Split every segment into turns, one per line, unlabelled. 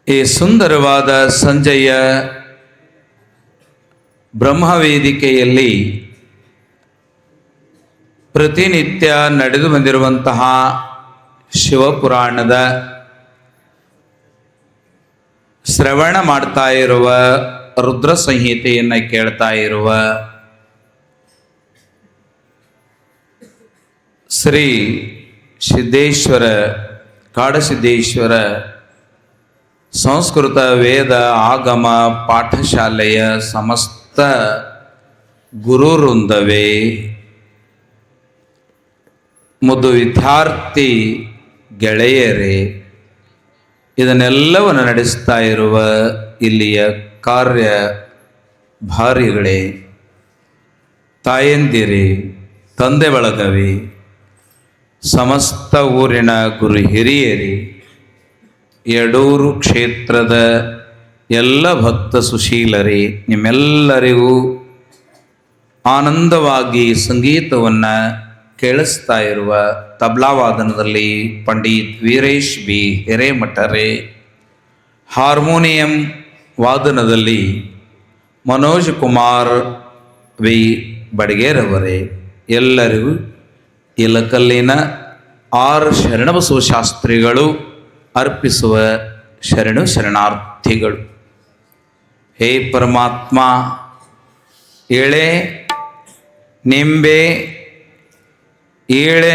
ಈ ಸುಂದರವಾದ ಸಂಜೆಯ ಬ್ರಹ್ಮವೇದಿಕೆಯಲ್ಲಿ ಪ್ರತಿನಿತ್ಯ ನಡೆದು ಬಂದಿರುವಂತಹ ಶಿವಪುರಾಣದ ಶ್ರವಣ ಮಾಡ್ತಾ ಇರುವ ರುದ್ರ ಸಂಹಿತೆಯನ್ನು ಕೇಳ್ತಾ ಇರುವ ಶ್ರೀ ಸಿದ್ದೇಶ್ವರ ಕಾಡಸಿದ್ದೇಶ್ವರ ಸಂಸ್ಕೃತ ವೇದ ಆಗಮ ಪಾಠಶಾಲೆಯ ಸಮಸ್ತ ಗುರುವೃಂದವೇ, ಮುದ್ದು ವಿದ್ಯಾರ್ಥಿ ಗೆಳೆಯರೇ, ಇದನ್ನೆಲ್ಲವನ್ನು ನಡೆಸ್ತಾ ಇರುವ ಇಲ್ಲಿಯ ಕಾರ್ಯ ಭಾರಿಗಳೇ, ತಾಯಂದಿರೇ, ತಂದೆ ಬಳಗವೇ, ಸಮಸ್ತ ಊರಿನ ಗುರು ಹಿರಿಯರೇ, ಯಡೂರು ಕ್ಷೇತ್ರದ ಎಲ್ಲ ಭಕ್ತ ಸುಶೀಲರೇ, ನಿಮ್ಮೆಲ್ಲರಿಗೂ ಆನಂದವಾಗಿ ಸಂಗೀತವನ್ನು ಕೇಳಿಸ್ತಾ ಇರುವ ತಬ್ಲಾವಾದನದಲ್ಲಿ ಪಂಡಿತ್ ವೀರೇಶ್ ಬಿ ಹಿರೇಮಠರೇ, ಹಾರ್ಮೋನಿಯಂ ವಾದನದಲ್ಲಿ ಮನೋಜ್ ಕುಮಾರ್ ವಿ ಬಡಗೇರವರೇ, ಎಲ್ಲರಿಗೂ ಇಲಕಲ್ಲಿನ ಆರ್ ಶರಣಬಸವ ಶಾಸ್ತ್ರಿಗಳು ಅರ್ಪಿಸುವ ಶರಣು ಶರಣಾರ್ಥಿಗಳು. ಹೇ ಪರಮಾತ್ಮ, ಏಳೆ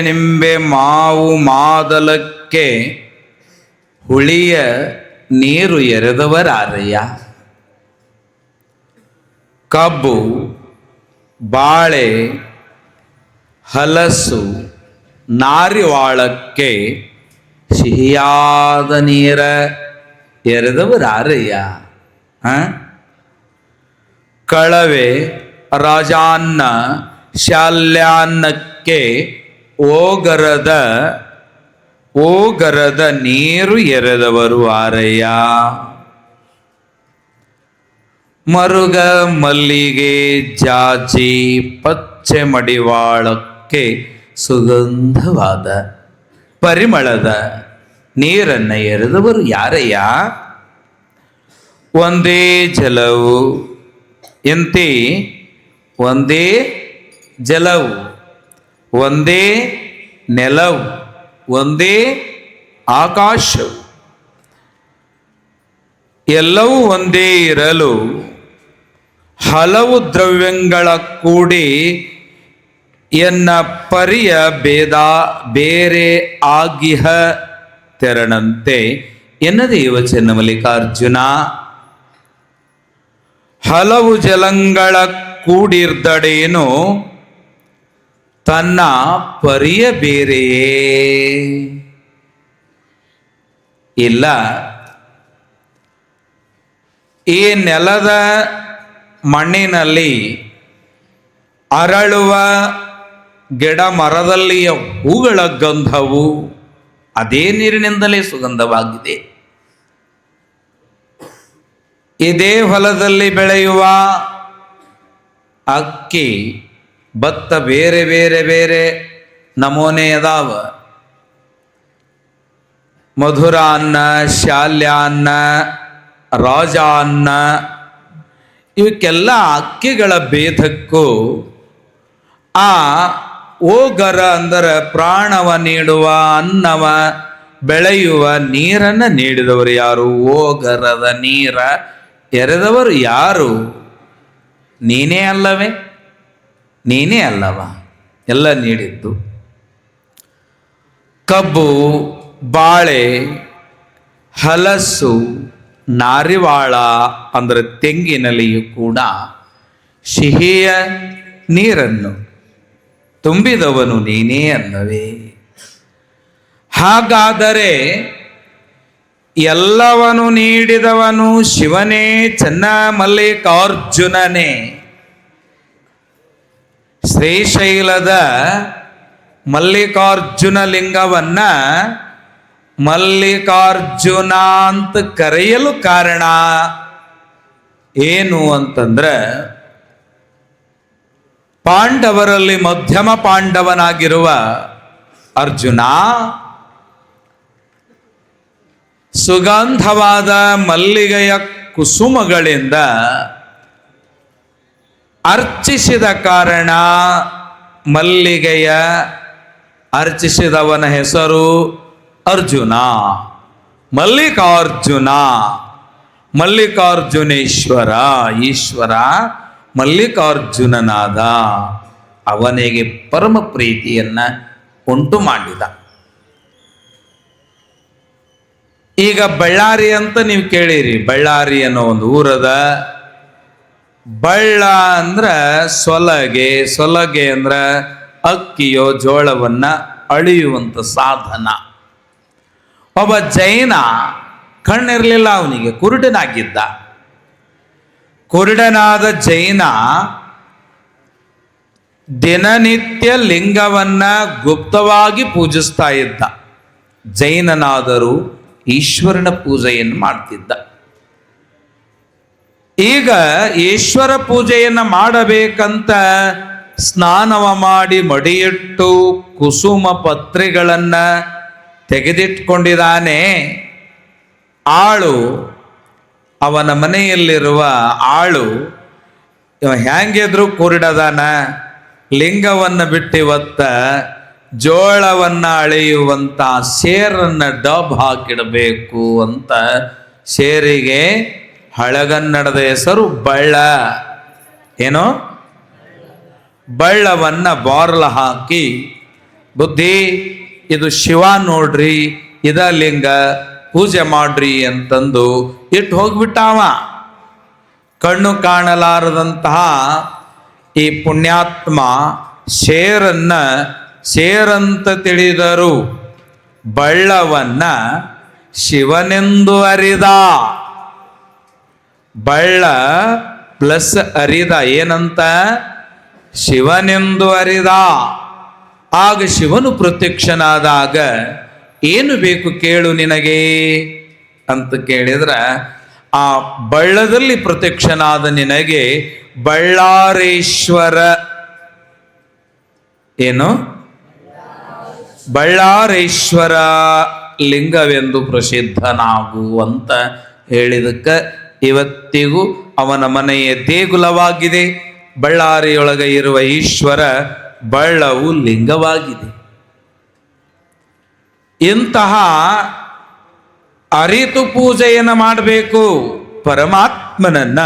ನಿಂಬೆ ಮಾವು ಮಾದಲಕ್ಕೆ ಹುಳಿಯ ನೀರು ಎರೆದವರಾರಯ್ಯ. ಕಬ್ಬು, ಬಾಳೆ, ಹಲಸು, ನಾರಿವಾಳಕ್ಕೆ ಸಿಹಿಯಾದ ನೀರ ಎರೆದವರಾರಯ್ಯ. ಕಳವೆ, ರಾಜಾನ್ನ, ಶಾಲ್ಯಾನ್ನಕ್ಕೆ ಓಗರದ ನೀರು ಎರೆದವರು ಆರಯ್ಯ. ಮರುಗ, ಮಲ್ಲಿಗೆ, ಜಾಜಿ, ಪಚ್ಚೆ ಮಡಿವಾಳಕ್ಕೆ ಸುಗಂಧವಾದ ಪರಿಮಳದ ನೀರನ್ನು ಎರೆದವರು ಯಾರಯ್ಯ. ಒಂದೇ ಜಲವು ಎಂತೆ, ಒಂದೇ ಜಲವು, ಒಂದೇ ನೆಲವು, ಒಂದೇ ಆಕಾಶವು, ಎಲ್ಲವೂ ಒಂದೇ ಇರಲು ಹಲವು ದ್ರವ್ಯಗಳ ಕೂಡಿ ಎನ್ನ ಪರಿಯ ಬೇರೆ ಆಗಿಹ ತೆರನಂತೆ ಎನ್ನದೇ ವಚನ ಮಲ್ಲಿಕಾರ್ಜುನ. ಹಲವು ಜಲಂಗಳ ಕೂಡಿರ್ದಡೇನು ತನ್ನ ಪರಿಯ ಬೇರೆಯೇ ಇಲ್ಲ. ಈ ನೆಲದ ಮಣ್ಣಿನಲ್ಲಿ ಅರಳುವ ಗಿಡ ಮರದಲ್ಲಿಯ ಹೂಗಳ ಗಂಧವು ಅದೇ ನೀರಿನಿಂದಲೇ ಸುಗಂಧವಾಗಿದೆ. ಇದೇ ಹೊಲದಲ್ಲಿ ಬೆಳೆಯುವ ಅಕ್ಕಿ, ಭತ್ತ ಬೇರೆ ಬೇರೆ ಬೇರೆ ನಮೂನೆ ಅದಾವ. ಮಧುರ ಅನ್ನ, ಶಾಲ್ಯ ಅನ್ನ, ರಾಜ ಅನ್ನ, ಇವಕ್ಕೆಲ್ಲ ಅಕ್ಕಿಗಳ ಭೇದಕ್ಕೂ ಆ ಓಗರ ಅಂದರೆ ಪ್ರಾಣವ ನೀಡುವ ಅನ್ನವ ಬೆಳೆಯುವ ನೀರನ್ನು ನೀಡಿದವರು ಯಾರು? ಓಗರದ ನೀರ ಎರೆದವರು ಯಾರು? ನೀನೇ ಅಲ್ಲವೇ? ನೀನೇ ಅಲ್ಲವ ಎಲ್ಲ ನೀಡಿದ್ದು. ಕಬ್ಬು, ಬಾಳೆ, ಹಲಸು, ನಾರಿವಾಳ ಅಂದರೆ ತೆಂಗಿನಲ್ಲಿಯೂ ಕೂಡ ಸಿಹಿಯ ನೀರನ್ನು ತುಂಬಿದವನು ನೀನೇ ಅಲ್ಲವೇ? ಹಾಗಾದರೆ ಎಲ್ಲವನು ನೀಡಿದವನು ಶಿವನೇ, ಚೆನ್ನ ಮಲ್ಲಿಕಾರ್ಜುನನೇ. ಶ್ರೀಶೈಲದ ಮಲ್ಲಿಕಾರ್ಜುನ ಲಿಂಗವನ್ನ ಮಲ್ಲಿಕಾರ್ಜುನ ಅಂತ ಕರೆಯಲು ಕಾರಣ ಏನು ಅಂತಂದ್ರೆ, ಪಾಂಡವರಲ್ಲಿ ಮಧ್ಯಮ ಪಾಂಡವನಾಗಿರುವ ಅರ್ಜುನ ಸುಗಂಧವಾದ ಮಲ್ಲಿಗೆಯ ಕುಸುಮಗಳಿಂದ ಅರ್ಚಿಸಿದ ಕಾರಣ ಮಲ್ಲಿಗೆಯ ಅರ್ಚಿಸಿದವನ ಹೆಸರು ಅರ್ಜುನ. ಮಲ್ಲಿಕಾರ್ಜುನ, ಮಲ್ಲಿಕಾರ್ಜುನೇಶ್ವರ, ಈಶ್ವರ ಮಲ್ಲಿಕಾರ್ಜುನನಾದ ಅವನಿಗೆ ಪರಮ ಪ್ರೀತಿಯನ್ನ ಉಂಟು ಮಾಡಿದ. ಈಗ ಬಳ್ಳಾರಿ ಅಂತ ನೀವು ಕೇಳಿರಿ. ಬಳ್ಳಾರಿ ಅನ್ನೋ ಒಂದು ಊರದ. ಬಳ್ಳ ಅಂದ್ರ ಸೊಲಗೆ, ಸೊಲಗೆ ಅಂದ್ರ ಅಕ್ಕಿಯೋ ಜೋಳವನ್ನ ಅಳಿಯುವಂತ ಸಾಧನ. ಒಬ್ಬ ಜೈನ, ಕಣ್ಣಿರಲಿಲ್ಲ ಅವನಿಗೆ, ಕುರುಡನಾಗಿದ್ದ. ಕುರುಡನಾದ ಜೈನ ದಿನನಿತ್ಯ ಲಿಂಗವನ್ನ ಗುಪ್ತವಾಗಿ ಪೂಜಿಸ್ತಾ ಇದ್ದ. ಜೈನನಾದರೂ ಈಶ್ವರನ ಪೂಜೆಯನ್ನು ಮಾಡ್ತಿದ್ದ. ಈಗ ಈಶ್ವರ ಪೂಜೆಯನ್ನು ಮಾಡಬೇಕಂತ ಸ್ನಾನವ ಮಾಡಿ ಮಡಿಯಿಟ್ಟು ಕುಸುಮ ಪತ್ರಿಗಳನ್ನ ತೆಗೆದಿಟ್ಕೊಂಡಿದ್ದಾನೆ. ಆಳು, ಅವನ ಮನೆಯಲ್ಲಿರುವ ಆಳು ಹ್ಯಾಂಗಿದ್ರು ಕುರುಡದಾನ, ಲಿಂಗವನ್ನು ಬಿಟ್ಟಿವತ್ತ ಜೋಳವನ್ನ ಅಳೆಯುವಂತ ಸೇರನ್ನ ಡಬ್ ಹಾಕಿಡಬೇಕು ಅಂತ ಸೇರಿಗೆ ಹಳಗನ್ನಡದ ಹೆಸರು ಬಳ್ಳ. ಏನೋ ಬಳ್ಳವನ್ನ ಬಾರ್ಲ ಹಾಕಿ, ಬುದ್ಧಿ ಇದು ಶಿವ ನೋಡ್ರಿ, ಇದ ಲಿಂಗ, ಪೂಜೆ ಮಾಡ್ರಿ ಅಂತಂದು ಇಟ್ಟು ಹೋಗ್ಬಿಟ್ಟಾವ. ಕಣ್ಣು ಕಾಣಲಾರದಂತಹ ಈ ಪುಣ್ಯಾತ್ಮ ಸೇರಂತ ತಿಳಿದರು ಬಳ್ಳವನ್ನ ಶಿವನೆಂದು ಅರಿದ. ಬಳ್ಳ ಪ್ಲಸ್ ಅರಿದ, ಏನಂತ? ಶಿವನೆಂದು ಅರಿದ. ಆಗ ಶಿವನು ಪ್ರತ್ಯಕ್ಷನಾದಾಗ, ಏನು ಬೇಕು ಕೇಳು ನಿನಗೆ ಅಂತ ಕೇಳಿದ್ರ, ಆ ಬಳ್ಳದಲ್ಲಿ ಪ್ರತ್ಯಕ್ಷನಾದ ನಿನಗೆ ಬಳ್ಳಾರೇಶ್ವರ, ಏನು ಬಳ್ಳಾರೇಶ್ವರ ಲಿಂಗವೆಂದು ಪ್ರಸಿದ್ಧನಾಗು ಅಂತ ಹೇಳಿದಕ್ಕ ಇವತ್ತಿಗೂ ಅವನ ಮನೆಯ ದೇಗುಲವಾಗಿದೆ. ಬಳ್ಳಾರಿಯೊಳಗೆ ಇರುವ ಈಶ್ವರ ಬಳ್ಳವು ಲಿಂಗವಾಗಿದೆ. ಇಂತಹ ಅರಿತು ಪೂಜೆಯನ್ನು ಮಾಡಬೇಕು. ಪರಮಾತ್ಮನನ್ನ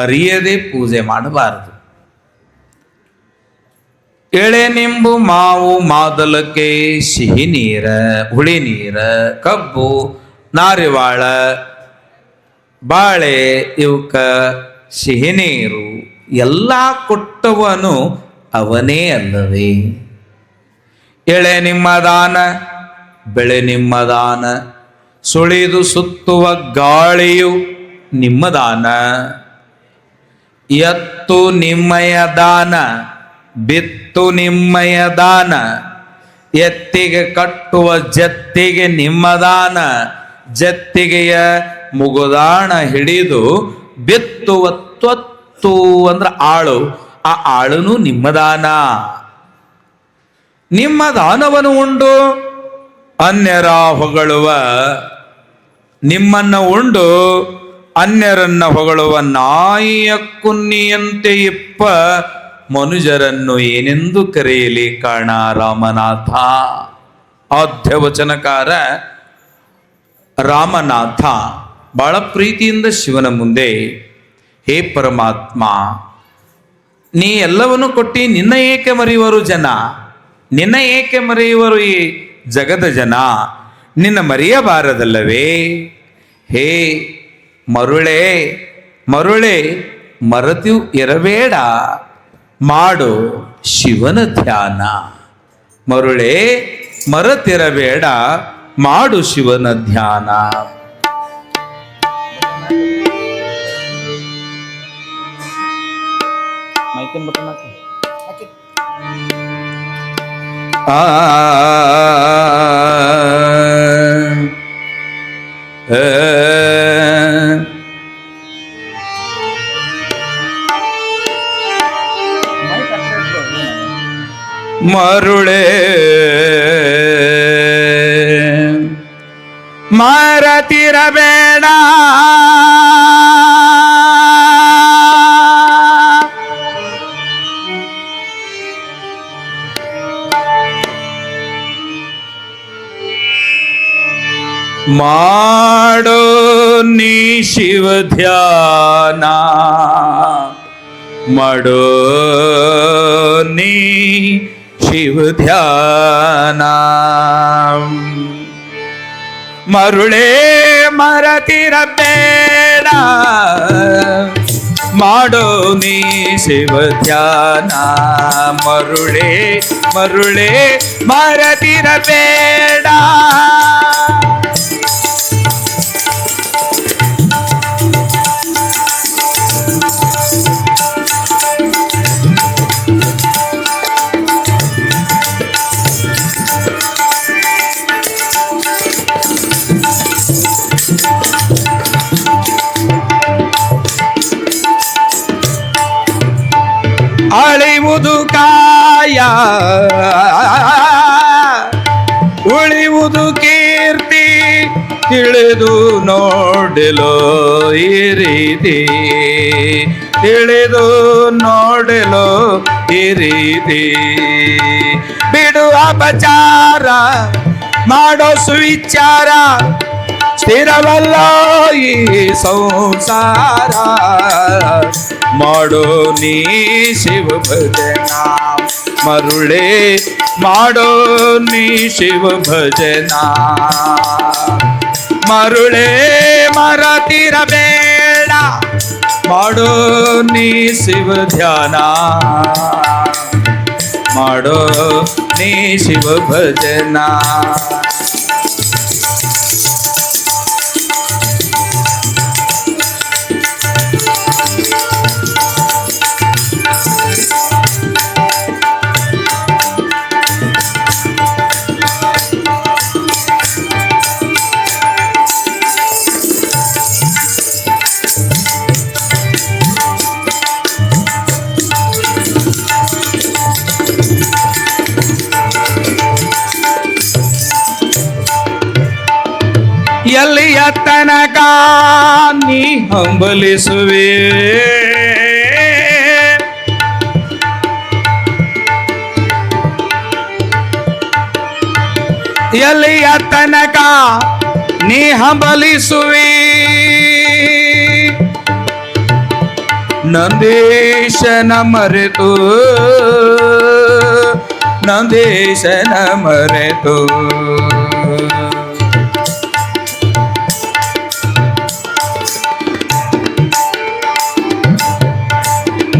ಅರಿಯದೆ ಪೂಜೆ ಮಾಡಬಾರದು. ಎಳೆ ನಿಂಬು, ಮಾವು, ಮಾದಲಕ್ಕೆ, ಸಿಹಿ ನೀರ, ಹುಳಿ ನೀರ, ಕಬ್ಬು, ನಾರಿವಾಳ, ಬಾಳೆ ಇವಕ್ಕ ಸಿಹಿ ನೀರು ಎಲ್ಲ ಕೊಟ್ಟವನು ಅವನೇ ಅಲ್ಲವೇ? ಎಳೆ ನಿಮ್ಮ ದಾನ, ಬೆಳೆ ನಿಮ್ಮ ದಾನ, ಸುಳಿದು ಸುತ್ತುವ ಗಾಳಿಯು ನಿಮ್ಮ ದಾನ, ಎತ್ತು ನಿಮ್ಮಯ ದಾನ, ಬಿತ್ತು ನಿಮ್ಮಯ ದಾನ, ಎತ್ತಿಗೆ ಕಟ್ಟುವ ಜತ್ತಿಗೆ ನಿಮ್ಮ ದಾನ, ಜತ್ತಿಗೆಯ ಮುಗುದಾಣ ಹಿಡಿದು ಬಿತ್ತುವ ತ್ವತ್ತು ಅಂದ್ರ ಆಳು, ಆ ಆಳುನು ನಿಮ್ಮ ದಾನ. ನಿಮ್ಮ ದಾನವನ್ನು ಉಂಡು ಅನ್ಯರ ಹೊಗಳುವ, ನಿಮ್ಮನ್ನ ಉಂಡು ಅನ್ಯರನ್ನ ಹೊಗಳುವ ನಾಯಿಯ ಕುನ್ನಿಯಂತೆ ಇಪ್ಪ ಮನುಜರನ್ನು ಏನೆಂದು ಕರೆಯಲಿ ಕಾಣ ರಾಮನಾಥ. ಆದ್ಯವಚನಕಾರ ರಾಮನಾಥ ಬಹಳ ಪ್ರೀತಿಯಿಂದ ಶಿವನ ಮುಂದೆ, ಹೇ ಪರಮಾತ್ಮ, ನೀ ಎಲ್ಲವನ್ನು ಕೊಟ್ಟಿ ನಿನ್ನ ಏಕೆ ಮರೆಯುವರು ಜನ? ನಿನ್ನ ಏಕೆ ಮರೆಯುವರು ಈ ಜಗದ ಜನ? ನಿನ್ನ ಮರೆಯಬಾರದಲ್ಲವೇ? ಹೇ ಮರುಳೆ ಮರುಳೆ, ಮರೆತು ಇರಬೇಡ, ಮಾಡು ಶಿವನ ಧ್ಯಾನ. ಮರುಳೆ ಮರೆತಿರಬೇಡ, ಮಾಡು ಶಿವನ ಧ್ಯಾನ. ಮರುಳೆ ಮರತಿರಬೇಡ. ಮಾಡೋ ನೀ ಶಿವ ಧ್ಯಾನ, ಮಾಡೋ ನೀ ಶಿವ ಧ್ಯಾನ. ಮರುಳೇ ಮರತಿರಬೇಡ, ಮಾಡೋ ನೀ ಶಿವ ಧ್ಯಾನ. ಮರುಳೇ ಮರುಳೇ ಮರತಿರಬೇಡ. ಅಳಿವುದು ಕಾಯ, ಉಳಿವುದು ಕೀರ್ತಿ, ತಿಳಿದು ನೋಡಲೋ ಈ ರೀತಿ, ತಿಳಿದು ನೋಡಲೋ ಈ ರೀತಿ. ಬಿಡು ಅಪಚಾರ, ಮಾಡೋ ಸುವಿಚಾರ, ಸ್ಥಿರವಲ್ಲ ಈ ಸಂಸಾರ. ಮಾಡೋ ನೀ ಶಿವ ಭಜನ, ಮರುಳೇ ಮಾಡೋ ನೀ ಶಿವ ಭಜನ. ಮರುಳೇ ಮರತಿರಬೇಡ, ಮಾಡೋ ನೀ ಶಿವ ಧ್ಯಾನ. ಮಾಡೋ ನೀ ಶಿವ ಭಜನ. ಎಲ್ಲಿಯ ತನಕ ನೀ ಹಂಬಲಿಸುವೆ, ಎಲ್ಲಿಯ ತನಕ ನೀ ಹಂಬಲಿಸುವೆ. ನಂದೀಶನ ಮರೆತು, ನಂದೀಶನ ಮರೆತು.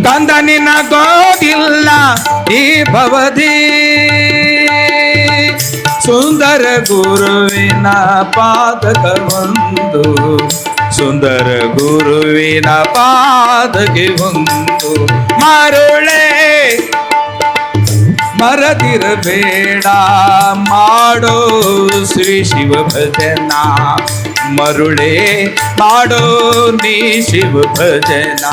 ಕಂದ ನಿನ್ನ ಗೋದಿಲ್ಲ ಈ ಭವಧಿ, ಸುಂದರ ಗುರುವಿನ ಪಾದಕ ಒಂದು, ಸುಂದರ ಗುರುವಿನ ಪಾದಕ್ಕೆ ಒಂದು. ಮರುಳೇ ಮರತಿರಬೇಡ, ಮಾಡೋ ಶ್ರೀ ಶಿವ ಭಜನ. ಮರುಳೇ ಮಾಡೋ ನೀ ಶಿವ ಭಜನ.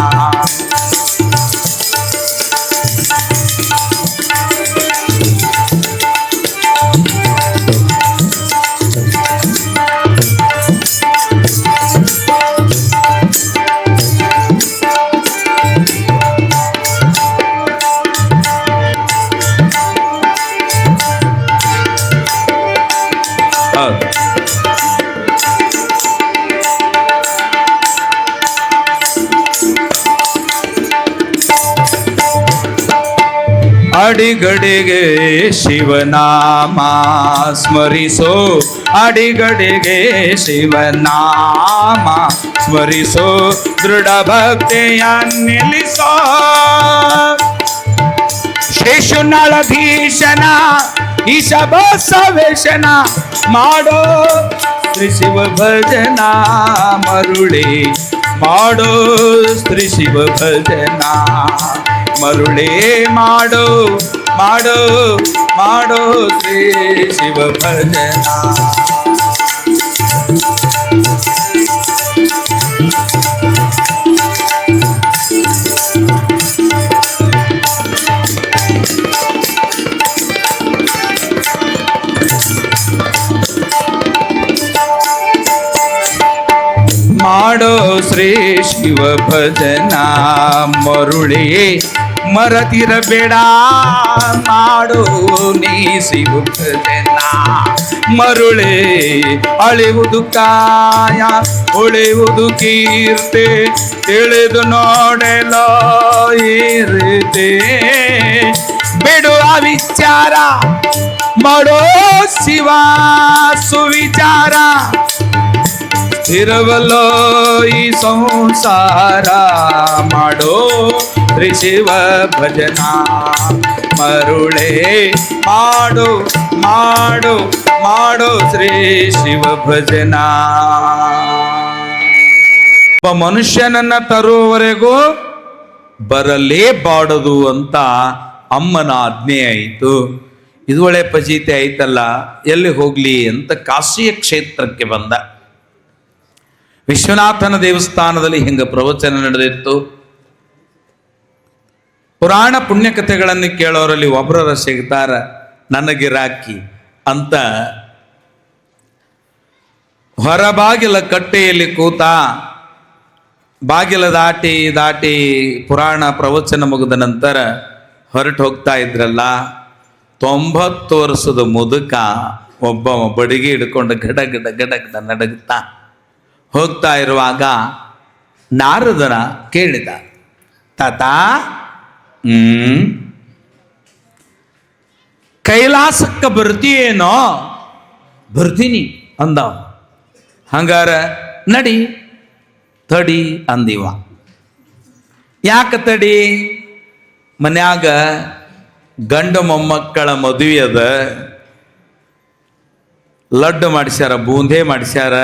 ಅಡಿಗಡೆಗೆ ಶಿವನಾಮ ಸ್ಮರಿಸೋ, ಅಡಿಗಡೆಗೆ ಶಿವನಾಮ ಸ್ಮರಿಸೋ, ದೃಢ ಭಕ್ತಿಯ ನಿಲ್ಲಿಸೋ. ಶೇಷುನಳಧೀಶನ ಈಶ ಬಸವೇಶನ, ಮಾಡೋ ಶ್ರೀ ಶಿವ ಭಜನ. ಮರುಳೇ ಮಾಡೋ ಶ್ರೀ ಶಿವ ಭಜನ. ಮರುಳೇ ಮಾಡೋ ಮಾಡೋ ಮಾಡೋ ಶ್ರೀ ಶಿವ ಭಜನ. ಮಾಡೋ ಶ್ರೀ ಶಿವ ಭಜನ ಮರುಳಿ ಮರತಿರಬೇಡ ಮಾಡೋ ನೀ ಶಿವ ಭಜನ ಮರುಳೆ ಅಳಿವುದು ಕಾಯ ಉಳಿಯುವುದು ಕೀರ್ತಿ ತಿಳಿದು ನೋಡಲೋ ಇರುತ್ತೆ ಬಿಡು ಆ ವಿಚಾರ ಮಾಡೋ ಶಿವ ಸುವಿಚಾರ ಸ್ಥಿರವಲ್ಲೋ ಈ ಸಂಸಾರ ಮಾಡೋ ಶ್ರೀ ಶಿವ ಭಜನ ಮರುಳೆ ಮಾಡು ಮಾಡು ಮಾಡೋ ಶ್ರೀ ಶಿವ ಭಜನ. ಒಬ್ಬ ಮನುಷ್ಯನನ್ನ ತರುವವರೆಗೂ ಬರಲೇಬಾರದು ಅಂತ ಅಮ್ಮನ ಆಜ್ಞೆ ಆಯಿತು. ಇದು ಒಳ್ಳೆ ಫಜೀತಿ ಆಯ್ತಲ್ಲ, ಎಲ್ಲಿ ಹೋಗ್ಲಿ ಅಂತ ಕಾಶಿಯ ಕ್ಷೇತ್ರಕ್ಕೆ ಬಂದ. ವಿಶ್ವನಾಥನ ದೇವಸ್ಥಾನದಲ್ಲಿ ಹಿಂಗ ಪ್ರವಚನ ನಡೆದಿತ್ತು. ಪುರಾಣ ಪುಣ್ಯಕಥೆಗಳನ್ನು ಕೇಳೋರಲ್ಲಿ ಒಬ್ಬರ ಸಿಗ್ತಾರ, ನನಗಿರಾಕಿ ಅಂತ ಹೊರಬಾಗಿಲ ಕಟ್ಟೆಯಲ್ಲಿ ಕೂತ ಬಾಗಿಲ ದಾಟಿ ಪುರಾಣ ಪ್ರವಚನ ಮುಗಿದ ನಂತರ ಹೊರಟು ಹೋಗ್ತಾ ಇದ್ರಲ್ಲ, 90 ವರ್ಷದ ಮುದುಕ ಒಬ್ಬ ಬಡಿಗೆ ಹಿಡ್ಕೊಂಡು ಗಡ ನಡಗುತ್ತಾ ಹೋಗ್ತಾ ಇರುವಾಗ ನಾರದನ ಕೇಳಿದ, ತಾತ ಕೈಲಾಸಕ್ಕೆ ಬರ್ತೀಯೇನೋ? ಬರ್ತೀನಿ ಅಂದ. ಹಂಗಾರ ನಡಿ ತಡಿ ಅಂದಿವ. ಯಾಕೆ ತಡಿ? ಮನ್ಯಾಗ ಗಂಡು ಮೊಮ್ಮಕ್ಕಳ ಮದುವೆ ಅದ, ಲಡ್ಡು ಮಾಡಿಸ್ಯಾರ, ಬೂಂದೇ ಮಾಡಿಸ್ಯಾರ,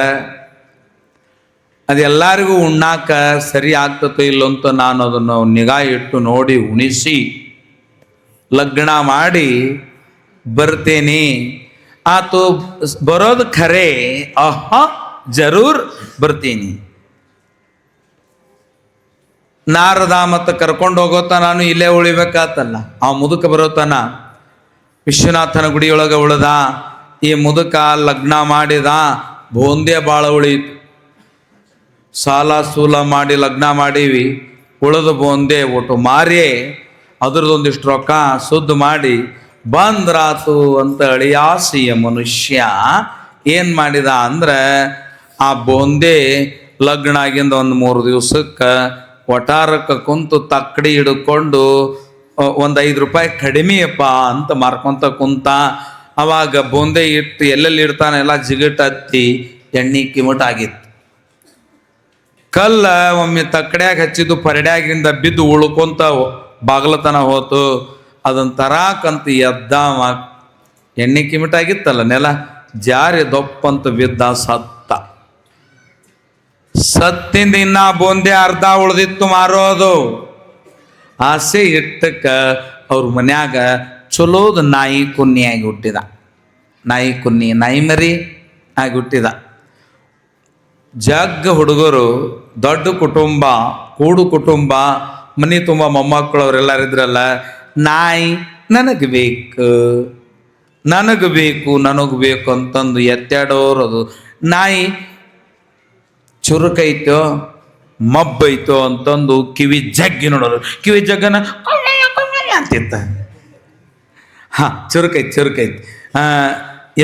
ಅದೆಲ್ಲರಿಗೂ ಉಣ್ಣಾಕ ಸರಿ ಆಗ್ತತೋ ಇಲ್ಲಂತ ನಾನು ಅದನ್ನು ನಿಗಾ ಇಟ್ಟು ನೋಡಿ ಉಣಿಸಿ ಲಗ್ನ ಮಾಡಿ ಬರ್ತೇನೆ. ಆತು ಬರೋದು ಖರೆ, ಜರೂರ್ ಬರ್ತೀನಿ. ನಾರದ ಮತ್ತು ಕರ್ಕೊಂಡು ಹೋಗೋತ ನಾನು ಇಲ್ಲೇ ಉಳಿಬೇಕಾತಲ್ಲ. ಆ ಮುದುಕ ಬರೋತನ ವಿಶ್ವನಾಥನ ಗುಡಿಯೊಳಗೆ ಉಳ್ದ. ಈ ಮುದುಕ ಲಗ್ನ ಮಾಡಿದ, ಬೋಂದೆ ಭಾಳ ಉಳಿಯಿತು. ಸಾಲ ಸೂಲ ಮಾಡಿ ಲಗ್ನ ಮಾಡೀವಿ, ಉಳಿದು ಬೋಂದೆ ಒಟ್ಟು ಮಾರಿಯೇ ಅದ್ರದೊಂದಿಷ್ಟು ರೊಕ್ಕ ಸುದ್ದು ಮಾಡಿ ಬಂದ್ರಾತು ಅಂತ ಅಳಿಯಾಸಿಯ ಮನುಷ್ಯ ಏನು ಮಾಡಿದ ಅಂದ್ರೆ, ಆ ಬೋಂದೆ ಲಗ್ನ ಆಗಿಂದ 1-3 ದಿವಸಕ್ಕೆ ಒಟಾರಕ್ಕೆ ಕುಂತು ತಕ್ಕಡಿ ಹಿಡ್ಕೊಂಡು ಒಂದು 5 ರೂಪಾಯಿ ಕಡಿಮೆಯಪ್ಪ ಅಂತ ಮಾರ್ಕೊಂತ ಕುಂತ. ಅವಾಗ ಬೋಂದೆ ಇಟ್ಟು ಎಲ್ಲೆಲ್ಲಿ ಇಡ್ತಾನೆಲ್ಲ ಜಿಗಟ್ ಹತ್ತಿ ಎಣ್ಣೆ ಕಿಮಟ್ ಆಗಿತ್ತು. ಕಲ್ಲ ಒಮ್ಮೆ ತಕ್ಕಡ್ಯಾಗ ಹಚ್ಚಿದ್ದು ಪರಡ್ಯಾಗಿಂದ ಬಿದ್ದು ಉಳ್ಕೊಂತ ಬಾಗ್ಲತನ ಹೋತು. ಅದನ್ನ ತರಾಕಂತ ಎದ್ದಾವ, ಎಣ್ಣೆ ಕಿಮಿಟಾಗಿತ್ತಲ್ಲ ನೆಲ, ಜಾರಿ ದೊಪ್ಪಂತ ಬಿದ್ದ, ಸತ್ತಿಂದ ಇನ್ನ ಬೋಂದೆ ಅರ್ಧ ಉಳ್ದಿತ್ತು ಮಾರೋದು. ಆಸೆ ಇಟ್ಟಕ್ಕ ಅವ್ರ ಮನ್ಯಾಗ ಚಲೋದು ನಾಯಿ ಕುನ್ನಿ ಆಗಿ ಹುಟ್ಟಿದ. ನಾಯಿ ಮರಿ ಆಗಿ ಹುಟ್ಟಿದ. ಜಗ್ಗ ಹುಡುಗರು, ದೊಡ್ಡ ಕುಟುಂಬ, ಕೂಡು ಕುಟುಂಬ, ಮನೆ ತುಂಬ ಮೊಮ್ಮಕ್ಕಳು ಅವರೆಲ್ಲರೂ ಇದ್ರಲ್ಲ. ನಾಯಿ ನನಗೆ ಬೇಕು ಅಂತಂದು ಎತ್ತಾಡೋರದು. ನಾಯಿ ಚುರುಕೈತೋ ಮಬ್ಬೈತೋ ಅಂತಂದು ಕಿವಿ ಜಗ್ಗಿ ನೋಡೋರು. ಕಿವಿ ಜಗ್ಗನ ಅಂತಿತ್ತ. ಚುರುಕೈತಿ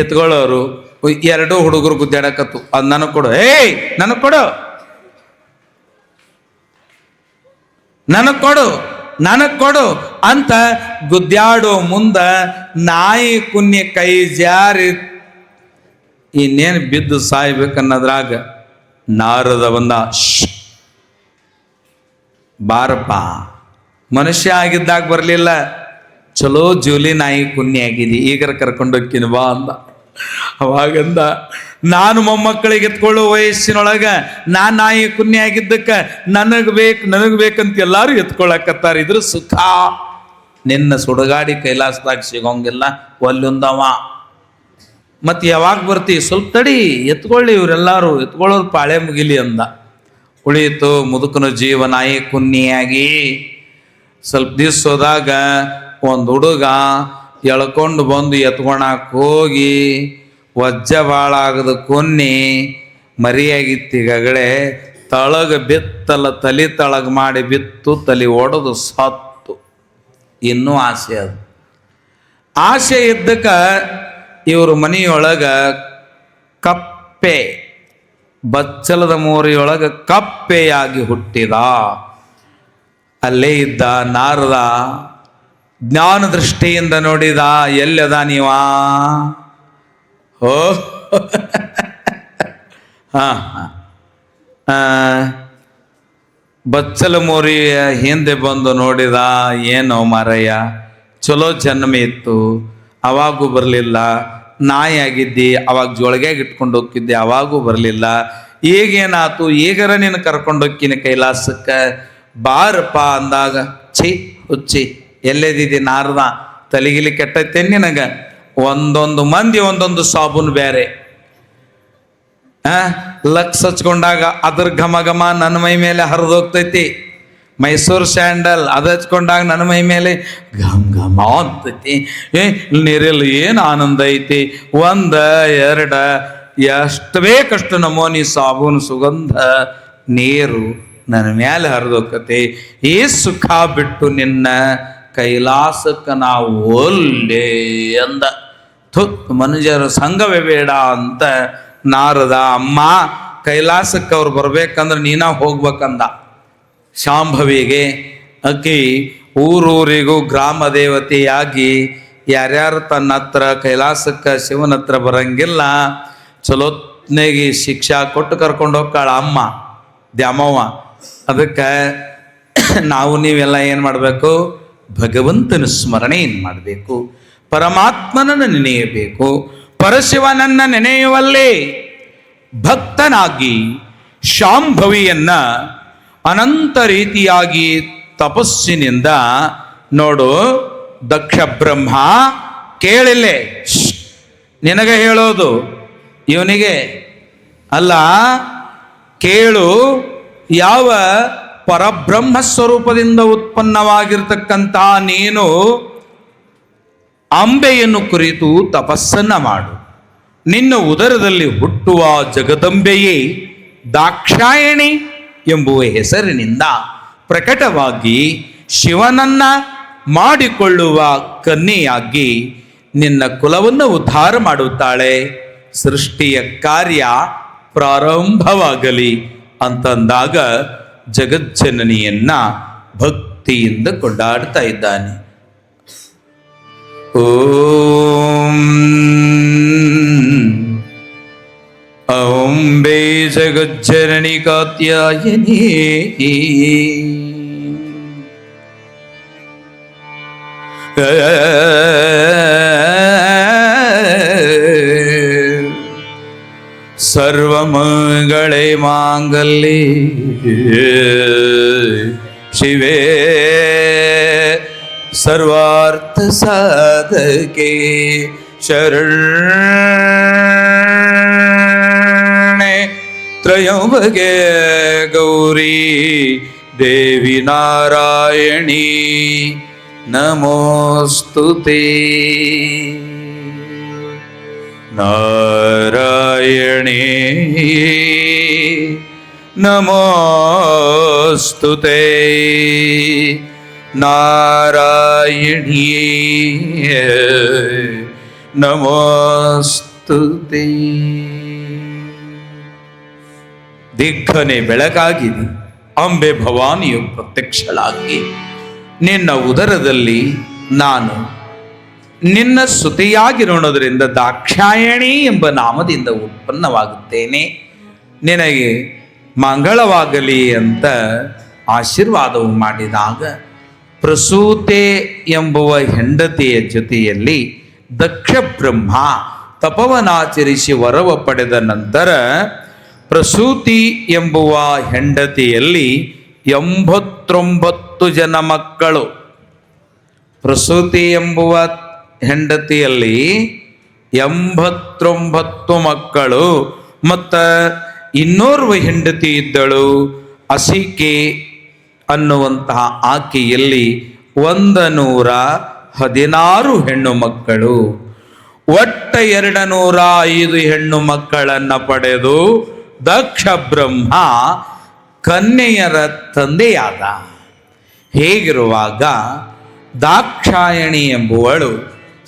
ಎತ್ಕೊಳ್ಳೋರು. 2 ಹುಡುಗರು ಗುದ್ದಾಡಕತ್ತು. ಅದು ನನಗೆ ಕೊಡು, ನನಗೆ ಕೊಡು ಅಂತ ಗುದ್ದಾಡೋ ಮುಂದ ನಾಯಿ ಕುನ್ನಿ ಕೈ ಜಾರಿ ಇನ್ನೇನು ಬಿದ್ದು ಸಾಯ್ಬೇಕನ್ನೋದ್ರಾಗ ನಾರದ ಬಂದ. ಬಾರಪ್ಪ, ಮನುಷ್ಯ ಆಗಿದ್ದಾಗ ಬರಲಿಲ್ಲ, ಚಲೋ ಜೂಲಿ ನಾಯಿ ಕುನ್ನಿ ಆಗಿದಿ, ಈಗರ ಕರ್ಕೊಂಡೋಗ್ತೀನಿ ಬಾ ಅಂದ. ಅವಾಗಂದ, ನಾನು ಮೊಮ್ಮಕ್ಕಳಿಗೆ ಎತ್ಕೊಳ್ಳೋ ವಯಸ್ಸಿನೊಳಗ ನಾನು ನಾಯಿ ಕುನ್ನಿ ಆಗಿದ್ದಕ್ಕೆ ನನಗೆ ಬೇಕಂತ ಎಲ್ಲಾರು ಎತ್ಕೊಳಕತ್ತಾರ. ಇದ್ರ ಸುಖ ನಿನ್ನ ಸುಡಗಾಡಿ ಕೈಲಾಸದಾಗ ಸಿಗೋಂಗಿಲ್ಲ, ಒಲ್ಲೊಂದವ. ಮತ್ತೆ ಯಾವಾಗ ಬರ್ತೀವಿ? ಸ್ವಲ್ಪ ತಡಿ, ಎತ್ಕೊಳ್ಳಿ, ಇವರೆಲ್ಲರೂ ಎತ್ಕೊಳ್ಳೋರು ಪಾಳೆ ಮುಗಿಲಿ ಅಂದ. ಉಳಿಯಿತು ಮುದುಕನ ಜೀವ ನಾಯಿ ಕುನ್ನಿಯಾಗಿ. ಸ್ವಲ್ಪ ದಿವ್ಸ ಹೋದಾಗ ಒಂದು ಹುಡುಗ ಎಳ್ಕೊಂಡು ಬಂದು ಎತ್ಕೊಳಕ್ ಹೋಗಿ ವಜ್ಜ ಭಾಳ ಆಗದ ಕೊನ್ನಿ ಮರಿಯಾಗಿತ್ತು. ಈಗಾಗಲೇ ತಳಗ ಬಿತ್ತಲ್ಲ, ತಲೆ ತಳಗ ಮಾಡಿ ಬಿತ್ತು, ತಲೆ ಒಡೆದು ಸತ್ತು. ಇನ್ನೂ ಆಸೆ ಅದು. ಆಸೆ ಇದ್ದಕ್ಕ ಇವ್ರ ಮನೆಯೊಳಗ ಕಪ್ಪೆ, ಬಚ್ಚಲದ ಮೋರಿಯೊಳಗ ಕಪ್ಪೆಯಾಗಿ ಹುಟ್ಟಿದ. ಅಲ್ಲೇ ಇದ್ದ ನಾರದ ಜ್ಞಾನ ದೃಷ್ಟಿಯಿಂದ ನೋಡಿದ, ಎಲ್ಲದ ನೀವ? ಓ ಬಚ್ಚಲ ಮೋರಿಯ ಹಿಂದೆ ಬಂದು ನೋಡಿದ, ಏನೋ ಮಾರಯ್ಯ, ಚಲೋ ಜನ್ಮ ಇತ್ತು, ಅವಾಗೂ ಬರಲಿಲ್ಲ. ನಾಯಿ ಆಗಿದ್ದಿ, ಅವಾಗ ಜೋಳಿಗೆಗೆ ಇಟ್ಕೊಂಡು ಹೋಗಿದ್ದೆ, ಅವಾಗೂ ಬರಲಿಲ್ಲ. ಈಗೇನಾತು? ಈಗರ ನೀನು ಕರ್ಕೊಂಡು ಹೋಗ್ತೀನಿ ಕೈಲಾಸಕ್ಕೆ, ಬಾರಪ್ಪ ಅಂದಾಗ, ಛೀ ಹುಚ್ಚಿ, ಎಲ್ಲೆದಿದ್ದಿ ನಾರದ, ತಲೆಗಿಲಿ ಕೆಟ್ಟೈತೆ ನಿನಗ? ಒಂದೊಂದು ಮಂದಿ ಒಂದೊಂದು ಸಾಬೂನು ಬೇರೆ. ಲಕ್ಸ್ ಹಚ್ಕೊಂಡಾಗ ಅದ್ರ ಘಮ ಘಮ ನನ್ನ ಮೈ ಮೇಲೆ ಹರಿದೋಗ್ತೈತಿ. ಮೈಸೂರು ಸ್ಯಾಂಡಲ್ ಅದು ಹಚ್ಕೊಂಡಾಗ ನನ್ನ ಮೈ ಮೇಲೆ ಘಮ್ ಘಮ ಅಂತೈತಿ. ನೀರಲ್ಲಿ ಏನು ಆನಂದ ಐತಿ. ಒಂದ ಎರಡ ಎಷ್ಟು ಬೇಕಷ್ಟು ನಮೂನಿ ಸಾಬೂನು ಸುಗಂಧ ನೀರು ನನ್ನ ಮೇಲೆ ಹರಿದೋಗ್ತೈತಿ. ಈ ಸುಖ ಬಿಟ್ಟು ನಿನ್ನ ಕೈಲಾಸಕ್ಕೆ ನಾವು ಒಲ್ಲೆ ಅಂದ. ಮನುಜರ ಸಂಘವೇ ಬೇಡ ಅಂತ ನಾರದ, ಅಮ್ಮ ಕೈಲಾಸಕ್ಕೆ ಅವ್ರು ಬರ್ಬೇಕಂದ್ರೆ ನೀನ ಹೋಗ್ಬೇಕಂದ. ಶಾಂಭವಿಗೆ ಅಕ್ಕಿ ಊರೂರಿಗೂ ಗ್ರಾಮ ದೇವತೆಯಾಗಿ ಯಾರ್ಯಾರು ತನ್ನ ಹತ್ರ ಕೈಲಾಸಕ್ಕೆ ಶಿವನ ಹತ್ರ ಬರಂಗಿಲ್ಲ, ಚಲೋತ್ನೆಗೆ ಶಿಕ್ಷಾ ಕೊಟ್ಟು ಕರ್ಕೊಂಡು ಹೋಗ್ತಾಳ ಅಮ್ಮ ದ್ಯಾಮವ್ವ. ಅದಕ್ಕೆ ನಾವು ನೀವೆಲ್ಲ ಏನು ಮಾಡಬೇಕು? ಭಗವಂತನ ಸ್ಮರಣೆಯನ್ನು ಮಾಡಬೇಕು, ಪರಮಾತ್ಮನನ್ನು ನೆನೆಯಬೇಕು. ಪರಶಿವನನ್ನ ನೆನೆಯುವಲ್ಲಿ ಭಕ್ತನಾಗಿ ಶಾಂಭವಿಯನ್ನ ಅನಂತ ರೀತಿಯಾಗಿ ತಪಸ್ಸಿನಿಂದ ನೋಡು. ದಕ್ಷ ಬ್ರಹ್ಮ ಕೇಳಿಲ್ಲೇ, ನಿನಗೆ ಹೇಳೋದು, ಇವನಿಗೆ ಅಲ್ಲ, ಕೇಳು. ಯಾವ ಪರಬ್ರಹ್ಮ ಸ್ವರೂಪದಿಂದ ಉತ್ಪನ್ನವಾಗಿರ್ತಕ್ಕಂಥ ನೀನು ಅಂಬೆಯನ್ನು ಕುರಿತು ತಪಸ್ಸನ್ನ ಮಾಡು. ನಿನ್ನ ಉದರದಲ್ಲಿ ಹುಟ್ಟುವ ಜಗದಂಬೆಯೇ ದಾಕ್ಷಾಯಣಿ ಎಂಬುವ ಹೆಸರಿನಿಂದ ಪ್ರಕಟವಾಗಿ ಶಿವನನ್ನ ಮಾಡಿಕೊಳ್ಳುವ ಕನ್ಯೆಯಾಗಿ ನಿನ್ನ ಕುಲವನ್ನು ಉದ್ಧಾರ ಮಾಡುತ್ತಾಳೆ. ಸೃಷ್ಟಿಯ ಕಾರ್ಯ ಪ್ರಾರಂಭವಾಗಲಿ ಅಂತಂದಾಗ ಜಗಜ್ಜನನಿಯನ್ನ ಭಕ್ತಿಯಿಂದ ಕೊಂಡಾಡ್ತಾ ಇದ್ದಾನೆ. ಓಂ ಅಂಬೆ ಜಗಜ್ಜನನಿ ಕಾತ್ಯಾಯನಿ ಸರ್ವಮಂಗಳೇ ಮಾಂಗಲ್ಯೆ ಶಿವೆ ಸರ್ವಾರ್ಥ ಸಾಧಕೆ ಶರಣ್ಯೆ ತ್ರಯಂಬಕೆ ಗೌರಿ ದೇವಿ ನಾರಾಯಣಿ ನಮೋಸ್ತುತೆ. ನಾರಾಯಣೇ ನಮೋಸ್ತುತೆ. ನಾರಾಯಣಿಯೇ ನಮೋಸ್ತುತೆ. ದಿಗ್ಗನೆ ಬೆಳಕಾಗಿದೆ ಅಂಬೆ ಭವಾನಿಯು ಪ್ರತ್ಯಕ್ಷಳಾಗಿ ನಿನ್ನ ಉದರದಲ್ಲಿ ನಾನು ನಿನ್ನ ಸ್ತುತಿಯಾಗಿರೋಣದ್ರಿಂದ ದಾಕ್ಷಾಯಣಿ ಎಂಬ ನಾಮದಿಂದ ಉತ್ಪನ್ನವಾಗುತ್ತೇನೆ. ನಿನಗೆ ಮಂಗಳವಾಗಲಿ ಅಂತ ಆಶೀರ್ವಾದವು ಮಾಡಿದಾಗ ಪ್ರಸೂತೆ ಎಂಬುವ ಹೆಂಡತಿಯ ಜೊತೆಯಲ್ಲಿ ದಕ್ಷ ಬ್ರಹ್ಮ ತಪವನಾಚರಿಸಿ ವರವ ಪಡೆದ ನಂತರ ಪ್ರಸೂತಿ ಎಂಬುವ ಹೆಂಡತಿಯಲ್ಲಿ 89 ಜನ ಮಕ್ಕಳು. ಪ್ರಸೂತಿ ಎಂಬುವ ಹೆಂಡತಿಯಲ್ಲಿ 89 ಮಕ್ಕಳು. ಮತ್ತು ಇನ್ನೋರ್ವ ಹೆಂಡತಿ ಇದ್ದಳು ಅಸಿಕೆ ಅನ್ನುವಂತಹ ಆಕೆಯಲ್ಲಿ 116 ಹೆಣ್ಣು ಮಕ್ಕಳು. ಒಟ್ಟ 205 ಹೆಣ್ಣು ಮಕ್ಕಳನ್ನು ಪಡೆದು ದಕ್ಷ ಬ್ರಹ್ಮ ಕನ್ಯೆಯರ ತಂದೆಯಾದ. ಹೇಗಿರುವಾಗ ದಾಕ್ಷಾಯಣಿ ಎಂಬುವಳು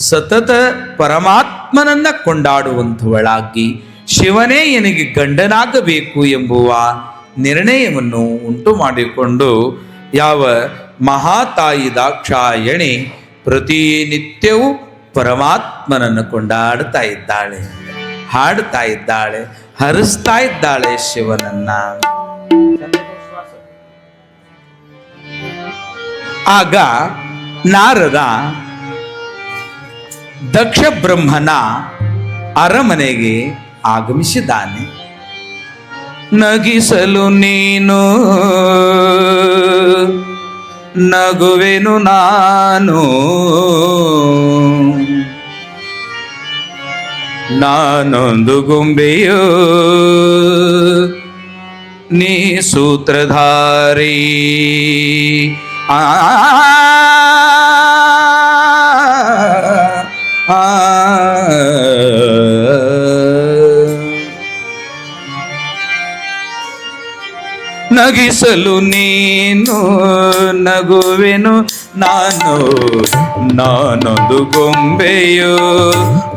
ಸತತ ಪರಮಾತ್ಮನನ್ನ ಕೊಂಡಾಡುವಂಥವಳಾಗಿ ಶಿವನೇ ನನಗೆ ಗಂಡನಾಗಬೇಕು ಎಂಬುವ ನಿರ್ಣಯವನ್ನು ಉಂಟು ಮಾಡಿಕೊಂಡು ಯಾವ ಮಹಾತಾಯಿ ದಾಕ್ಷಾಯಣಿ ಪ್ರತಿನಿತ್ಯವೂ ಪರಮಾತ್ಮನನ್ನು ಕೊಂಡಾಡ್ತಾ ಇದ್ದಾಳೆ, ಹಾಡ್ತಾ ಇದ್ದಾಳೆ, ಹರಿಸ್ತಾ ಇದ್ದಾಳೆ ಶಿವನನ್ನ. ಆಗ ನಾರದ ದಕ್ಷ ಬ್ರಹ್ಮನ ಅರಮನೆಗೆ ಆಗಮಿಸಿದ್ದಾನೆ. ನಗಿಸಲು ನೀನು ನಗುವೆನು ನಾನು, ನಾನೊಂದು ಗೊಂಬೆಯೋ ನೀ ಸೂತ್ರಧಾರಿ. ಆ ನಗಿಸಲು ನೀನು ನಗುವೆನು ನಾನು, ನಾನೊಂದು ಗೊಂಬೆಯೋ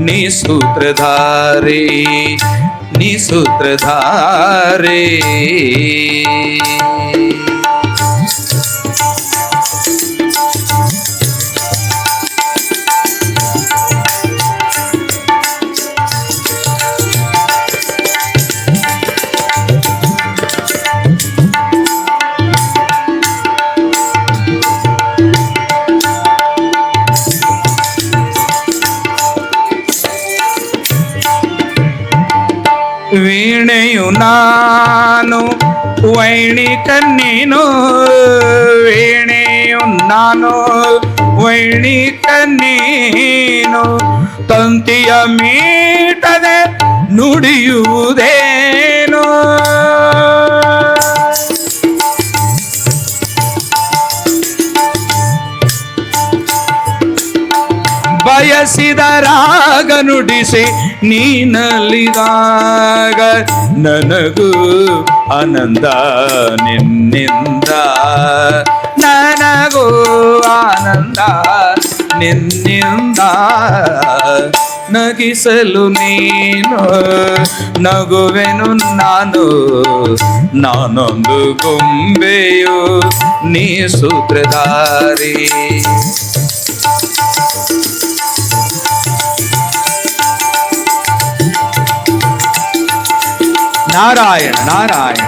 ನೀ ಸೂತ್ರಧಾರಿ, ನೀ ಸೂತ್ರಧಾರಿ. ವೀಣೆಯು ನಾನು ವೈಣಿಕ ನೀನು, ವೀಣೆಯು ನಾನು ವೈಣಿಕ ನೀನು, ತಂತಿಯ ಮೀಟದೆ ನುಡಿಯುವುದೇನು. ಬಯಸಿದ ರಾಗ ನುಡಿಸಿ ನೀನಲಿದಾಗ ನನಗೂ ಆನಂದ ನಿನ್ನಿಂದ, ನನಗೂ ಆನಂದ ನಿನ್ನಿಂದ. ನಗಿಸಲು ನೀನು ನಗುವೆನು ನಾನು, ನಾನೊಂದು ಗೊಂಬೆಯು ನೀ ಸೂತ್ರಧಾರಿ. ನಾರಾಯಣ ನಾರಾಯಣ.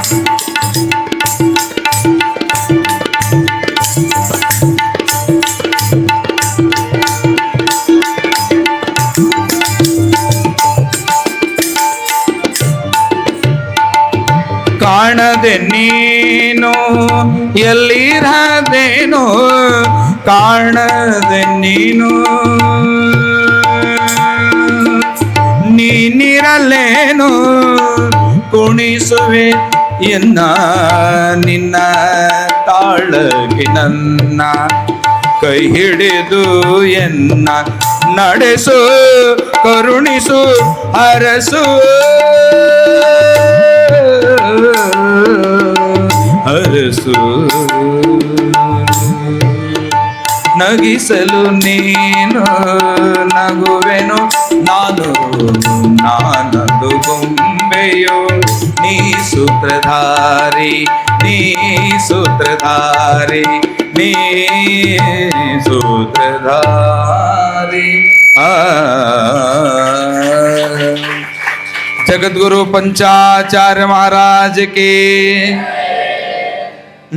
ಕಾಣದೆ ನೀನು ಎಲ್ಲಿರದೇನು, ಕಾಣದೆ ನೀನು ನೀನಿರಲೇನು. ಕುಣಿಸುವೆ ಎನ್ನ ನಿನ್ನ ತಾಳಗೆ ನನ್ನ, ಕೈ ಹಿಡಿದು ಎನ್ನ ನಡೆಸು ಕರುಣಿಸು ಹರಸು ಹರಸು. ನಗಿಸಲು ನೀನು ನಗುವೆನು ನಾನು, ನಾನೊಂದು ಗೊಂಬೆಯೋ ನೀ ಸೂತ್ರಧಾರಿ, ನೀ ಸೂತ್ರಧಾರಿ, ನೀ ಸೂತ್ರಧಾರಿ. ಜಗದ್ಗುರು ಪಂಚಾಚಾರ್ಯ ಮಹಾರಾಜ ಕೆ.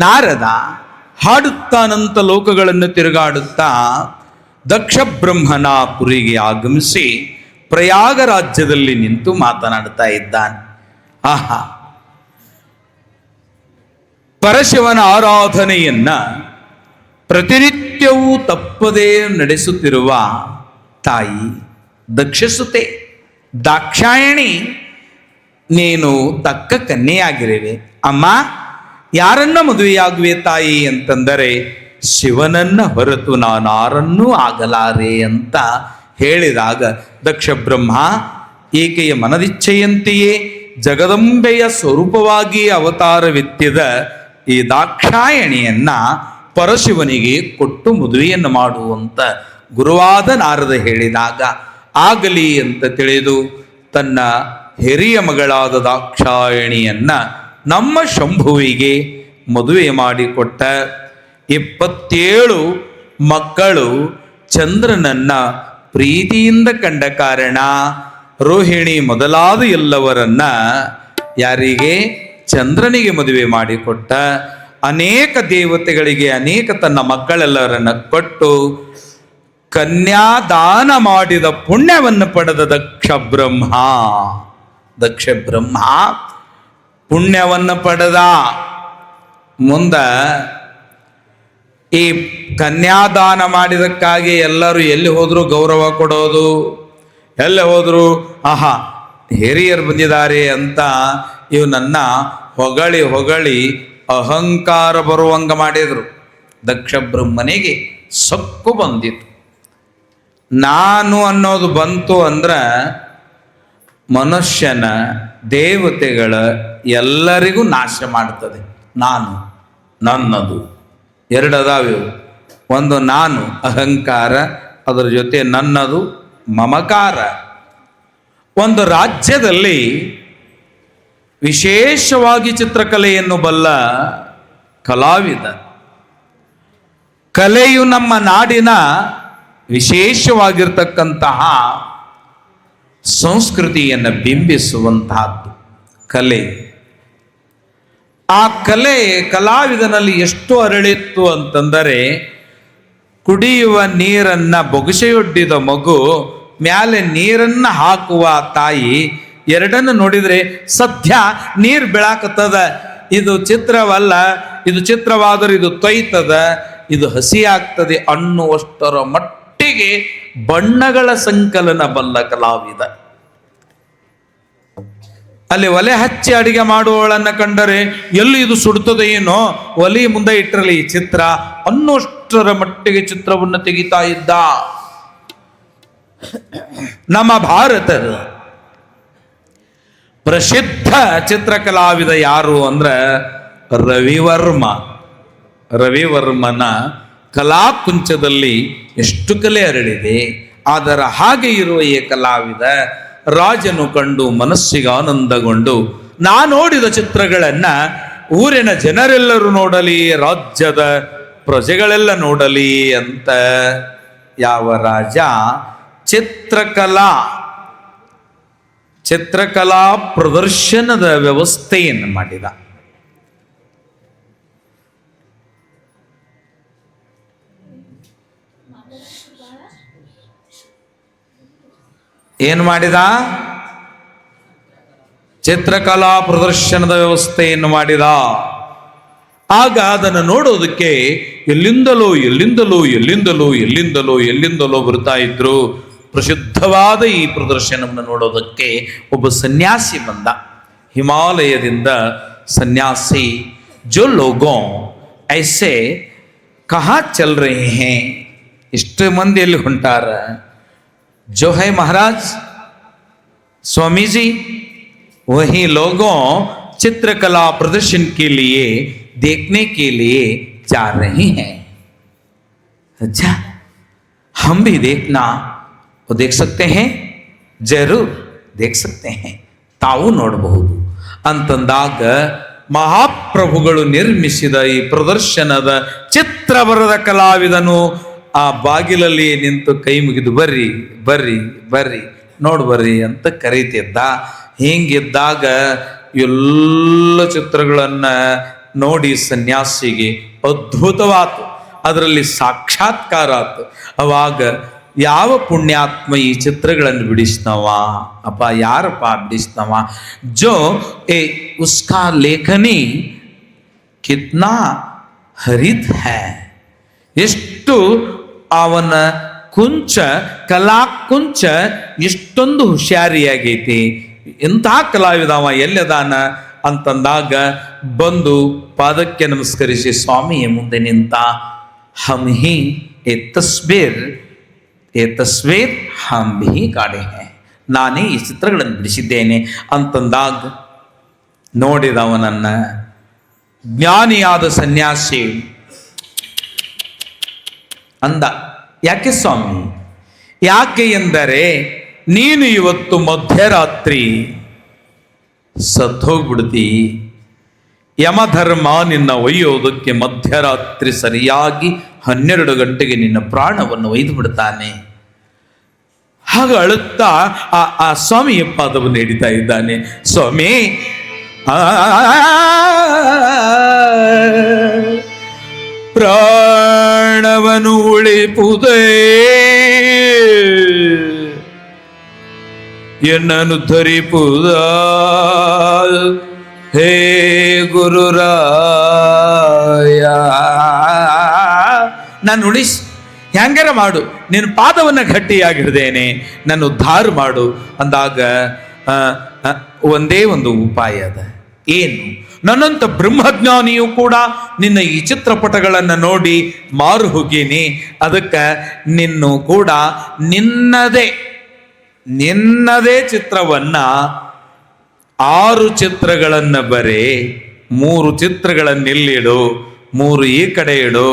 ನಾರದ ಹಾಡುತ್ತಾನಂತ ಲೋಕಗಳನ್ನು ತಿರುಗಾಡುತ್ತಾ ದಕ್ಷ ಬ್ರಹ್ಮನ ಪುರಿಗೆ ಆಗಮಿಸಿ ಪ್ರಯಾಗ ರಾಜ್ಯದಲ್ಲಿ ನಿಂತು ಮಾತನಾಡ್ತಾ ಇದ್ದಾನೆ. ಆಹಾ, ಪರಶಿವನ ಆರಾಧನೆಯನ್ನ ಪ್ರತಿನಿತ್ಯವೂ ತಪ್ಪದೇ ನಡೆಸುತ್ತಿರುವ ತಾಯಿ ದಕ್ಷಸುತೆ ದಾಕ್ಷಾಯಣಿ, ನೀನು ತಕ್ಕ ಕನ್ಯೆಯಾಗಿರುವೆ. ಅಮ್ಮ, ಯಾರನ್ನ ಮದುವೆಯಾಗುವೆ ತಾಯಿ ಅಂತಂದರೆ ಶಿವನನ್ನ ಹೊರತು ನಾನಾರನ್ನೂ ಆಗಲಾರೆ ಅಂತ ಹೇಳಿದಾಗ ದಕ್ಷ ಬ್ರಹ್ಮ ಈಕೆಯ ಮನದಿಚ್ಛೆಯಂತೆಯೇ ಜಗದಂಬೆಯ ಸ್ವರೂಪವಾಗಿ ಅವತಾರವೆತ್ತಿದ ಈ ದಾಕ್ಷಾಯಣಿಯನ್ನ ಪರಶಿವನಿಗೆ ಕೊಟ್ಟು ಮದುವೆಯನ್ನು ಮಾಡುವಂತ ಗುರುವಾದ ನಾರದ ಹೇಳಿದಾಗ ಆಗಲಿ ಅಂತ ತಿಳಿದು ತನ್ನ ಹಿರಿಯ ಮಗಳಾದ ದಾಕ್ಷಾಯಣಿಯನ್ನ ನಮ್ಮ ಶಂಭುವಿಗೆ ಮದುವೆ ಮಾಡಿಕೊಟ್ಟ. 27 ಮಕ್ಕಳು ಚಂದ್ರನನ್ನ ಪ್ರೀತಿಯಿಂದ ಕಂಡ ಕಾರಣ ರೋಹಿಣಿ ಮೊದಲಾದ ಎಲ್ಲವರನ್ನ ಯಾರಿಗೆ ಚಂದ್ರನಿಗೆ ಮದುವೆ ಮಾಡಿಕೊಟ್ಟ. ಅನೇಕ ದೇವತೆಗಳಿಗೆ ಅನೇಕ ತನ್ನ ಮಕ್ಕಳೆಲ್ಲರನ್ನ ಕೊಟ್ಟು ಕನ್ಯಾದಾನ ಮಾಡಿದ ಪುಣ್ಯವನ್ನು ಪಡೆದ ದಕ್ಷ ಬ್ರಹ್ಮ ಪುಣ್ಯವನ್ನು ಪಡೆದ. ಮುಂದ ಈ ಕನ್ಯಾದಾನ ಮಾಡಿದಕ್ಕಾಗಿ ಎಲ್ಲರೂ ಎಲ್ಲಿ ಹೋದ್ರು ಗೌರವ ಕೊಡೋದು, ಎಲ್ಲಿ ಹೋದ್ರು ಆಹಾ ಹಿರಿಯರು ಬಂದಿದ್ದಾರೆ ಅಂತ ಇವನನ್ನ ಹೊಗಳಿ ಹೊಗಳಿ ಅಹಂಕಾರ ಬರುವಂಗ ಮಾಡಿದ್ರು. ದಕ್ಷ ಬ್ರಹ್ಮನಿಗೆ ಸೊಕ್ಕು ಬಂದಿತು. ನಾನು ಅನ್ನೋದು ಬಂತು ಅಂದ್ರೆ ಮನುಷ್ಯನ ದೇವತೆಗಳ ಎಲ್ಲರಿಗೂ ನಾಶ ಮಾಡ್ತದೆ. ನಾನು ನನ್ನದು ಎರಡದಾವಿವು. ಒಂದು ನಾನು ಅಹಂಕಾರ, ಅದರ ಜೊತೆ ನನ್ನದು ಮಮಕಾರ. ಒಂದು ರಾಜ್ಯದಲ್ಲಿ ವಿಶೇಷವಾಗಿ ಚಿತ್ರಕಲೆಯನ್ನು ಬಲ್ಲ ಕಲಾವಿದ, ಕಲೆಯು ನಮ್ಮ ನಾಡಿನ ವಿಶೇಷವಾಗಿರ್ತಕ್ಕಂತಹ ಸಂಸ್ಕೃತಿಯನ್ನು ಬಿಂಬಿಸುವಂತಹದ್ದು ಕಲೆ. ಆ ಕಲೆ ಕಲಾವಿದನಲ್ಲಿ ಎಷ್ಟು ಅರಳಿತ್ತು ಅಂತಂದರೆ, ಕುಡಿಯುವ ನೀರನ್ನ ಬೊಗಸೆಯೊಡ್ಡಿದ ಮಗು ಮ್ಯಾಲೆ ನೀರನ್ನ ಹಾಕುವ ತಾಯಿ ಎರಡನ್ನು ನೋಡಿದ್ರೆ ಸದ್ಯ ನೀರು ಬೆಳಾಕತ್ತದ, ಇದು ಚಿತ್ರವಲ್ಲ, ಇದು ಚಿತ್ರವಾದರೂ ಇದು ತೊಯ್ತದ, ಇದು ಹಸಿ ಆಗ್ತದೆ ಅನ್ನುವಷ್ಟರ ಮಟ್ಟಿಗೆ ಬಣ್ಣಗಳ ಸಂಕಲನ ಬಲ್ಲ ಕಲಾವಿದ. ಅಲ್ಲಿ ಒಲೆ ಹಚ್ಚಿ ಅಡಿಗೆ ಮಾಡುವವಳನ್ನ ಕಂಡರೆ ಎಲ್ಲಿ ಇದು ಸುಡ್ತದೆ ಏನೋ, ಒಲಿ ಮುಂದೆ ಇಟ್ಟರಲಿ ಈ ಚಿತ್ರ ಅನ್ನುವಷ್ಟರ ಮಟ್ಟಿಗೆ ಚಿತ್ರವನ್ನು ತೆಗಿತಾ ಇದ್ದ. ನಮ್ಮ ಭಾರತದ ಪ್ರಸಿದ್ಧ ಚಿತ್ರಕಲಾವಿದ ಯಾರು ಅಂದ್ರೆ ರವಿವರ್ಮನ ಕಲಾಕುಂಚದಲ್ಲಿ ಎಷ್ಟು ಕಲೆ ಹರಡಿದೆ. ಅದರ ಹಾಗೆ ಇರುವ ಈ ಕಲಾವಿದ ರಾಜನು ಕಂಡು ಮನಸ್ಸಿಗೆ ಆನಂದಗೊಂಡು ನಾ ನೋಡಿದ ಚಿತ್ರಗಳನ್ನ ಊರಿನ ಜನರೆಲ್ಲರೂ ನೋಡಲಿ, ರಾಜ್ಯದ ಪ್ರಜೆಗಳೆಲ್ಲ ನೋಡಲಿ ಅಂತ ಯಾವ ರಾಜ ಚಿತ್ರಕಲಾ ಪ್ರದರ್ಶನದ ವ್ಯವಸ್ಥೆಯನ್ನು ಮಾಡಿದ. ಏನು ಮಾಡಿದ? ಚಿತ್ರಕಲಾ ಪ್ರದರ್ಶನದ ವ್ಯವಸ್ಥೆಯನ್ನು ಮಾಡಿದ. ಆಗ ಅದನ್ನು ನೋಡೋದಕ್ಕೆ ಎಲ್ಲಿಂದಲೋ ಬರ್ತಾ ಇದ್ರು. ಪ್ರಸಿದ್ಧವಾದ ಈ ಪ್ರದರ್ಶನವನ್ನು ನೋಡೋದಕ್ಕೆ ಒಬ್ಬ ಸನ್ಯಾಸಿ ಬಂದ, ಹಿಮಾಲಯದಿಂದ ಸನ್ಯಾಸಿ. ಜೋ ಲೋಗೋ ಐಸೆ ಕಹಾ ಚಲ್ ರಹೆ ಹೇ, ಇಷ್ಟು ಮಂದಿ ಎಲ್ಲಿ ಹೊಂಟಾರ? जो है महाराज स्वामी जी, वही लोगों चित्रकला प्रदर्शन के लिए देखने के लिए जा रहे हैं. अच्छा, हम भी देखना वो देख सकते हैं? जरूर देख सकते हैं, ತಾವು ನೋಡಬಹುದು ಅಂತಂದಾಗ ಮಹಾಪ್ರಭುಗಳು ನಿರ್ಮಿಸಿದ ಈ ಪ್ರದರ್ಶನದ ಚಿತ್ರ ಬರೆದ ಕಲಾವಿದನು ಆ ಬಾಗಿಲಲ್ಲಿ ನಿಂತು ಕೈ ಮುಗಿದು ಬರ್ರಿ ಬರ್ರಿ ಬರ್ರಿ ನೋಡ್ಬರ್ರಿ ಅಂತ ಕರೀತಿದ್ದ. ಹಿಂಗಿದ್ದಾಗ ಎಲ್ಲ ಚಿತ್ರಗಳನ್ನ ನೋಡಿ ಸನ್ಯಾಸಿಗೆ ಅದ್ಭುತವಾತು, ಅದರಲ್ಲಿ ಸಾಕ್ಷಾತ್ಕಾರ ಆತು. ಅವಾಗ ಯಾವ ಪುಣ್ಯಾತ್ಮ ಈ ಚಿತ್ರಗಳನ್ನು ಬಿಡಿಸ್ನವ? ಅಪ್ಪ ಯಾರಪ್ಪ ಬಿಡಿಸ್ನವ? ಜೋ ಎ ಉಸ್ಕಾ ಲೇಖನಿ ಕಿತ್ನಾ ಹರಿತ್ ಹೈ, ಎಷ್ಟು ಅವನ ಕಲಾ ಕುಂಚ ಎಷ್ಟೊಂದು ಹುಷಾರಿಯಾಗೈತಿ, ಎಂಥ ಕಲಾವಿದವ ಎಲ್ಲದಾನ ಅಂತಂದಾಗ ಬಂದು ಪಾದಕ್ಕೆ ನಮಸ್ಕರಿಸಿ ಸ್ವಾಮಿಯ ಮುಂದೆ ನಿಂತ. ಹಮ್ ಹಿ ಎ ತಸ್ವೀರ್ ಹಮ್ ಭಿ ಕಾಡೆ ಹೈ, ನಾನೇ ಈ ಚಿತ್ರಗಳನ್ನು ಬಿಡಿಸಿದ್ದೇನೆ ಅಂತಂದಾಗ ನೋಡಿದವನನ್ನ. ಜ್ಞಾನಿಯಾದ ಸನ್ಯಾಸಿ ಅಂದ, ಯಾಕೆ ಸ್ವಾಮಿ? ಯಾಕೆ ಎಂದರೆ ನೀನು ಇವತ್ತು ಮಧ್ಯರಾತ್ರಿ ಸತ್ತೋಗ್ಬಿಡ್ತಿ. ಯಮಧರ್ಮ ನಿನ್ನ ಒಯ್ಯೋದಕ್ಕೆ ಮಧ್ಯರಾತ್ರಿ ಸರಿಯಾಗಿ 12 ಗಂಟೆಗೆ ನಿನ್ನ ಪ್ರಾಣವನ್ನು ಒಯ್ದು ಬಿಡ್ತಾನೆ. ಹಾಗ ಅಳುತ್ತಾ ಆ ಸ್ವಾಮಿಯ ಪಾದವನ್ನು ಹಿಡಿತಾ ಇದ್ದಾನೆ. ಸ್ವಾಮಿ, ಪ್ರಾಣವನು ಉಳಿಪುದೇ, ಎನ್ನನು ಧರಿಪುದ ಹೇ ಗುರುರಾಯ, ನಾನು ಉಳಿಸ್, ಹೆಂಗಾರ ಮಾಡು, ನಿನ್ನ ಪಾದವನ್ನು ಗಟ್ಟಿಯಾಗಿಡ್ದೇನೆ, ನನ್ನ ಉದ್ಧಾರ ಮಾಡು ಅಂದಾಗ ಒಂದೇ ಒಂದು ಉಪಾಯ ಅದ. ಏನು? ನನ್ನಂತ ಬ್ರಹ್ಮಜ್ಞಾನಿಯು ಕೂಡ ನಿನ್ನ ಈ ಚಿತ್ರಪಟಗಳನ್ನು ನೋಡಿ ಮಾರು ಹೋಗೀನಿ. ಅದಕ್ಕೆ ನಿನ್ನು ಕೂಡ ನಿನ್ನದೇ ಚಿತ್ರವನ್ನ 6 ಚಿತ್ರಗಳನ್ನು ಬರೆ, 3 ಚಿತ್ರಗಳನ್ನಿಲ್ಲಿಡು, 3 ಈ ಕಡೆ ಇಡು,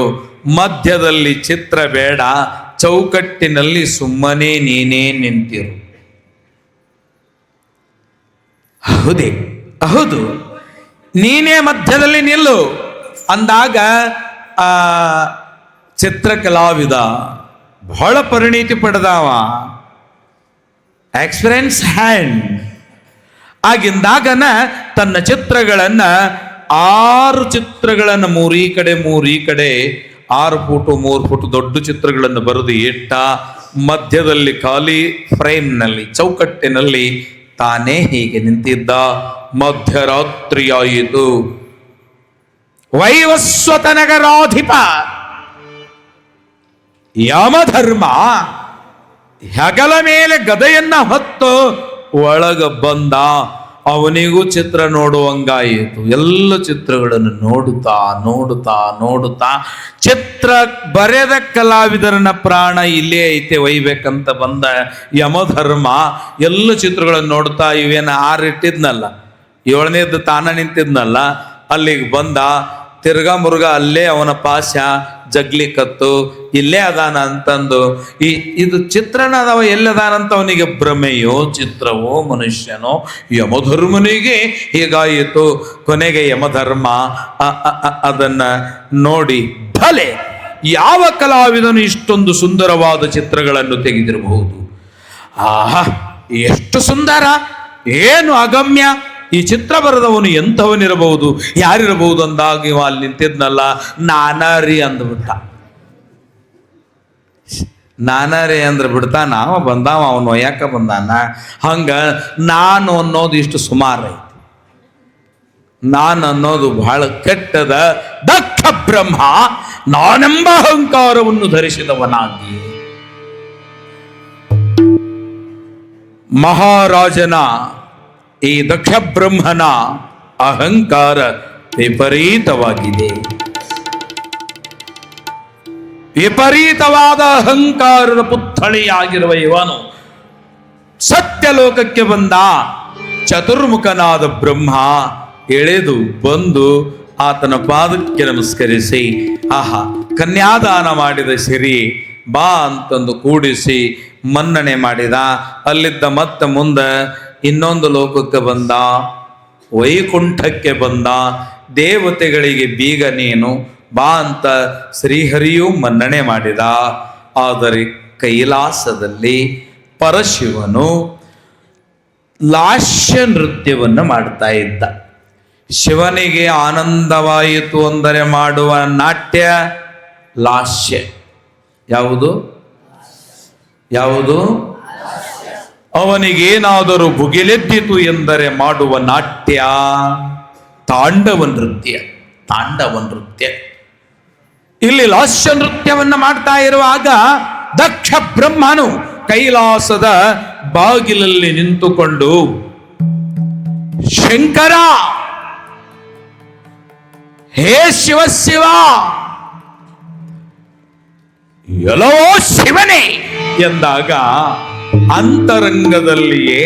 ಮಧ್ಯದಲ್ಲಿ ಚಿತ್ರ ಬೇಡ, ಚೌಕಟ್ಟಿನಲ್ಲಿ ಸುಮ್ಮನೆ ನೀನೇ ನಿಂತಿರು. ಹೌದೇ? ಹೌದು, ನೀನೇ ಮಧ್ಯದಲ್ಲಿ ನಿಲ್ಲು ಅಂದಾಗ ಆ ಚಿತ್ರಕಲಾವಿದ ಬಹಳ ಪರಿಣಿತಿ ಪಡೆದವ, ಎಕ್ಸ್ಪೀರಿಯನ್ಸ್ ಹ್ಯಾಂಡ್ ಆಗಿಂದಾಗನ ತನ್ನ ಚಿತ್ರಗಳನ್ನ 6 ಚಿತ್ರಗಳನ್ನು 3 ಈ ಕಡೆ 3 ಈ ಕಡೆ 6 ಫುಟ್ 3 ಫುಟ್ ದೊಡ್ಡ ಚಿತ್ರಗಳನ್ನು ಬರೆದು ಇಟ್ಟ. ಮಧ್ಯದಲ್ಲಿ ಖಾಲಿ ಫ್ರೇಮ್ನಲ್ಲಿ, ಚೌಕಟ್ಟಿನಲ್ಲಿ ತಾನೇ ಹೀಗೆ ನಿಂತಿದ್ದ. ಮಧ್ಯರಾತ್ರಿಯಾಯಿತು. ವೈವಸ್ವತ ನಗರಾಧಿಪ ಯಮಧರ್ಮ ಹೆಗಲ ಮೇಲೆ ಗದೆಯನ್ನ ಹೊತ್ತು ಒಳಗ ಬಂದ. ಅವನಿಗೂ ಚಿತ್ರ ನೋಡುವಂಗಾಯಿತು. ಎಲ್ಲ ಚಿತ್ರಗಳನ್ನು ನೋಡುತ್ತಾ ಚಿತ್ರ ಬರೆದ ಕಲಾವಿದರನ್ನ ಪ್ರಾಣ ಇಲ್ಲೇ ಐತೆ ಒಯ್ಬೇಕಂತ ಬಂದ ಯಮಧರ್ಮ ಎಲ್ಲ ಚಿತ್ರಗಳನ್ನು ನೋಡ್ತಾ, ಇವೇನ 6 ಇಟ್ಟಿದ್ನಲ್ಲ, 7ನೇದ್ದು ತಾನ ನಿಂತಿದ್ನಲ್ಲ, ಅಲ್ಲಿಗೆ ಬಂದ. ತಿರ್ಗಾ ಮುರುಗ ಅಲ್ಲೇ ಅವನ ಪಾಶ ಜಗ್ಲಿ ಕತ್ತು, ಇಲ್ಲೇ ಅದಾನ ಅಂತಂದು ಇದು ಚಿತ್ರಣ ಅದಾವ, ಎಲ್ಲದಾನಂತ ಅವನಿಗೆ ಭ್ರಮೆಯೋ ಚಿತ್ರವೋ ಮನುಷ್ಯನೋ ಯಮಧರ್ಮನಿಗೆ ಹೀಗಾಯಿತು. ಕೊನೆಗೆ ಯಮಧರ್ಮ ಅದನ್ನ ನೋಡಿ, ಭಲೆ ಯಾವ ಕಲಾವಿದನು ಇಷ್ಟೊಂದು ಸುಂದರವಾದ ಚಿತ್ರಗಳನ್ನು ತೆಗೆದಿರಬಹುದು, ಆಹಾ ಎಷ್ಟು ಸುಂದರ, ಏನು ಅಗಮ್ಯ, ಈ ಚಿತ್ರ ಬರೆದವನು ಎಂಥವನಿರಬಹುದು, ಯಾರಿರಬಹುದು ಅಂದಾಗ ಇವ ಅಲ್ಲಿ ನಿಂತಿದ್ನಲ್ಲ, ನಾನಾರಿ ಅಂದ್ಬಿಟ್ಟ. ನಾನಾರಿ ಅಂದ್ರ ಬಿಡ್ತಾನ, ಅವ ಬಂದಾವ, ಅವನು ಒಯ್ಯಾಕ ಬಂದಾನ. ಹಂಗ ನಾನು ಅನ್ನೋದು ಇಷ್ಟು ಸುಮಾರು ಐತಿ. ನಾನು ಅನ್ನೋದು ಬಹಳ ಕೆಟ್ಟದ. ದಕ್ಷ ಬ್ರಹ್ಮ ನಾನೆಂಬ ಅಹಂಕಾರವನ್ನು ಧರಿಸಿದವನಾಗಿ ಮಹಾರಾಜನ ಈ ದಕ್ಷ ಬ್ರಹ್ಮನ ಅಹಂಕಾರ ವಿಪರೀತವಾಗಿದೆ. ವಿಪರೀತವಾದ ಅಹಂಕಾರದ ಪುತ್ಥಳಿಯಾಗಿರುವ ಇವನು ಸತ್ಯಲೋಕಕ್ಕೆ ಬಂದ. ಚತುರ್ಮುಖನಾದ ಬ್ರಹ್ಮ ಎಳೆದು ಬಂದು ಆತನ ಪಾದಕ್ಕೆ ನಮಸ್ಕರಿಸಿ, ಆಹಾ ಕನ್ಯಾದಾನ ಮಾಡಿದ ಸಿರಿ ಬಾ ಅಂತಂದು ಕೂಡಿಸಿ ಮನ್ನಣೆ ಮಾಡಿದ. ಅಲ್ಲಿದ್ದ ಮತ್ತೆ ಮುಂದೆ ಇನ್ನೊಂದು ಲೋಕಕ್ಕೆ ಬಂದ, ವೈಕುಂಠಕ್ಕೆ ಬಂದ. ದೇವತೆಗಳಿಗೆ ಬೀಗ ನೀನು ಬಾ ಅಂತ ಶ್ರೀಹರಿಯೂ ಮನ್ನಣೆ ಮಾಡಿದ. ಆದರೆ ಕೈಲಾಸದಲ್ಲಿ ಪರಶಿವನು ಲಾಸ್ಯ ನೃತ್ಯವನ್ನು ಮಾಡ್ತಾ ಇದ್ದ. ಶಿವನಿಗೆ ಆನಂದವಾಯಿತು ಅಂದರೆ ಮಾಡುವ ನಾಟ್ಯ ಲಾಸ್ಯ. ಯಾವುದು? ಅವನಿಗೇನಾದರೂ ಭುಗಿಲೆದ್ದಿತು ಎಂದರೆ ಮಾಡುವ ನಾಟ್ಯ ತಾಂಡವ ನೃತ್ಯ. ಇಲ್ಲಿ ಲಾಸ್ಯ ನೃತ್ಯವನ್ನ ಮಾಡ್ತಾ ಇರುವಾಗ ದಕ್ಷ ಬ್ರಹ್ಮನು ಕೈಲಾಸದ ಬಾಗಿಲಲ್ಲಿ ನಿಂತುಕೊಂಡು, ಶಂಕರ, ಹೇ ಶಿವ, ಎಲ್ಲವೋ ಶಿವನೇ ಎಂದಾಗ ಅಂತರಂಗದಲ್ಲಿಯೇ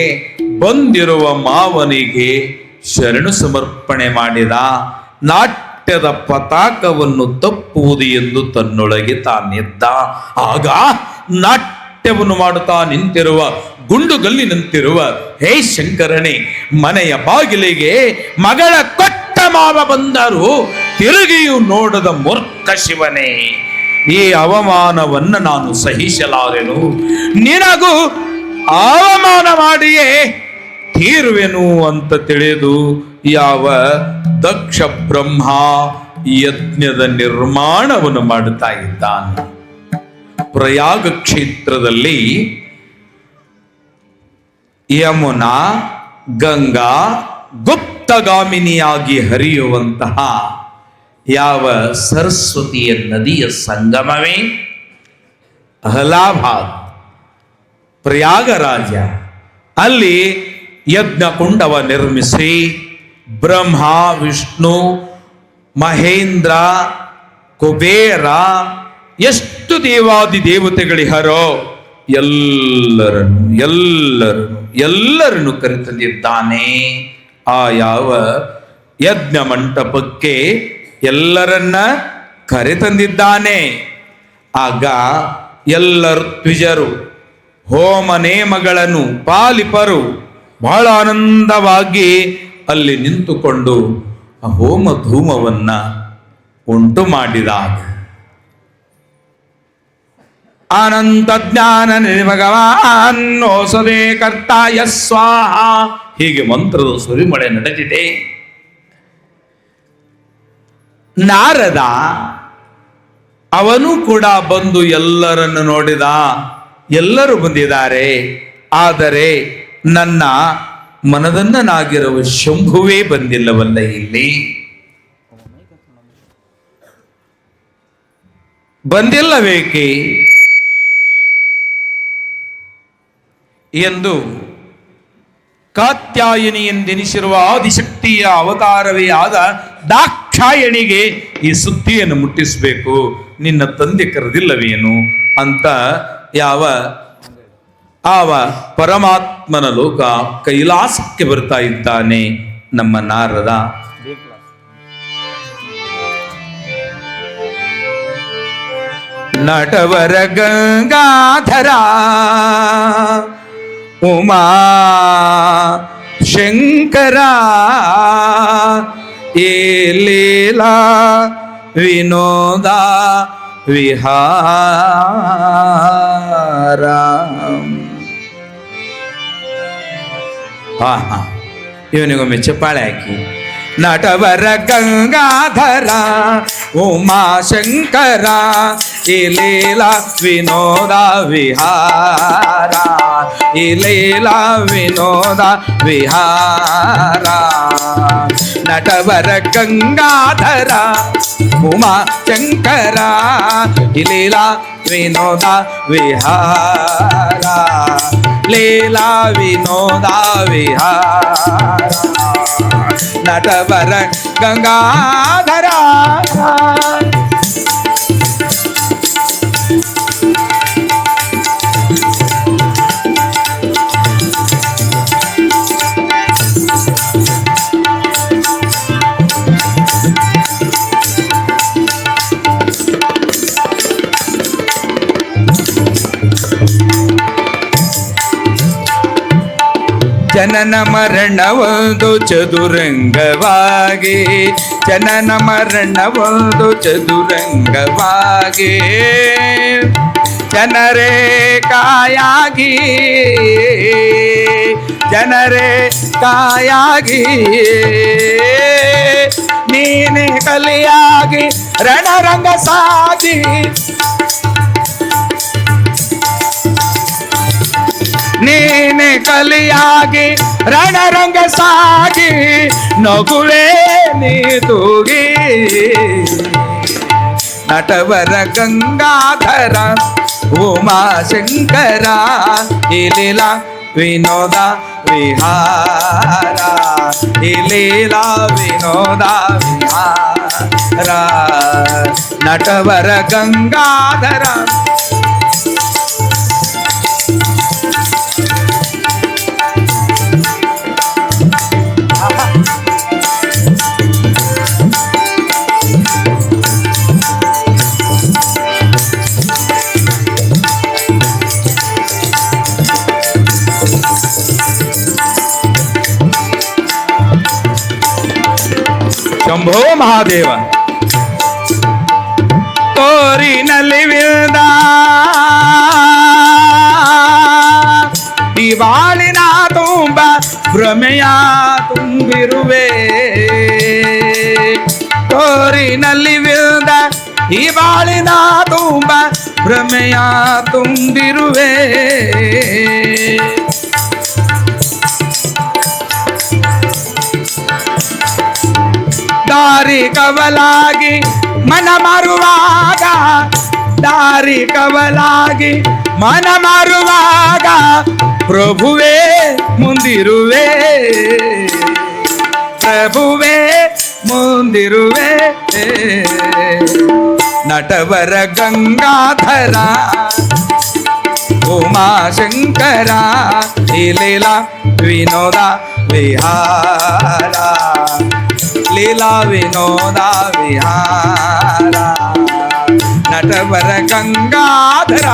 ಬಂದಿರುವ ಮಾವನಿಗೆ ಶರಣು ಸಮರ್ಪಣೆ ಮಾಡಿದ. ನಾಟ್ಯದ ಪತಾಕವನ್ನು ತಪ್ಪುವುದು ಎಂದು ತನ್ನೊಳಗೆ ತಾನೆದ್ದ. ಆಗ ನಾಟ್ಯವನ್ನು ಮಾಡುತ್ತಾ ನಿಂತಿರುವ ಗುಂಡುಗಲ್ಲಿನಂತಿರುವ ಹೇ ಶಂಕರನೇ, ಮನೆಯ ಬಾಗಿಲಿಗೆ ಮಗಳ ಕೊಟ್ಟ ಮಾವ ಬಂದರು, ತಿರುಗಿಯೂ ನೋಡದ ಮೂರ್ಖ ಶಿವನೇ, ಈ ಅವಮಾನವನ್ನು ನಾನು ಸಹಿಸಲಾರೆನು. ನಿನಗೂ ಅವಮಾನ ಮಾಡಿಯೇ ತೀರುವೆನು ಅಂತ ತಿಳಿದು ಯಾವ ದಕ್ಷ ಬ್ರಹ್ಮ ಯಜ್ಞದ ನಿರ್ಮಾಣವನ್ನು ಮಾಡುತ್ತಾ ಇದ್ದಾನೆ. ಪ್ರಯಾಗ ಕ್ಷೇತ್ರದಲ್ಲಿ ಯಮುನಾ ಗಂಗಾ ಗುಪ್ತಗಾಮಿನಿಯಾಗಿ ಹರಿಯುವಂತಹ ಯಾವ ಸರಸ್ವತಿಯ ನದಿಯ ಸಂಗಮವೇ ಅಲಹಾಬಾದ್ ಪ್ರಯಾಗರಾಜ. ಅಲ್ಲಿ ಯಜ್ಞಕುಂಡವ ನಿರ್ಮಿಸಿ ಬ್ರಹ್ಮ, ವಿಷ್ಣು, ಮಹೇಂದ್ರ, ಕುಬೇರ, ಎಷ್ಟು ದೇವಾದಿ ದೇವತೆಗಳಿಹರೋ ಎಲ್ಲರನ್ನು ಕರೆತಂದಿದ್ದಾನೆ. ಆ ಯಾವ ಯಜ್ಞ ಮಂಟಪಕ್ಕೆ ಎಲ್ಲರನ್ನ ಕರೆತಂದಿದ್ದಾನೆ. ಆಗ ಎಲ್ಲರು ದ್ವಿಜರು ಹೋಮ ನೇಮಗಳನ್ನು ಪಾಲಿಪರು ಬಹಳ ಆನಂದವಾಗಿ ಅಲ್ಲಿ ನಿಂತುಕೊಂಡು ಆ ಹೋಮ ಧೂಮವನ್ನ ಉಂಟು ಮಾಡಿದಾಗ ಅನಂತ ಜ್ಞಾನ ಭಗವಾನ್ ಓಸದೆ ಕರ್ತಾಯ ಸ್ವಾಹ, ಹೀಗೆ ಮಂತ್ರದ ಸುರಿಮಳೆ ನಡೆದಿದೆ. ನಾರದ ಅವನು ಕೂಡ ಬಂದು ಎಲ್ಲರನ್ನು ನೋಡಿದ. ಎಲ್ಲರೂ ಬಂದಿದ್ದಾರೆ, ಆದರೆ ನನ್ನ ಮನದನ್ನನಾಗಿರುವ ಶಂಭುವೇ ಬಂದಿಲ್ಲವಲ್ಲ ಇಲ್ಲಿ, ಬಂದಿಲ್ಲಬೇಕೆ ಎಂದು ಕಾತ್ಯಾಯನಿ ಎಂದೆನಿಸಿರುವ ಆದಿಶಕ್ತಿಯ ಅವತಾರವೇ ಆದ ದಾಕ್ಷಾಯಣಿಗೆ ಈ ಸುದ್ದಿಯನ್ನು ಮುಟ್ಟಿಸಬೇಕು. ನಿನ್ನ ತಂದೆ ಕರೆದಿಲ್ಲವೇನು ಅಂತ ಯಾವ ಆವ ಪರಮಾತ್ಮನ ಲೋಕ ಕೈಲಾಸಕ್ಕೆ ಬರ್ತಾ ಇದ್ದಾನೆ ನಮ್ಮ ನಾರದ. ನಟವರ ಗಂಗಾಧರ ಉಮಾ ಶಂಕರ ಏ ಲೀಲಾ ವಿನೋದ ವಿಹಾರ. ಇವನಿಗೊಮ್ಮೆ ಚಪ್ಪಾಳೆ ಹಾಕಿ. ನಟವರ ಗಂಗಾಧರ ಉಮಾಶಂಕರ ಈ ಲೀಲಾ ವಿನೋದ ವಿಹಾರ, ಈ ಲೀಲಾ ವಿನೋದ ವಿಹಾರ. ನಟವರ ಗಂಗಾಧರ ಉಮಾಶಂಕರ ಈ ಲೀಲಾ ವಿನೋದ ವಿಹಾರ, ಲೀಲಾ ವಿನೋದ ವಿಹಾರ. ನಟವರ ಗಂಗಾಧರ ಜನನ ಮರಣವೊಂದು ಚದುರಂಗವಾಗಿ, ಜನನ ಮರಣವೊಂದು ಚದುರಂಗವಾಗಿ, ಜನರೇ ಕಾಯಾಗಿ, ಜನರೇ ಕಾಯಾಗಿ, ನೀನೆ ಕಲಿಯಾಗಿ ರಣರಂಗ ಸಾಗಿ, ನೀನೆ ಕಲಿಯಾಗಿ ರಣರಂಗ ಸಾಗಿ, ನಗುವೆ ನೀ ತೂಗಿ. ನಟವರ ಗಂಗಾಧರ ಉಮಾಶಂಕರ ಈ ಲೀಲಾ ವಿನೋದ ವಿಹಾರ, ಈ ಲೀಲಾ ವಿನೋದ ವಿಹಾರ. ನಟವರ ಗಂಗಾಧರ ಶಂಭೋ ಮಹಾದೇವ. ತೋರಿನಲ್ಲಿ ವಿಲ್ದ ಈ ಬಾಳಿನ ತುಂಬ ಭ್ರಮೆಯ ತುಂಬಿರುವೆ. ತೋರಿನಲ್ಲಿ ವಿಲ್ದ ಈ ಬಾಳಿನ ತುಂಬ ಭ್ರಮೆಯ ತುಂಬಿರುವೆ. ದಾರಿ ಕವಲಾಗಿ ಮನ ಮಾರುವಾಗ, ದಾರಿ ಕವಲಾಗಿ ಮನ ಮಾರುವಾಗ ಪ್ರಭುವೇ ಮುಂದಿರುವೆ, ಪ್ರಭುವೇ ಮುಂದಿರುವೆ. ನಟವರ ಗಂಗಾಧರ ಉಮಾಶಂಕರ ಲೀಲಾ ವಿನೋದ ವಿಹಾರ, ಲೀಲಾ ವಿನೋದ ವಿಹಾರ. ನಟವರ ಗಂಗಾಧರ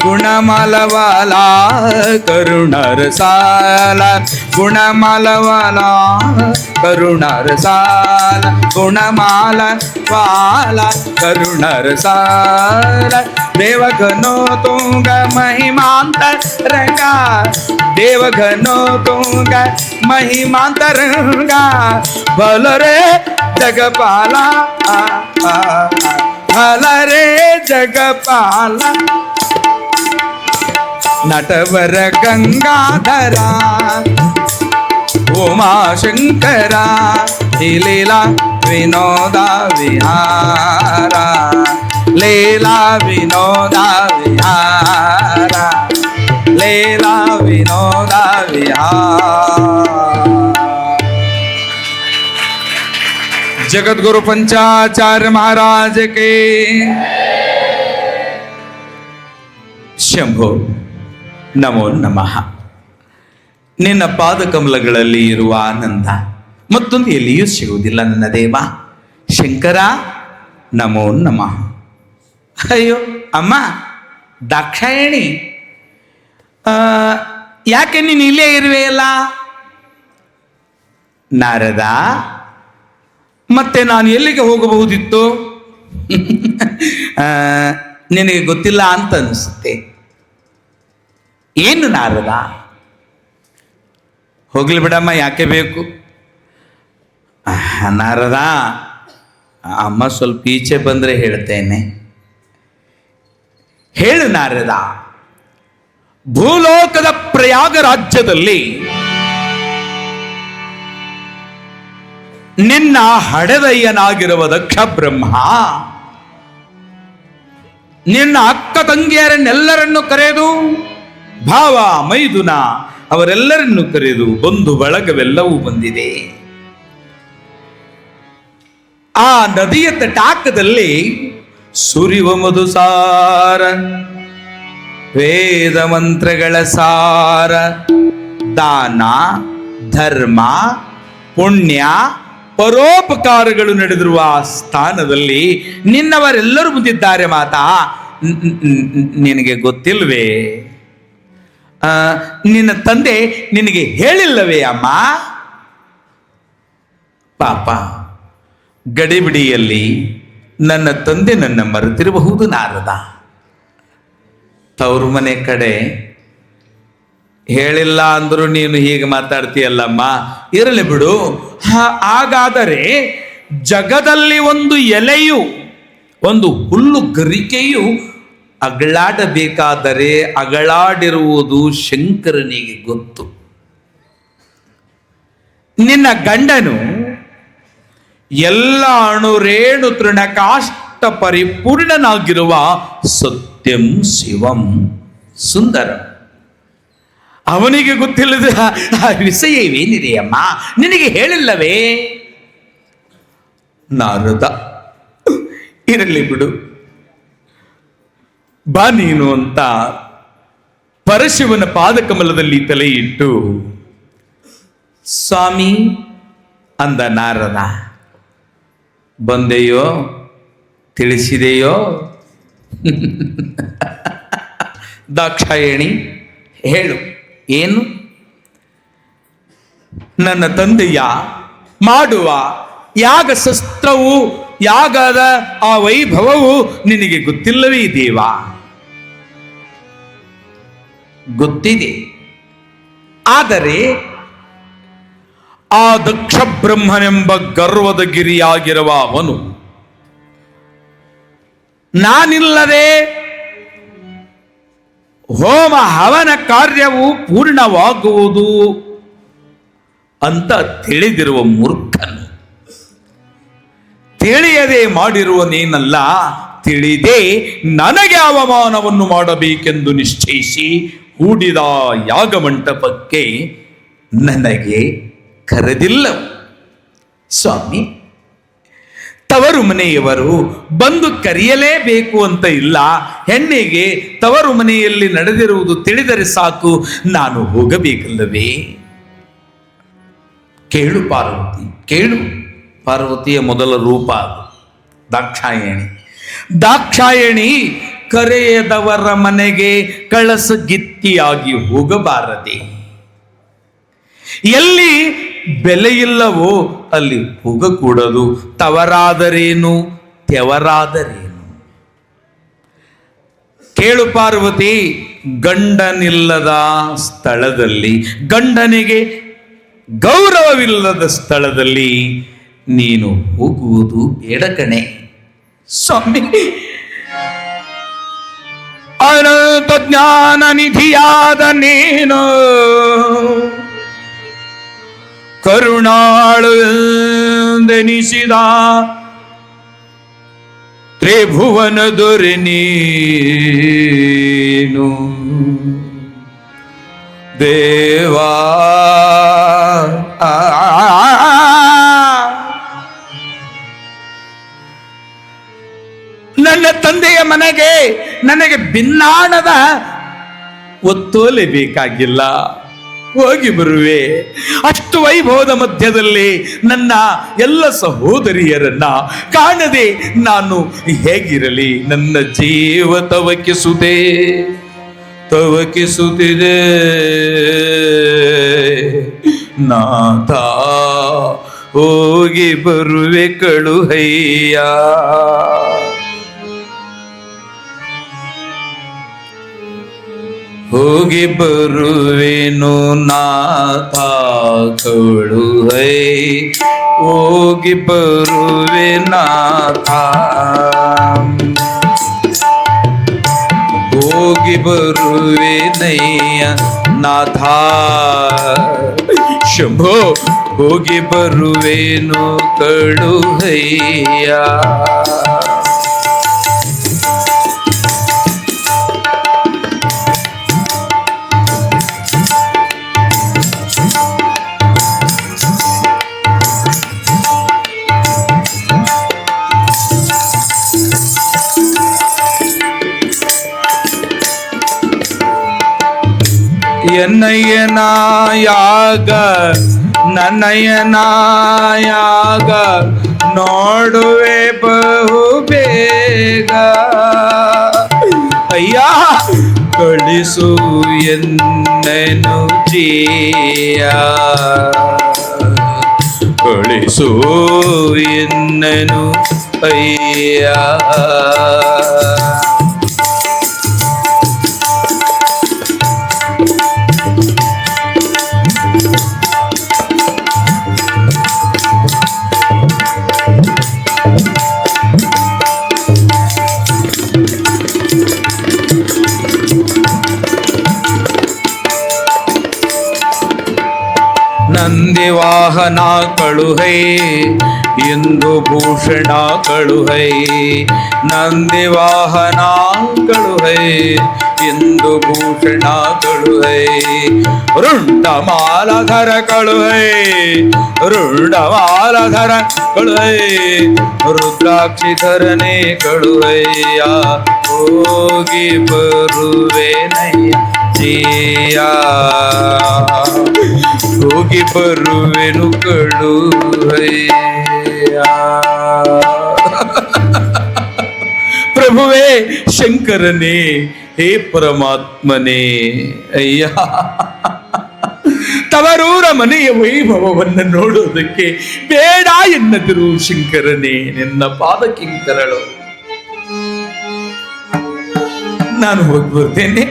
ಗುಣಮಲವಾಲಾ ಕರುಣರ ಸಾಲ, ಗುಣಮಲವಾಲಾ ಕರುಣರ ಸಾಲ, ಗುಣಮಾಲ ವಾಲ ಕರುಣರ ಸಾಲ. ದೇವಘನೋ ತುಂಗ ಮಹಿಮಾಂತರಂಗ, ದೇವಘನೋ ತುಂಗ ಮಹಿಮಾಂತರಂಗ. ಬಲರೇ ಜಗಪಾಲ, ಬಲರೇ ಜಗಪಾಲ. ನಟವರ ಗಂಗಾಧರ ಉಮಾಶಂಕರ ಲೀಲಾ ವಿನೋದ ವಿಹಾರ, ಲೀಲಾ ವಿನೋದ ವಿಹಾರ, ಲೀಲಾ ವಿನೋದ ವಿಹಾರ. ಜಗದ್ಗುರು पंचाचार्य महाराज के ಶಂಭೋ ನಮೋ ನಮಃ. ನಿನ್ನ ಪಾದಕಮಲಗಳಲ್ಲಿ ಇರುವ ಆನಂದ ಮತ್ತೊಂದು ಎಲ್ಲಿಯೂ ಸಿಗುವುದಿಲ್ಲ ನನ್ನ ದೇವ. ಶಂಕರ ನಮೋ ನಮಃ. ಅಯ್ಯೋ ಅಮ್ಮ ದಾಕ್ಷಾಯಣಿ, ಯಾಕೆ ನೀನು ಇಲ್ಲೇ ಇರುವೆಯಲ್ಲ? ನಾರದ, ಮತ್ತೆ ನಾನು ಎಲ್ಲಿಗೆ ಹೋಗಬಹುದಿತ್ತು? ನಿನಗೆ ಗೊತ್ತಿಲ್ಲ ಅಂತ ಅನಿಸುತ್ತೆ. ಏನು ನಾರದ? ಹೋಗ್ಲಿ ಬಿಡಮ್ಮ, ಯಾಕೆ ಬೇಕು? ನಾರದ, ಅಮ್ಮ ಸ್ವಲ್ಪ ಈಚೆ ಬಂದರೆ ಹೇಳ್ತೇನೆ. ಹೇಳು ನಾರದ. ಭೂಲೋಕದ ಪ್ರಯಾಗ ರಾಜ್ಯದಲ್ಲಿ ನಿನ್ನ ಹಡೆದಯ್ಯನಾಗಿರುವ ದಕ್ಷ ಬ್ರಹ್ಮ ನಿನ್ನ ಅಕ್ಕ ತಂಗಿಯರನ್ನೆಲ್ಲರನ್ನು ಕರೆದು, ಭಾವ ಮೈದುನ ಅವರೆಲ್ಲರನ್ನು ಕರೆದು, ಬಂಧು ಬಳಗವೆಲ್ಲವೂ ಬಂದಿದೆ. ಆ ನದಿಯ ತಟಾಕದಲ್ಲಿ ಸುರಿವ ಮಧುಸಾರ, ವೇದ ಮಂತ್ರಗಳ ಸಾರ, ದಾನ ಧರ್ಮ ಪುಣ್ಯ ಪರೋಪಕಾರಗಳು ನಡೆದಿರುವ ಆ ಸ್ಥಾನದಲ್ಲಿ ನಿನ್ನವರೆಲ್ಲರೂ ಬಂದಿದ್ದಾರೆ. ಮಾತಾ, ನಿನಗೆ ಗೊತ್ತಿಲ್ವೇ? ನಿನ್ನ ತಂದೆ ನಿನಗೆ ಹೇಳಿಲ್ಲವೇ ಅಮ್ಮ? ಪಾಪ, ಗಡಿಬಿಡಿಯಲ್ಲಿ ನನ್ನ ತಂದೆ ನನ್ನ ಮರೆತಿರಬಹುದು ನಾರದ. ತವರು ಮನೆ ಕಡೆ ಹೇಳಿಲ್ಲ ಅಂದರೂ ನೀನು ಹೀಗೆ ಮಾತಾಡ್ತೀಯಲ್ಲಮ್ಮ. ಇರಲಿ ಬಿಡು. ಹಾಗಾದರೆ ಜಗದಲ್ಲಿ ಒಂದು ಎಲೆಯು, ಒಂದು ಹುಲ್ಲು ಗರಿಕೆಯು ಅಗಳಾಡಬೇಕಾದರೆ ಅಗಳಾಡಿರುವುದು ಶಂಕರನಿಗೆ ಗೊತ್ತು. ನಿನ್ನ ಗಂಡನು ಎಲ್ಲ ಅಣುರೇಣು ತೃಣಕಾಷ್ಟ ಪರಿಪೂರ್ಣನಾಗಿರುವ ಸತ್ಯಂ ಶಿವಂ ಸುಂದರಂ. ಅವನಿಗೆ ಗೊತ್ತಿಲ್ಲದ ಆ ವಿಷಯವೇನಿದೆಯಮ್ಮ? ನಿನಗೆ ಹೇಳಿಲ್ಲವೇ? ನಾರದ, ಇರಲಿ ಬಿಡು. ಬಾ ನೀನು ಅಂತ ಪರಶಿವನ ಪಾದಕಮಲದಲ್ಲಿ ತಲೆ ಇಟ್ಟು, ಸ್ವಾಮಿ ಅಂದ ನಾರದ. ಬಂದೆಯೋ, ತಿಳಿಸಿದೆಯೋ? ದಾಕ್ಷಾಯಣಿ ಹೇಳು, ಏನು? ನನ್ನ ತಂದೆಯ ಮಾಡುವ ಯಾಗ ಶಸ್ತ್ರವು, ಯಾಗದ ಆ ವೈಭವವು ನಿನಗೆ ಗೊತ್ತಿಲ್ಲವೇ ದೇವ? ಗೊತ್ತಿದೆ. ಆದರೆ ಆ ದಕ್ಷ ಬ್ರಹ್ಮನೆಂಬ ಗರ್ವದ ಗಿರಿಯಾಗಿರುವ ಅವನು ನಾನಿಲ್ಲದೆ ಹೋಮ ಹವನ ಕಾರ್ಯವು ಪೂರ್ಣವಾಗುವುದು ಅಂತ ತಿಳಿದಿರುವ ಮೂರ್ಖನು. ತಿಳಿಯದೆ ಮಾಡಿರುವನೇನಲ್ಲ, ತಿಳಿದೇ ನನಗೆ ಅವಮಾನವನ್ನು ಮಾಡಬೇಕೆಂದು ನಿಶ್ಚಯಿಸಿ ಹೂಡಿದ ಯಾಗಮಂಟಪಕ್ಕೆ ನನಗೆ ಕರೆದಿಲ್ಲ. ಸ್ವಾಮಿ, ತವರು ಮನೆಯವರು ಬಂದು ಕರೆಯಲೇಬೇಕು ಅಂತ ಇಲ್ಲ. ಹೆಣ್ಣಿಗೆ ತವರು ಮನೆಯಲ್ಲಿ ನಡೆದಿರುವುದು ತಿಳಿದರೆ ಸಾಕು, ನಾನು ಹೋಗಬೇಕಲ್ಲವೇ? ಕೇಳು ಪಾರ್ವತಿ, ಕೇಳು. ಪಾರ್ವತಿಯ ಮೊದಲ ರೂಪ ದಾಕ್ಷಾಯಣಿ. ದಾಕ್ಷಾಯಣಿ ಕರೆಯದವರ ಮನೆಗೆ ಕಳಸಗಿತ್ತಿಯಾಗಿ ಹೋಗಬಾರದೆ. ಎಲ್ಲಿ ಬೆಲೆಯಿಲ್ಲವೋ ಅಲ್ಲಿ ಹೋಗಕೂಡದು. ತವರಾದರೇನು, ತೆವರಾದರೇನು. ಕೇಳು ಪಾರ್ವತಿ, ಗಂಡನಿಲ್ಲದ ಸ್ಥಳದಲ್ಲಿ, ಗಂಡನಿಗೆ ಗೌರವವಿಲ್ಲದ ಸ್ಥಳದಲ್ಲಿ ನೀನು ಹೋಗುವುದು ಬೇಡ ಕಣೆ. ಸ್ವಾಮಿ, ಅನಂತ ಜ್ಞಾನ ನಿಧಿಯಾದ ನೀನು ಕರುಣಾಳು ಎಂದೆನಿಸಿದ ತ್ರಿಭುವನ ದೊರೆ ನೀನು ದೇವಾ. ನನ್ನ ತಂದೆಯ ಮನೆಗೆ ನನಗೆ ಭಿನ್ನಾಣದ ಒತ್ತೋಲೆ ಬೇಕಾಗಿಲ್ಲ, ಹೋಗಿ ಬರುವೆ. ಅಷ್ಟು ವೈಭವದ ಮಧ್ಯದಲ್ಲಿ ನನ್ನ ಎಲ್ಲ ಸಹೋದರಿಯರನ್ನ ಕಾಣದೆ ನಾನು ಹೇಗಿರಲಿ? ನನ್ನ ಜೀವ ತವಕಿಸುತ್ತೆ, ತವಕಿಸುತ್ತಿದೆ ನಾಥ, ಹೋಗಿ ಬರುವೆ ಕಳುಹಯ್ಯ. ಹೋಗಿ ಬರುವೆನು ನಾಥ ಕಳುಹೈ, ಹೋಗಿ ಬರುವೆ ನಾಥ, ಹೋಗಿ ಬರುವೆ ನಯ್ಯ ನಾಥ. ಶಂಭೋ, ಹೋಗಿ ಬರುವೆನು ಕಳುಹಯ್ಯ. ಎನ್ನಯ್ಯನಾಯಾಗ ನನ್ನಯ್ಯನಾಯಾಗ ನೋಡುವೆ ಬಹು ಬೇಗ. ಅಯ್ಯ ಕಳಿಸು ಎನ್ನನು ಜೀಯ, ಕಳಿಸು ಎನ್ನನು ಅಯ್ಯ. ನಂದಿ ವಾಹನ ಕಳುಹೈ, ಇಂದು ಭೂಷಣ ಕಳುಹೈ. ನಂದಿ ವಾಹನ ಕಳುಹೈ, ಇಂದು ಭೂಷಣಗಳು ಹೈ ರುಂಡ ಮಾಲಧರಗಳು ಹೈ ರುಂಡ ಮಾಲಧರಗಳು ಹೈ ರುದ್ರಾಕ್ಷಿ ಧರನೆಗಳು ಹಯ್ಯ ಹೋಗಿ ಬರುವೆನಯ್ಯ ಜಿಯ ಹೋಗಿ ಬರುವೆನು ಕಳು ಪ್ರಭುವೇ ಶಂಕರನೇ ಹೇ ಪರಮಾತ್ಮನೇ ಅಯ್ಯ ತವರೂರ ಮನೆಯ ವೈಭವವನ್ನು ನೋಡೋದಕ್ಕೆ ಬೇಡ ಎನ್ನದಿರು ಶಂಕರನೇ ನಿನ್ನ ಪಾದಕಿಂಕರಳು ನಾನು ಹೋಗಿ ಬರ್ತೇನೆ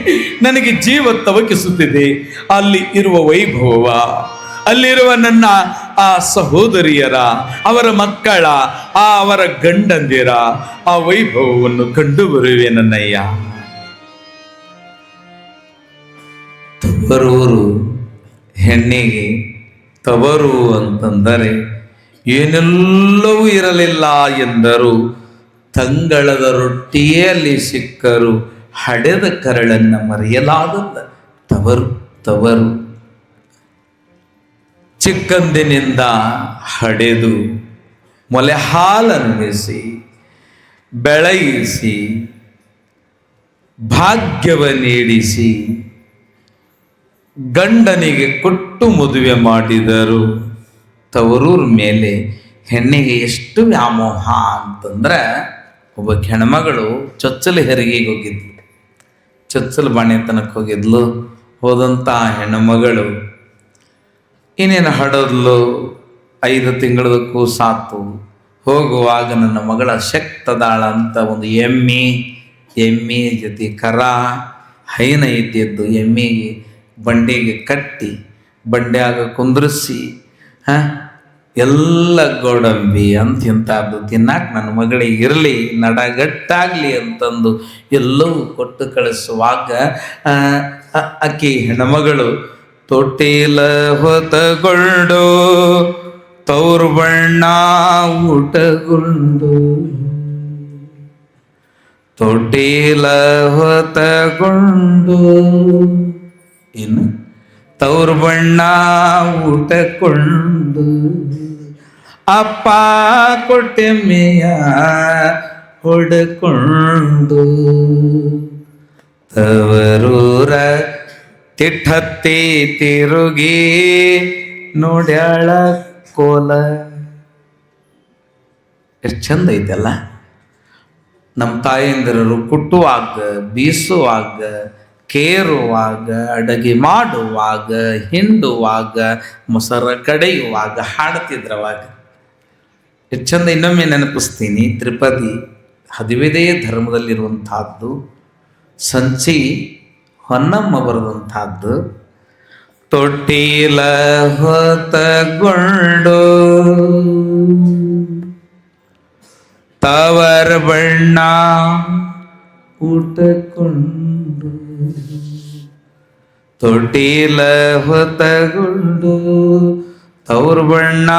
ನನಗೆ ಜೀವ ತವಕಿಸುತ್ತಿದೆ ಅಲ್ಲಿ ಇರುವ ವೈಭವ ಅಲ್ಲಿರುವ ನನ್ನ ಆ ಸಹೋದರಿಯರ ಅವರ ಮಕ್ಕಳ ಅವರ ಗಂಡಂದಿರ ಆ ವೈಭವವನ್ನು ಕಂಡು ಬರುವೆ ನನ್ನಯ್ಯ ತವರೂರು ಹೆಣ್ಣಿಗೆ ತವರು ಅಂತಂದರೆ ಏನೆಲ್ಲವೂ ಇರಲಿಲ್ಲ ಎಂದರು ತಂಗಳದ ರೊಟ್ಟಿಯೇ ಅಲ್ಲಿ ಸಿಕ್ಕರು ಹಡೆದ ಕರಳನ್ನ ಮರೆಯಲಾಗದ ತವರು ತವರು ಚಿಕ್ಕಂದಿನಿಂದ ಹಡೆದು ಮೊಲೆ ಹಾಲನ್ನಿಸಿ ಬೆಳೆಯಿಸಿ ಭಾಗ್ಯವ ನೀಡಿಸಿ ಗಂಡನಿಗೆ ಕೊಟ್ಟು ಮದುವೆ ಮಾಡಿದರು ತವರೂರ ಮೇಲೆ ಹೆಣ್ಣಿಗೆ ಎಷ್ಟು ವ್ಯಾಮೋಹ ಅಂತಂದ್ರೆ ಒಬ್ಬ ಹೆಣ್ಮಗಳು ಚೊಚ್ಚಲು ಹೆರಿಗೆಗೆ ಹೋಗಿದ್ಲು ಚೊಚ್ಚಲು ಬಾಣೆತನಕ್ಕೆ ಹೋಗಿದ್ಲು ಹೋದಂಥ ಹೆಣ್ಣುಮಗಳು ಇನ್ನೇನು ಹಡದ್ಲು 5 ತಿಂಗಳದ ಕೂಸಾತು ಹೋಗುವಾಗ ನನ್ನ ಮಗಳ ಶಕ್ತದಾಳ ಅಂತ ಒಂದು ಎಮ್ಮೆ ಜೊತೆ ಕರ ಹೈನ ಇದ್ದಿದ್ದು ಎಮ್ಮೆಗೆ ಬಂಡೆಗೆ ಕಟ್ಟಿ ಬಂಡ್ಯಾಗ ಕುಂದ್ರಿಸಿ ಎಲ್ಲ ಗೋಡಂಬಿ ಅಂತಿಂತದ್ದು ತಿನ್ನಾಕ ನನ್ನ ಮಗಳಿಗೆ ಇರಲಿ ನಡಗಟ್ಟಾಗ್ಲಿ ಅಂತಂದು ಎಲ್ಲವೂ ಕೊಟ್ಟು ಕಳಿಸುವಾಗ ಆಕಿ ಹೆಣ್ಮಗಳು ತೊಟ್ಟಿಲ ಹೊತಗೊಂಡು ತೌರು ಬಣ್ಣ ಊಟಗೊಂಡು ತೊಟ್ಟಿಲ ಹೊತಗೊಂಡು ಇನ್ನು ತೌರು ಬಣ್ಣ ಊಟಕೊಂಡು ಅಪ್ಪ ಕೊಟ್ಟೆಮ್ಮೆಯ ಹೊಡಕೊಂಡು ತವರೂರ ತಿಟ್ಟತ್ತಿ ತಿರುಗಿ ನೋಡ್ಯಾಳ ಕೋಲ. ಎಷ್ಟು ಚಂದ ಐತಲ್ಲ. ನಮ್ಮ ತಾಯಂದಿರರು ಕುಟ್ಟುವಾಗ, ಬೀಸುವಾಗ, ಕೇರುವಾಗ, ಅಡಗೆ ಮಾಡುವಾಗ, ಹಿಂಡುವಾಗ, ಮೊಸರ ಕಡೆಯುವಾಗ ಹಾಡ್ತಿದ್ರವಾಗ. ಎಷ್ಟು ಚಂದ. ಇನ್ನೊಮ್ಮೆ ನೆನಪಿಸ್ತೀನಿ. ತ್ರಿಪದಿ 15ನೇ ಧರ್ಮದಲ್ಲಿರುವಂತಹದ್ದು. ಸಂಚಿ ಹೊನ್ನಮ್ಮ ಬರೆದಂತಹದ್ದು. ತೊಟ್ಟಿಲ ಹೊತಗೊಂಡು ತವರ ಬಣ್ಣ ಊಟಕೊಂಡು ತೊಟ್ಟಿಲ ಹೊತಗೊಂಡು ತವರ ಬಣ್ಣ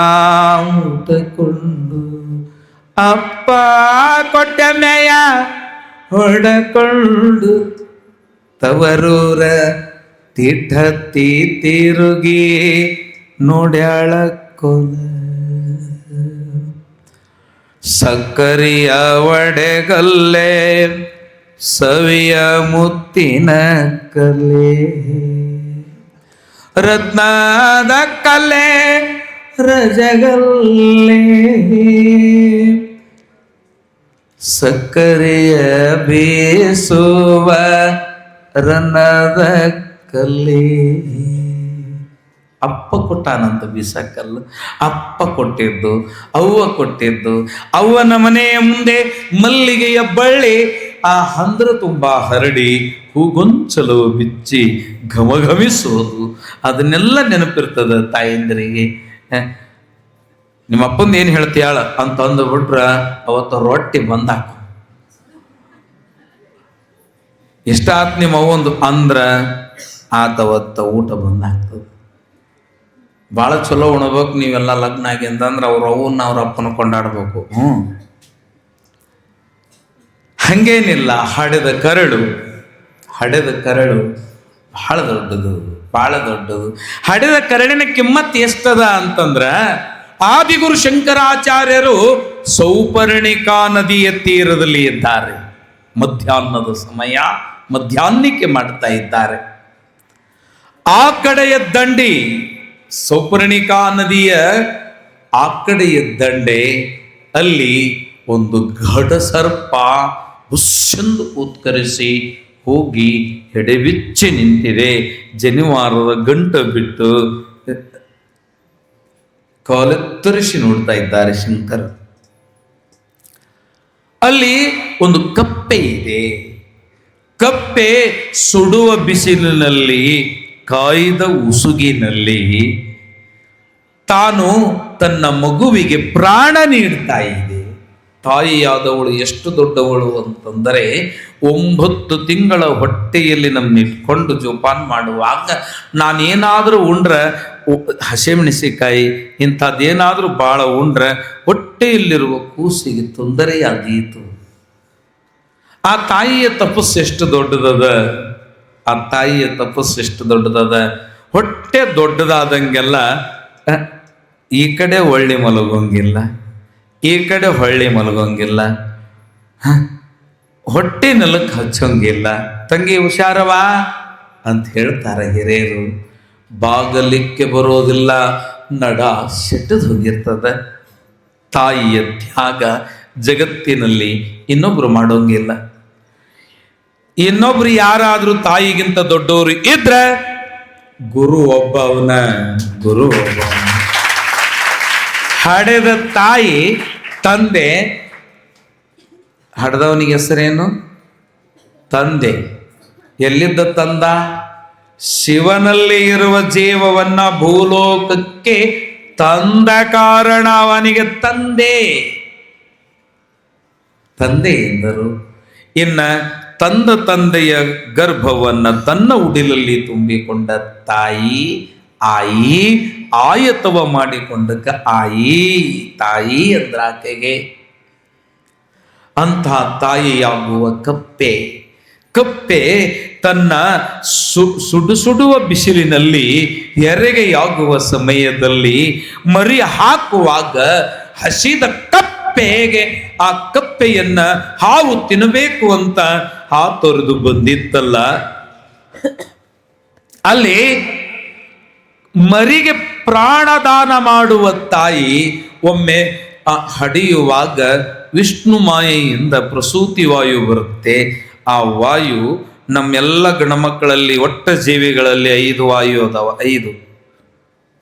ಊಟಕೊಂಡು ಅಪ್ಪ ಕೊಟ್ಟ ಮೇಯ ಹೊಡಕೊಂಡು ತವರೂರ ತಿಟ್ಟತ್ತಿ ತಿರುಗಿ ನೋಡ್ಯಾಳ ಕೋಲ. ಸಕ್ಕರಿಯ ಒಡೆಗಲ್ಲೆ ಸವಿಯ ಮುತ್ತಿನ ಕಲೆ ರತ್ನದ ಕಲೆ ರಜಗಲ್ಲೆ ಸಕ್ಕರೆಯ ಬೇಸುವ ರನ್ನದ ಕಲೆ. ಅಪ್ಪ ಕೊಟ್ಟಾನಂತ ಬೀಸಕ್ಕಲ್ಲ, ಅಪ್ಪ ಕೊಟ್ಟಿದ್ದು, ಅವ್ವ ಕೊಟ್ಟಿದ್ದು. ಅವ್ವನ ಮನೆಯ ಮುಂದೆ ಮಲ್ಲಿಗೆಯ ಬಳ್ಳಿ ಆ ಹಂದ್ರ ತುಂಬ ಹರಡಿ ಹೂಗೊಂಚಲು ಬಿಚ್ಚಿ ಘಮಘಮಿಸೋದು ಅದನ್ನೆಲ್ಲ ನೆನಪಿರ್ತದ ತಾಯಂದಿರಿಗೆ. ನಿಮ್ಮ ಅಪ್ಪಂದು ಏನು ಹೇಳ್ತೀಯಾಳ ಅಂತ ಅಂದುಬಿಟ್ರ ಅವತ್ತು ರೊಟ್ಟಿ ಬಂದಾಕ. ಎಷ್ಟಾತ್ ನಿಮ್ಮ ಅವ್ವಂದು ಅಂದ್ರ ಆತವತ್ತ ಊಟ ಬಂದಾಗ್ತದೆ. ಭಾಳ ಚಲೋ ಉಣ್ಬೇಕು ನೀವೆಲ್ಲ ಲಗ್ನ ಆಗಿ ಅಂತಂದ್ರೆ ಅವ್ರ ಅವನ್ನ ಅವ್ರ ಅಪ್ಪನ ಕೊಂಡಾಡ್ಬೇಕು. ಹಂಗೇನಿಲ್ಲ. ಹಡೆದ ಕರಳು ಬಹಳ ದೊಡ್ಡದು, ಬಹಳ ದೊಡ್ಡದು. ಹಡೆದ ಕರಳಿನ ಕಿಮ್ಮತ್ ಎಷ್ಟದ ಅಂತಂದ್ರ ಆದಿಗುರು ಶಂಕರಾಚಾರ್ಯರು ಸೌಪರ್ಣಿಕಾ ನದಿಯ ತೀರದಲ್ಲಿ ಇದ್ದಾರೆ. ಮಧ್ಯಾಹ್ನದ ಸಮಯ, ಮಧ್ಯಾಹ್ನಕ್ಕೆ ಮಾಡ್ತಾ ಇದ್ದಾರೆ. ಆ ಕಡೆಯ ದಂಡಿ, ಸೌಪರ್ಣಿಕಾ ನದಿಯ ಆ ಕಡೆಯ ದಂಡೆ, ಅಲ್ಲಿ ಒಂದು ಘಟಸರ್ಪ ಹುಸ್ಸೆಂದು ಉತ್ಕರಿಸಿ ಹೋಗಿ ಎಡೆಬಿಚ್ಚಿ ನಿಂತಿದೆ. ಜನಿವಾರದ ಗಂಟು ಬಿಟ್ಟು ಕಾಲೆತ್ತರಿಸಿ ನೋಡ್ತಾ ಇದ್ದಾರೆ ಶಂಕರ್. ಅಲ್ಲಿ ಒಂದು ಕಪ್ಪೆ ಇದೆ. ಕಪ್ಪೆ ಸುಡುವ ಬಿಸಿಲಿನಲ್ಲಿ, ಕಾಯ್ದ ಉಸುಗಿನಲ್ಲಿ ತಾನು ತನ್ನ ಮಗುವಿಗೆ ಪ್ರಾಣ ನೀಡ್ತಾ ಇದೆ. ತಾಯಿಯಾದವಳು ಎಷ್ಟು ದೊಡ್ಡವಳು ಅಂತಂದರೆ 9 ತಿಂಗಳ ಹೊಟ್ಟೆಯಲ್ಲಿ ನಮ್ಮನ್ನಿಟ್ಕೊಂಡು ಜೋಪಾನ ಮಾಡುವಾಗ ನಾನೇನಾದರೂ ಉಂಡ್ರೆ, ಹಸಿಮೆಣಸಿಕಾಯಿ ಇಂಥದ್ದೇನಾದರೂ ಭಾಳ ಉಂಡ್ರೆ ಹೊಟ್ಟೆಯಲ್ಲಿರುವ ಕೂಸಿಗೆ ತೊಂದರೆಯಾದೀತು. ಆ ತಾಯಿಯ ತಪಸ್ಸು ಎಷ್ಟು ದೊಡ್ಡದದ, ಆ ತಾಯಿಯ ತಪಸ್ಸು ಎಷ್ಟು ದೊಡ್ಡದದ. ಹೊಟ್ಟೆ ದೊಡ್ಡದಾದಂಗೆಲ್ಲ ಈ ಕಡೆ ಒಳ್ಳೆ ಮಲಗೋಂಗಿಲ್ಲ, ಈ ಕಡೆ ಹೊಳ್ಳಿ ಮಲಗೋಂಗಿಲ್ಲ, ಹೊಟ್ಟೆ ನೆಲಕ್ಕೆ ಹಚ್ಚೋಂಗಿಲ್ಲ. ತಂಗಿ ಹುಷಾರವಾ ಅಂತ ಹೇಳ್ತಾರೆ ಹಿರಿಯರು. ಬಾಗಲಿಕ್ಕೆ ಬರೋದಿಲ್ಲ, ನಡ ಸೆಟದು ಹೋಗಿರ್ತದೆ. ತಾಯಿಯ ತ್ಯಾಗ ಜಗತ್ತಿನಲ್ಲಿ ಇನ್ನೊಬ್ರು ಮಾಡೋಂಗಿಲ್ಲ. ಇನ್ನೊಬ್ರು ಯಾರಾದ್ರೂ ತಾಯಿಗಿಂತ ದೊಡ್ಡವರು ಇದ್ರೆ ಗುರು ಒಬ್ಬವನ, ಗುರು ಒಬ್ಬವನ. ಹಡೆದ ತಾಯಿ ತಂದೆ, ಹಡೆದವನಿಗೆ ಹೆಸರೇನು? ತಂದೆ. ಎಲ್ಲಿದ್ದ ತಂದ? ಶಿವನಲ್ಲಿ ಇರುವ ಜೀವವನ್ನ ಭೂಲೋಕಕ್ಕೆ ತಂದ ಕಾರಣ ಅವನಿಗೆ ತಂದೆ, ತಂದೆ ಎಂದರು. ಇನ್ನ ತಂದೆಯ ಗರ್ಭವನ್ನ ತನ್ನ ಉಡಿಲಲ್ಲಿ ತುಂಬಿಕೊಂಡ ತಾಯಿ ಆಯಿ, ಆಯತವ ಮಾಡಿಕೊಂಡಕ್ಕ ಆಯಿ, ತಾಯಿ ಅಂದ್ರ ಆಕೆಗೆ. ಅಂಥ ತಾಯಿಯಾಗುವ ಕಪ್ಪೆ, ಕಪ್ಪೆ ತನ್ನ ಸುಡುವ ಬಿಸಿಲಿನಲ್ಲಿ ಹೆರಿಗೆಯಾಗುವ ಸಮಯದಲ್ಲಿ ಮರಿ ಹಾಕುವಾಗ ಹಸಿದ ಕಪ್ಪೆಗೆ ಆ ಕಪ್ಪೆಯನ್ನ ಹಾವು ತಿನ್ನಬೇಕು ಅಂತ ಹಾತೊರೆದು ಬಂದಿತ್ತಲ್ಲ, ಅಲ್ಲಿ ಮರಿಗೆ ಪ್ರಾಣದಾನ ಮಾಡುವ ತಾಯಿ ಒಮ್ಮೆ ಹಡಿಯುವಾಗ ವಿಷ್ಣು ಮಾಯೆಯಿಂದ ಪ್ರಸೂತಿ ವಾಯು ಬರುತ್ತೆ. ಆ ವಾಯು ನಮ್ಮೆಲ್ಲ ಗಣಮಕ್ಕಳಲ್ಲಿ, ಒಟ್ಟ ಜೀವಿಗಳಲ್ಲಿ 5 ವಾಯು ಅದಾವ. 5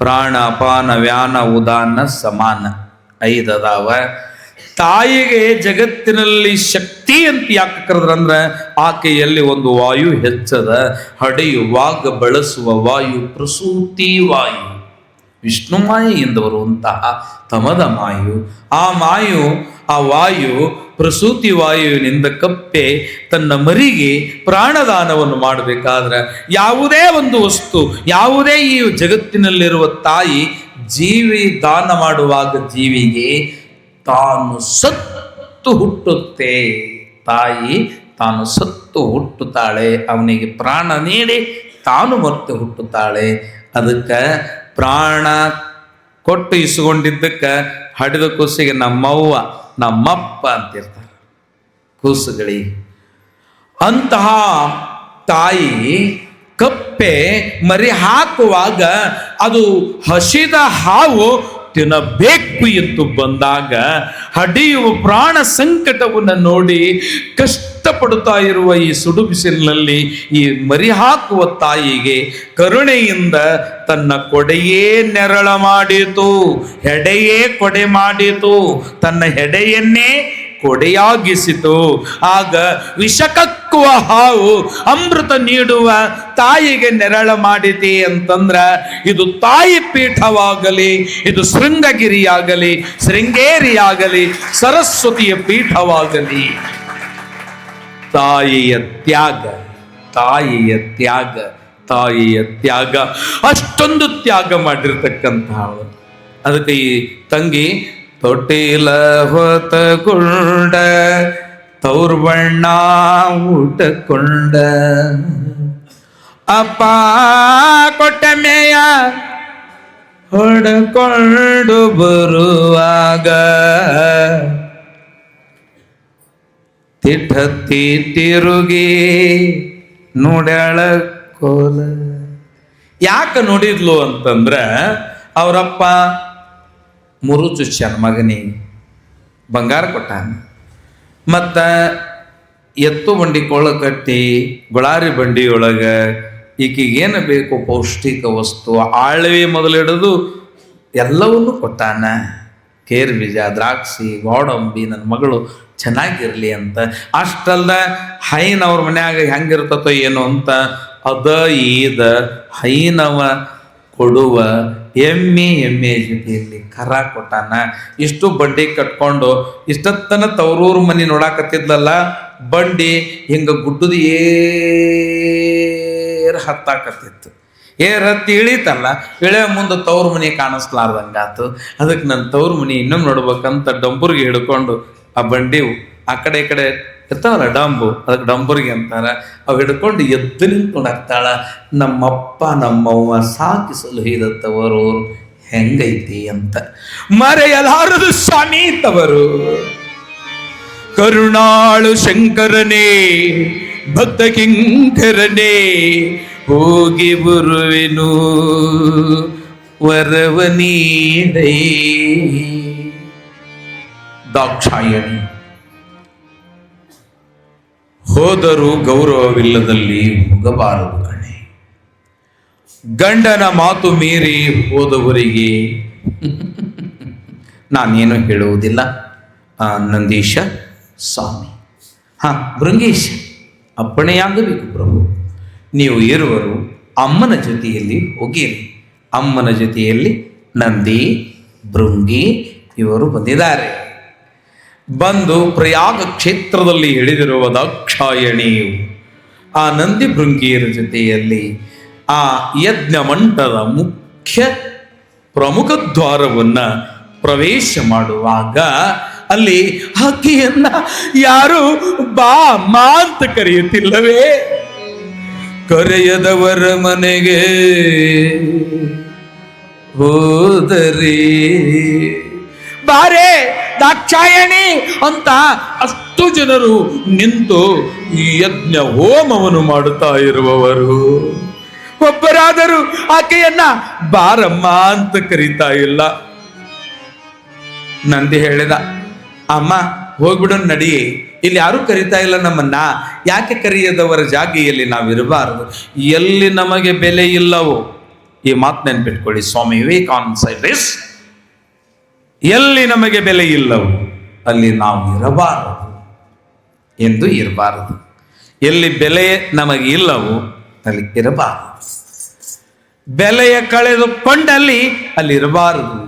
ಪ್ರಾಣ, ಅಪಾನ, ವ್ಯಾನ, ಉದಾನ, ಸಮಾನ 5 ಅದಾವ. ತಾಯಿಗೆ ಜಗತ್ತಿನಲ್ಲಿ ಶಕ್ತಿ ಅಂತ ಯಾಕೆ ಕರೆದ್ರಂದ್ರ ಆಕೆಯಲ್ಲಿ ಒಂದು ವಾಯು ಹೆಚ್ಚದ. ಹಡೆಯುವಾಗ ಬಳಸುವ ವಾಯು ಪ್ರಸೂತಿ ವಾಯು, ವಿಷ್ಣು ಮಾಯೆಯಿಂದ ಬರುವಂತಹ ತಮದ ಮಾಯು. ಆ ವಾಯು ಪ್ರಸೂತಿ ವಾಯುವಿನಿಂದ ಕಪ್ಪೆ ತನ್ನ ಮರಿಗೆ ಪ್ರಾಣದಾನವನ್ನು ಮಾಡಬೇಕಾದ್ರೆ ಯಾವುದೇ ಒಂದು ವಸ್ತು, ಯಾವುದೇ ಈ ಜಗತ್ತಿನಲ್ಲಿರುವ ತಾಯಿ ಜೀವಿ ದಾನ ಮಾಡುವಾಗ ಜೀವಿಗೆ ತಾನು ಸತ್ತು ಹುಟ್ಟುತ್ತೆ. ತಾಯಿ ತಾನು ಸತ್ತು ಹುಟ್ಟುತ್ತಾಳೆ, ಅವನಿಗೆ ಪ್ರಾಣ ನೀಡಿ ತಾನು ಮತ್ತೆ ಹುಟ್ಟುತ್ತಾಳೆ. ಅದಕ್ಕೆ ಪ್ರಾಣ ಕೊಟ್ಟು ಇಸ್ಕೊಂಡಿದ್ದಕ್ಕೆ ಹಡಿದ ಕೂಸಿಗೆ ನಮ್ಮವ್ವ ನಮ್ಮಪ್ಪ ಅಂತಿರ್ತಾರೆ ಕೂಸುಗಳಿಗೆ. ಅಂತಹ ತಾಯಿ ಕಪ್ಪೆ ಮರಿ ಹಾಕುವಾಗ ಅದು ಹಸಿದ ಹಾವು ತಿನ್ನಬೇಕು ಎಂದು ಬಂದಾಗ ಹಡಿಯುವ ಪ್ರಾಣ ಸಂಕಟವನ್ನು ನೋಡಿ ಕಷ್ಟಪಡುತ್ತಾ ಇರುವ ಈ ಸುಡು ಬಿಸಿಲಿನಲ್ಲಿ ಈ ಮರಿ ಹಾಕುವ ತಾಯಿಗೆ ಕರುಣೆಯಿಂದ ತನ್ನ ಕೊಡೆಯೇ ನೆರಳ ಮಾಡಿತು, ಹೆಡೆಯೇ ಕೊಡೆ ಮಾಡಿತು, ತನ್ನ ಹೆಡೆಯನ್ನೇ ಕೊಡೆಯಾಗಿಸಿತು. ಆಗ ವಿಷಕಕ್ಕುವ ಹಾವು ಅಮೃತ ನೀಡುವ ತಾಯಿಗೆ ನೆರಳ ಮಾಡಿದೆ ಅಂತಂದ್ರ ಇದು ತಾಯಿ ಪೀಠವಾಗಲಿ, ಇದು ಶೃಂಗಗಿರಿಯಾಗಲಿ, ಶೃಂಗೇರಿಯಾಗಲಿ, ಸರಸ್ವತಿಯ ಪೀಠವಾಗಲಿ, ತಾಯಿಯ ತ್ಯಾಗ, ತಾಯಿಯ ತ್ಯಾಗ, ತಾಯಿಯ ತ್ಯಾಗ, ಅಷ್ಟೊಂದು ತ್ಯಾಗ ಮಾಡಿರ್ತಕ್ಕಂತಹ. ಅದಕ್ಕೆ ಈ ತಂಗಿ ತೊಟ್ಟಿಲ ಹೊತ್ತುಕೊಂಡ ತೌರ್ ಬಣ್ಣ ಊಟಕೊಂಡ ಅಪ್ಪ ಕೊಟ್ಟ ಮೇಯ ಹೊಡಕೊಂಡು ಬರುವಾಗ ತಿಟ್ಟತ್ತಿ ತಿರುಗಿ ನೋಡ್ಯಾಳ ಕೋಲ. ಯಾಕೆ ನೋಡಿದ್ಲು ಅಂತಂದ್ರ ಅವರಪ್ಪ ಮುರುಚುಚ್ಚನ ಮಗನಿಗೆ ಬಂಗಾರ ಕೊಟ್ಟಾನ, ಮತ್ತ ಎತ್ತು ಬಂಡಿ ಕೊಳ್ಳ ಕಟ್ಟಿ ಗುಳಾರಿ ಬಂಡಿಯೊಳಗೆ ಈಕಿಗೇನು ಬೇಕು ಪೌಷ್ಟಿಕ ವಸ್ತು ಆಳ್ವಿ ಮೊದಲಿಡಿದು ಎಲ್ಲವನ್ನೂ ಕೊಟ್ಟಾನ. ಕೇರ್ ಬೀಜ, ದ್ರಾಕ್ಷಿ, ಗೋಡಂಬಿ ನನ್ನ ಮಗಳು ಚೆನ್ನಾಗಿರ್ಲಿ ಅಂತ. ಅಷ್ಟಲ್ದ ಹೈನ್ ಅವ್ರ ಮನ್ಯಾಗ ಹೆಂಗಿರ್ತತೋ ಏನೋ ಅಂತ ಅದ ಈದ ಹೈನವ ಕೊಡುವ ಎಮ್ಮೆ ಜೊತೆಯಲ್ಲಿ ಕರ ಕೊಟ್ಟಾನ. ಇಷ್ಟು ಬಂಡಿ ಕಟ್ಕೊಂಡು ಇಷ್ಟತ್ತನ ತವರೂರು ಮನಿ ನೋಡಾಕತ್ತಿದ್ಲಲ್ಲ, ಬಂಡಿ ಹಿಂಗ ಗುಡ್ಡದ ಹತ್ತಾಕತ್ತಿತ್ತು. ಹತ್ತಿ ಇಳೀತಲ್ಲ, ಇಳೆಯ ಮುಂದೆ ತವ್ರ ಮನಿ ಕಾಣಿಸ್ಲಾರ್ದಂಗಾತು. ಅದಕ್ಕೆ ನನ್ನ ತವ್ರ ಮನಿ ಇನ್ನೊಮ್ಮೆ ನೋಡ್ಬೇಕಂತ ಡಂಬುರ್ಗೆ ಹಿಡ್ಕೊಂಡು ಆ ಬಂಡಿ ಆ ಕಡೆ ಈ ಕಡೆ ಇರ್ತಾವಲ್ಲ ಡಂಬು, ಅದಕ್ಕೆ ಡಂಬುರ್ಗೆ ಅಂತಾರ, ಅವು ಹಿಡ್ಕೊಂಡು ಎದ್ದು ನಿಂತು ನೋಡಾಕ್ತಾಳ. ನಮ್ಮಪ್ಪ ನಮ್ಮವ್ವ ಸಾಕಿಸಲು ಹಿದತ್ತವರು ಹೆಂಗೈತಿ ಅಂತ ಮರೆಯಲಾರದು ಸ್ವಾಮಿ ತವರು. ಕರುಣಾಳು ಶಂಕರನೇ ಭಕ್ತ ಕಿಂಕರನೇ ಹೋಗಿ ಬರುವೆನು ವರವ ನೀಡೈ. ದಾಕ್ಷಾಯಣಿ ಹೋದರೂ ಗೌರವವಿಲ್ಲದಲ್ಲಿ ಹೋಗಬಾರದು ಕಣೆ. ಗಂಡನ ಮಾತು ಮೀರಿ ಹೋದವರಿಗೆ ನಾನೇನು ಹೇಳುವುದಿಲ್ಲ. ನಂದೀಶ ಸ್ವಾಮಿ, ಭೃಂಗೇಶ ಅಪ್ಪಣೆಯಾಗಬೇಕು ಪ್ರಭು. ನೀವು ಇರುವರು ಅಮ್ಮನ ಜೊತೆಯಲ್ಲಿ ಹೋಗಿರಿ. ಅಮ್ಮನ ಜೊತೆಯಲ್ಲಿ ನಂದಿ ಭೃಂಗಿ ಇವರು ಬಂದಿದ್ದಾರೆ. ಬಂದು ಪ್ರಯಾಗ ಕ್ಷೇತ್ರದಲ್ಲಿ ಇಳಿದಿರುವ ದಾಕ್ಷಾಯಣಿಯು ಆ ನಂದಿ ಭೃಂಗಿಯರ ಜೊತೆಯಲ್ಲಿ ಆ ಯಜ್ಞ ಮಂಟದ ಮುಖ್ಯ ಪ್ರಮುಖ ದ್ವಾರವನ್ನ ಪ್ರವೇಶ ಮಾಡುವಾಗ ಅಲ್ಲಿ ಆಕೆಯನ್ನ ಯಾರು ಬಾ ಮಾ ಅಂತ ಕರೆಯುತ್ತಿಲ್ಲವೇ? ಕರೆಯದವರ ಮನೆಗೆ ಹೋದರೆ ಬಾರೆ ದಾಕ್ಷಾಯಣಿ ಅಂತ ಅಷ್ಟು ಜನರು ನಿಂತು ಈ ಯಜ್ಞ ಹೋಮವನ್ನು ಮಾಡುತ್ತಾ ಇರುವವರು ಒಬ್ಬರಾದರೂ ಆಕೆಯನ್ನ ಬಾರಮ್ಮ ಅಂತ ಕರೀತಾ ಇಲ್ಲ. ನಂದಿ ಹೇಳಿದ, ಅಮ್ಮ ಹೋಗ್ಬಿಡು ನಡಿ, ಇಲ್ಲಿ ಯಾರು ಕರೀತಾ ಇಲ್ಲ ನಮ್ಮನ್ನ, ಯಾಕೆ ಕರೆಯದವರ ಜಾಗೆಯಲ್ಲಿ ನಾವಿರಬಾರದು? ಎಲ್ಲಿ ನಮಗೆ ಬೆಲೆ ಇಲ್ಲವೋ, ಈ ಮಾತು ನೆನ್ಪಿಟ್ಕೊಳ್ಳಿ ಸ್ವಾಮಿ ವಿವೇಕಾನಂದ ಸೈಡ್, ಎಲ್ಲಿ ನಮಗೆ ಬೆಲೆ ಇಲ್ಲವೋ ಅಲ್ಲಿ ನಾವು ಇರಬಾರದು ಎಂದು ಇರಬಾರದು. ಎಲ್ಲಿ ಬೆಲೆ ನಮಗೆ ಇಲ್ಲವೋ ಅಲ್ಲಿ ಇರಬಾರದು. ಬೆಲೆಯ ಕಳೆದುಕೊಂಡಲ್ಲಿ ಅಲ್ಲಿ ಇರಬಾರದು.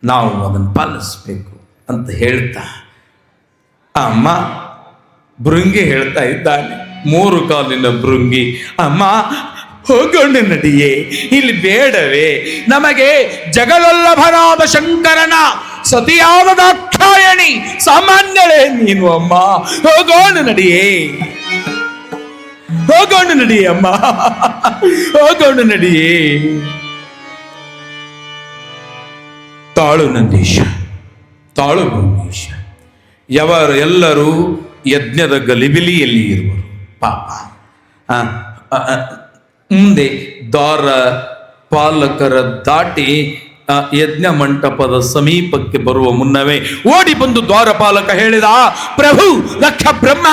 ನಾವು ಅದನ್ನು ಪಾಲಿಸ್ಬೇಕು ಅಂತ ಹೇಳ್ತಾ ಅಮ್ಮ ಭೃಂಗಿ ಹೇಳ್ತಾ ಇದ್ದಾನೆ, 3 ಕಾಲಿನ ಭೃಂಗಿ, ಅಮ್ಮ ಹೋಗೋಣ ನಡಿಯೇ, ಇಲ್ಲಿ ಬೇಡವೇ? ನಮಗೆ ಜಗದೊಲ್ಲಭನಾದ ಶಂಕರನ ಸತಿಯಾದ ದಾಕ್ಷಾಯಣಿ ಸಾಮಾನ್ಯಳೇ ನೀನು ಅಮ್ಮ, ಹೋಗೋಣ ನಡಿಯೇ, ಹೋಗೋಣ ನಡಿಯೇ ಅಮ್ಮ, ಹೋಗೋಣ ನಡಿಯೇ. ತಾಳು ನಂದೀಶ, ತಾಳು ಭೂಮೀಶ. ಎಲ್ಲರೂ ಯಜ್ಞದ ಗಲಿಬಿಲಿಯಲ್ಲಿ ಇರುವರು ಪಾಪ. ಮುಂದೆ ದ್ವಾರ ಪಾಲಕರ ದಾಟಿ ಯಜ್ಞ ಮಂಟಪದ ಸಮೀಪಕ್ಕೆ ಬರುವ ಮುನ್ನವೇ ಓಡಿ ಬಂದು ದ್ವಾರಪಾಲಕ ಹೇಳಿದ, ಪ್ರಭು ಲಕ್ಷ ಬ್ರಹ್ಮ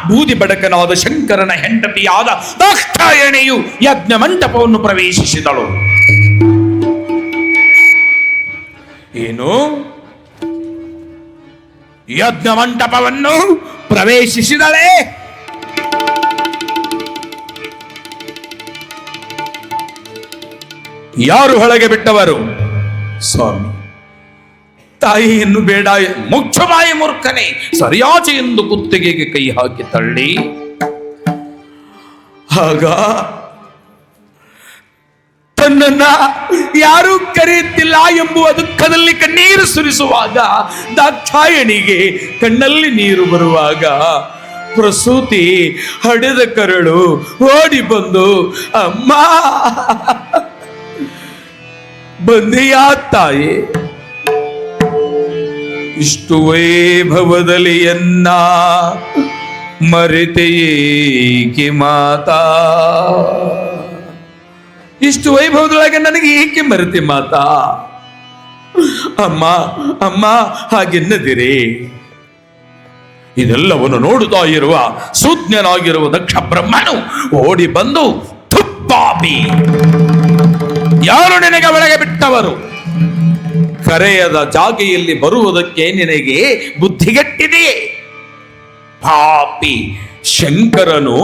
ಬೂದಿ ಬಡಕನಾದ ಶಂಕರನ ಹೆಂಡತಿಯಾದ ದಾಕ್ಷಾಯಣಿಯು ಯಜ್ಞ ಮಂಟಪವನ್ನು ಪ್ರವೇಶಿಸಿದಳು. ಏನು? ಯಜ್ಞ ಮಂಟಪವನ್ನು ಪ್ರವೇಶಿಸಿದಳೆ? ಯಾರು ಹೊಳಗೆ ಬಿಟ್ಟವರು? ಸ್ವಾಮಿ. ತಾಯಿಯನ್ನು ಬೇಡ, ಮುಖ್ಯವಾಯಿ ಮೂರ್ಖನೇ, ಸರಿಯಾಚೆ ಎಂದು ಕುತ್ತಿಗೆಗೆ ಕೈ ಹಾಕಿ ತಳ್ಳಿ, ಆಗ ತನ್ನನ್ನ ಯಾರೂ ಕರೆಯುತ್ತಿಲ್ಲ ಎಂಬುವ ದುಃಖದಲ್ಲಿ ಕಣ್ಣೀರು ಸುರಿಸುವಾಗ, ದಾಕ್ಷಾಯಣಿಗೆ ಕಣ್ಣಲ್ಲಿ ನೀರು ಬರುವಾಗ, ಪ್ರಸೂತಿ ಹಡೆದ ಕರಳು ಓಡಿ ಬಂದು, ಅಮ್ಮ ಬಂದೆಯಾ ತಾಯಿ, ಇಷ್ಟು ವೈಭವದಲ್ಲಿ ಎನ್ನ ಮರೆತೆಯೇಕೆ ಮಾತಾ, ಇಷ್ಟು ವೈಭವದೊಳಗೆ ನನಗೆ ಏಕೆ ಮರೆತೆ ಮಾತಾ? ಅಮ್ಮ ಅಮ್ಮ ಹಾಗೆನ್ನದಿರಿ. ಇದೆಲ್ಲವನ್ನು ನೋಡುತ್ತಾ ಇರುವ ಸುಜ್ಞನಾಗಿರುವ ದಕ್ಷ ಬ್ರಹ್ಮನು ಓಡಿ ಬಂದು, ತುಪ್ಪಾಪಿ, ಯಾರು ನಿನಗೆ ಒಳಗೆ ಬಿಟ್ಟವರು? ಕರೆಯದ ಜಾಗೆಯಲ್ಲಿ ಬರುವುದಕ್ಕೆ ನಿನಗೆ ಬುದ್ಧಿಗೆಟ್ಟಿದೆಯೇ? ಪಾಪಿ, ಶಂಕರನು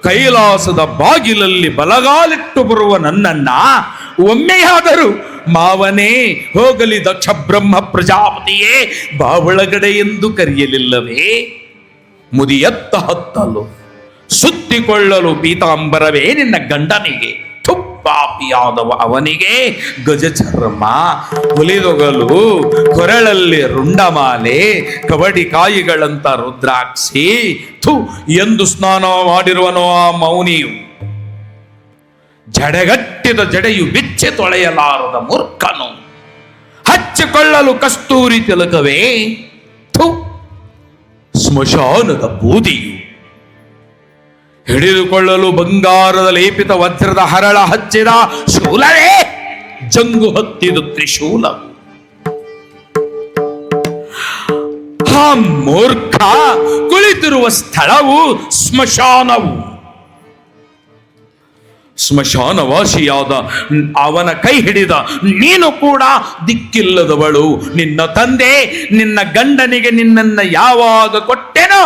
ಕೈಲಾಸದ ಬಾಗಿಲಲ್ಲಿ ಬಲಗಾಲಿಟ್ಟು ಬರುವ ನನ್ನನ್ನ ಒಮ್ಮೆಯಾದರೂ ಮಾವನೇ, ಹೋಗಲಿ ದಕ್ಷ ಬ್ರಹ್ಮ ಪ್ರಜಾಪತಿಯೇ, ಬಾವಳಗಡೆ ಎಂದು ಕರೆಯಲಿಲ್ಲವೇ? ಮುದಿಯತ್ತ ಹತ್ತಲು ಸುತ್ತಿಕೊಳ್ಳಲು ಪೀತಾಂಬರವೇ ನಿನ್ನ ಗಂಡನಿಗೆ, ಪಾಪಿಯಾದವ ಅವನಿಗೆ ಗಜ ಚರ್ಮ, ಹುಲಿದೊಗಲು, ಕೊರಳಲ್ಲಿ ರುಂಡಮಾಲೆ, ಕಬಡಿ ಕಾಯಿಗಳಂತ ರುದ್ರಾಕ್ಷಿ, ಥು ಎಂದು ಸ್ನಾನ ಮಾಡಿರುವನೋ ಆ ಮೌನಿಯು. ಜಡೆಗಟ್ಟಿದ ಜಡೆಯು ಬಿಚ್ಚೆ ತೊಳೆಯಲಾರದ ಮೂರ್ಖನು, ಹಚ್ಚಿಕೊಳ್ಳಲು ಕಸ್ತೂರಿ ತಿಲಕವೇ, ಥು ಸ್ಮಶಾನದ ಬೂದಿಯು, ಹಿಡಿದುಕೊಳ್ಳಲು ಬಂಗಾರದ ಲೇಪಿತ ವಜ್ರದ ಹರಳ ಹಚ್ಚಿದ ಶೂಲವೇ, ಜಂಗು ಹತ್ತಿದ ತ್ರಿಶೂಲ. ಆ ಮೂರ್ಖ ಕುಳಿತಿರುವ ಸ್ಥಳವು ಸ್ಮಶಾನವು. ಸ್ಮಶಾನವಾಸಿಯಾದ ಅವನ ಕೈ ಹಿಡಿದ ನೀನು ಕೂಡ ದಿಕ್ಕಿಲ್ಲದವಳು. ನಿನ್ನ ತಂದೆ ನಿನ್ನ ಗಂಡನಿಗೆ ನಿನ್ನನ್ನು ಯಾವಾಗ ಕೊಟ್ಟೆನೋ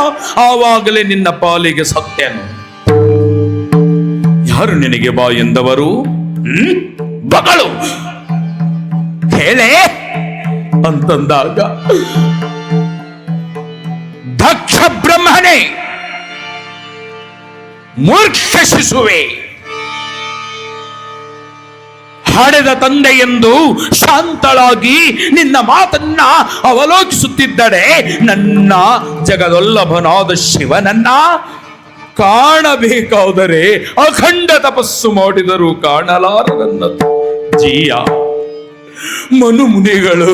ಆವಾಗಲೇ ನಿನ್ನ ಪಾಲಿಗೆ ಸತ್ಯನು. ಯಾರು ನಿನಗೆ ಬಾ ಎಂದವರು? ಬಗಳು ಹೇಳೇ ಅಂತಂದಾಗ, ದಕ್ಷ ಬ್ರಹ್ಮನೇ, ಮೂರ್ಖ ಶಿಶುವೆ, ಹಡೆದ ತಂದೆ ಎಂದು ಶಾಂತಳಾಗಿ ನಿನ್ನ ಮಾತನ್ನ ಅವಲೋಕಿಸುತ್ತಿದ್ದರೆ, ನನ್ನ ಜಗದೊಲ್ಲಭನಾದ ಶಿವನನ್ನ ಕಾಣಬೇಕಾದರೆ ಅಖಂಡ ತಪಸ್ಸು ಮಾಡಿದರೂ ಕಾಣಲಾರದನ್ನ ಜೀಯ. ಮನುಮುನಿಗಳು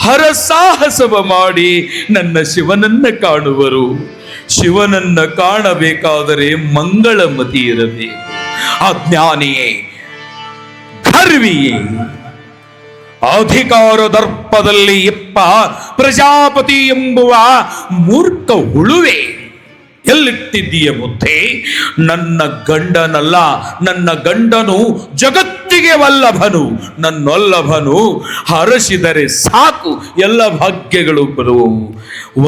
ಹರಸಾಹಸವ ಮಾಡಿ ನನ್ನ ಶಿವನನ್ನ ಕಾಣುವರು. ಶಿವನನ್ನ ಕಾಣಬೇಕಾದರೆ ಮಂಗಳಮತಿ ಇರಬೇಕು. ಅಜ್ಞಾನಿಯೇ, ಗರ್ವಿಯೇ, ಅಧಿಕಾರ ದರ್ಪದಲ್ಲಿ ಇಪ್ಪ ಪ್ರಜಾಪತಿ ಎಂಬುವ ಮೂರ್ಖ ಹುಳುವೆ, ಎಲ್ಲಿಟ್ಟಿದ್ದೀಯ ಬುದ್ಧಿ? ನನ್ನ ಗಂಡನಲ್ಲ, ನನ್ನ ಗಂಡನು ಜಗತ್ತಿಗೆ ವಲ್ಲಭನು. ನನ್ನೊಲ್ಲಭನು ಹರಸಿದರೆ ಸಾಕು, ಎಲ್ಲ ಭಾಗ್ಯಗಳು ಬರುವವು.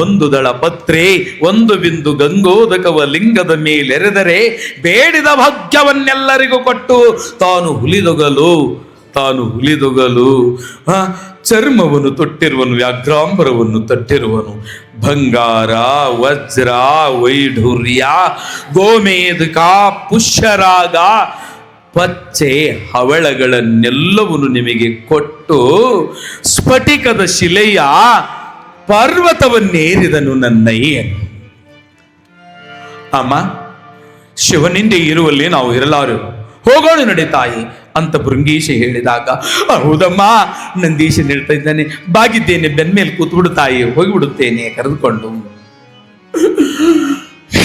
ಒಂದು ದಳ ಪತ್ರೆ, ಒಂದು ಬಿಂದು ಗಂಗೋದಕವ ಲಿಂಗದ ಮೇಲೆರೆದರೆ ಬೇಡಿದ ಭಾಗ್ಯವನ್ನೆಲ್ಲರಿಗೂ ಕೊಟ್ಟು ತಾನು ಹುಲಿದೊಗಲು ಚರ್ಮವನ್ನು ತೊಟ್ಟಿರುವನು, ವ್ಯಾಘ್ರಾಂಬರವನ್ನು ತಟ್ಟಿರುವನು. ಬಂಗಾರ, ವಜ್ರ, ವೈಢೂರ್ಯ, ಗೋಮೇಧಕ, ಪುಷ್ಯರಾಗ, ಪಚ್ಚೆ ಹವಳಗಳನ್ನೆಲ್ಲವನ್ನು ನಿಮಗೆ ಕೊಟ್ಟು ಸ್ಫಟಿಕದ ಶಿಲೆಯ ಪರ್ವತವನ್ನೇರಿದನು ನನ್ನಯ್ಯ. ಅಮ್ಮ, ಶಿವನಿಂದ ಇರುವಲ್ಲಿ ನಾವು ಇರಲಾರು, ಹೋಗೋಣ ನಡೆ ತಾಯಿ ಅಂತ ಭೃಂಗೀಶ ಹೇಳಿದಾಗ, ಹೌದಮ್ಮ, ನಂದೀಶ ಹೇಳ್ತಾ ಇದ್ದಾನೆ, ಬಾಗಿದ್ದೇನೆ, ಬೆನ್ಮೇಲೆ ಕೂತ್ಬಿಡು ತಾಯಿ, ಹೋಗಿಬಿಡುತ್ತೇನೆ ಕರೆದುಕೊಂಡು.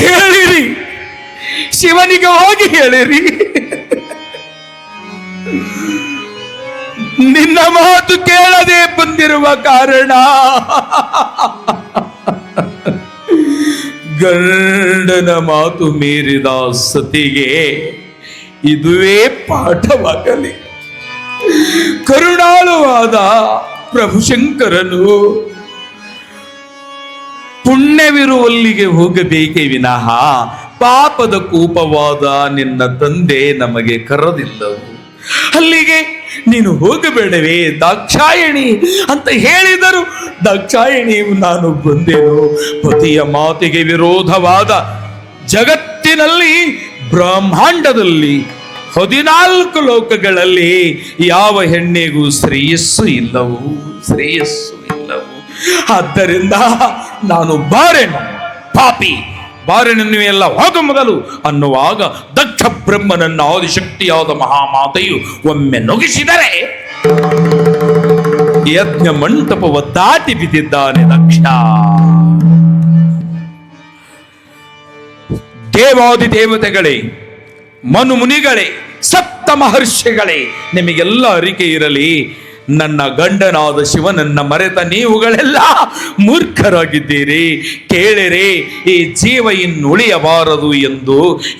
ಹೇಳಿರಿ, ಶಿವನಿಗೆ ಹೋಗಿ ಹೇಳಿರಿ, ನಿನ್ನ ಮಾತು ಕೇಳದೆ ಬಂದಿರುವ ಕಾರಣ ಗಂಡನ ಮಾತು ಮೀರಿದ ಸತಿಗೆ ಇದುವೇ ಪಾಠವಾಗಲಿ. ಕರುಣಾಳುವಾದ ಪ್ರಭುಶಂಕರನು ಪುಣ್ಯವಿರುವಲ್ಲಿಗೆ ಹೋಗಬೇಕೇ ವಿನಃ ಪಾಪದ ಕೂಪವಾದ ನಿನ್ನ ತಂದೆ ನಮಗೆ ಕರೆದಿಲ್ಲವು. ಅಲ್ಲಿಗೆ ನೀನು ಹೋಗಬೇಡವೇ ದಾಕ್ಷಾಯಣಿ ಅಂತ ಹೇಳಿದರು. ದಾಕ್ಷಾಯಣಿಯು ನಾನು ಬಂದೆನು. ಪತಿಯ ಮಾತಿಗೆ ವಿರೋಧವಾದ ಜಗತ್ತಿನಲ್ಲಿ, ಬ್ರಹ್ಮಾಂಡದಲ್ಲಿ 14 ಲೋಕಗಳಲ್ಲಿ ಯಾವ ಹೆಣ್ಣಿಗೂ ಶ್ರೇಯಸ್ಸು ಇಲ್ಲವು, ಶ್ರೇಯಸ್ಸು ಇಲ್ಲವು. ಆದ್ದರಿಂದ ನಾನು ಬಾರೆನು, ಪಾಪಿ ಬಾರೆನನ್ನು ಎಲ್ಲ ಹೋಗ ಮೊದಲು ಅನ್ನುವಾಗ ದಕ್ಷ ಬ್ರಹ್ಮನನ್ನ ಆದಿಶಕ್ತಿಯಾದ ಮಹಾಮಾತೆಯು ಒಮ್ಮೆ ನುಗ್ಗಿಸಿದರೆ ಯಜ್ಞ ಮಂಟಪವ ದಾಟಿ ಬಿದ್ದಿದ್ದಾನೆ ದಕ್ಷ. ದೇವಾದಿ ದೇವತೆಗಳೇ, ಮನು ಮುನಿಗಳೇ, ಸಪ್ತ ಮಹರ್ಷಿಗಳೇ, ನಿಮಗೆಲ್ಲ ಅರಿಕೆ ಇರಲಿ, ನನ್ನ ಗಂಡನಾದ ಶಿವನನ್ನ ಮರೆತ ನೀವುಗಳೆಲ್ಲ ಮೂರ್ಖರಾಗಿದ್ದೀರಿ. ಕೇಳಿರಿ, ಈ ಜೀವ ಇನ್ನು ಉಳಿಯಬಾರದು ಎಂದು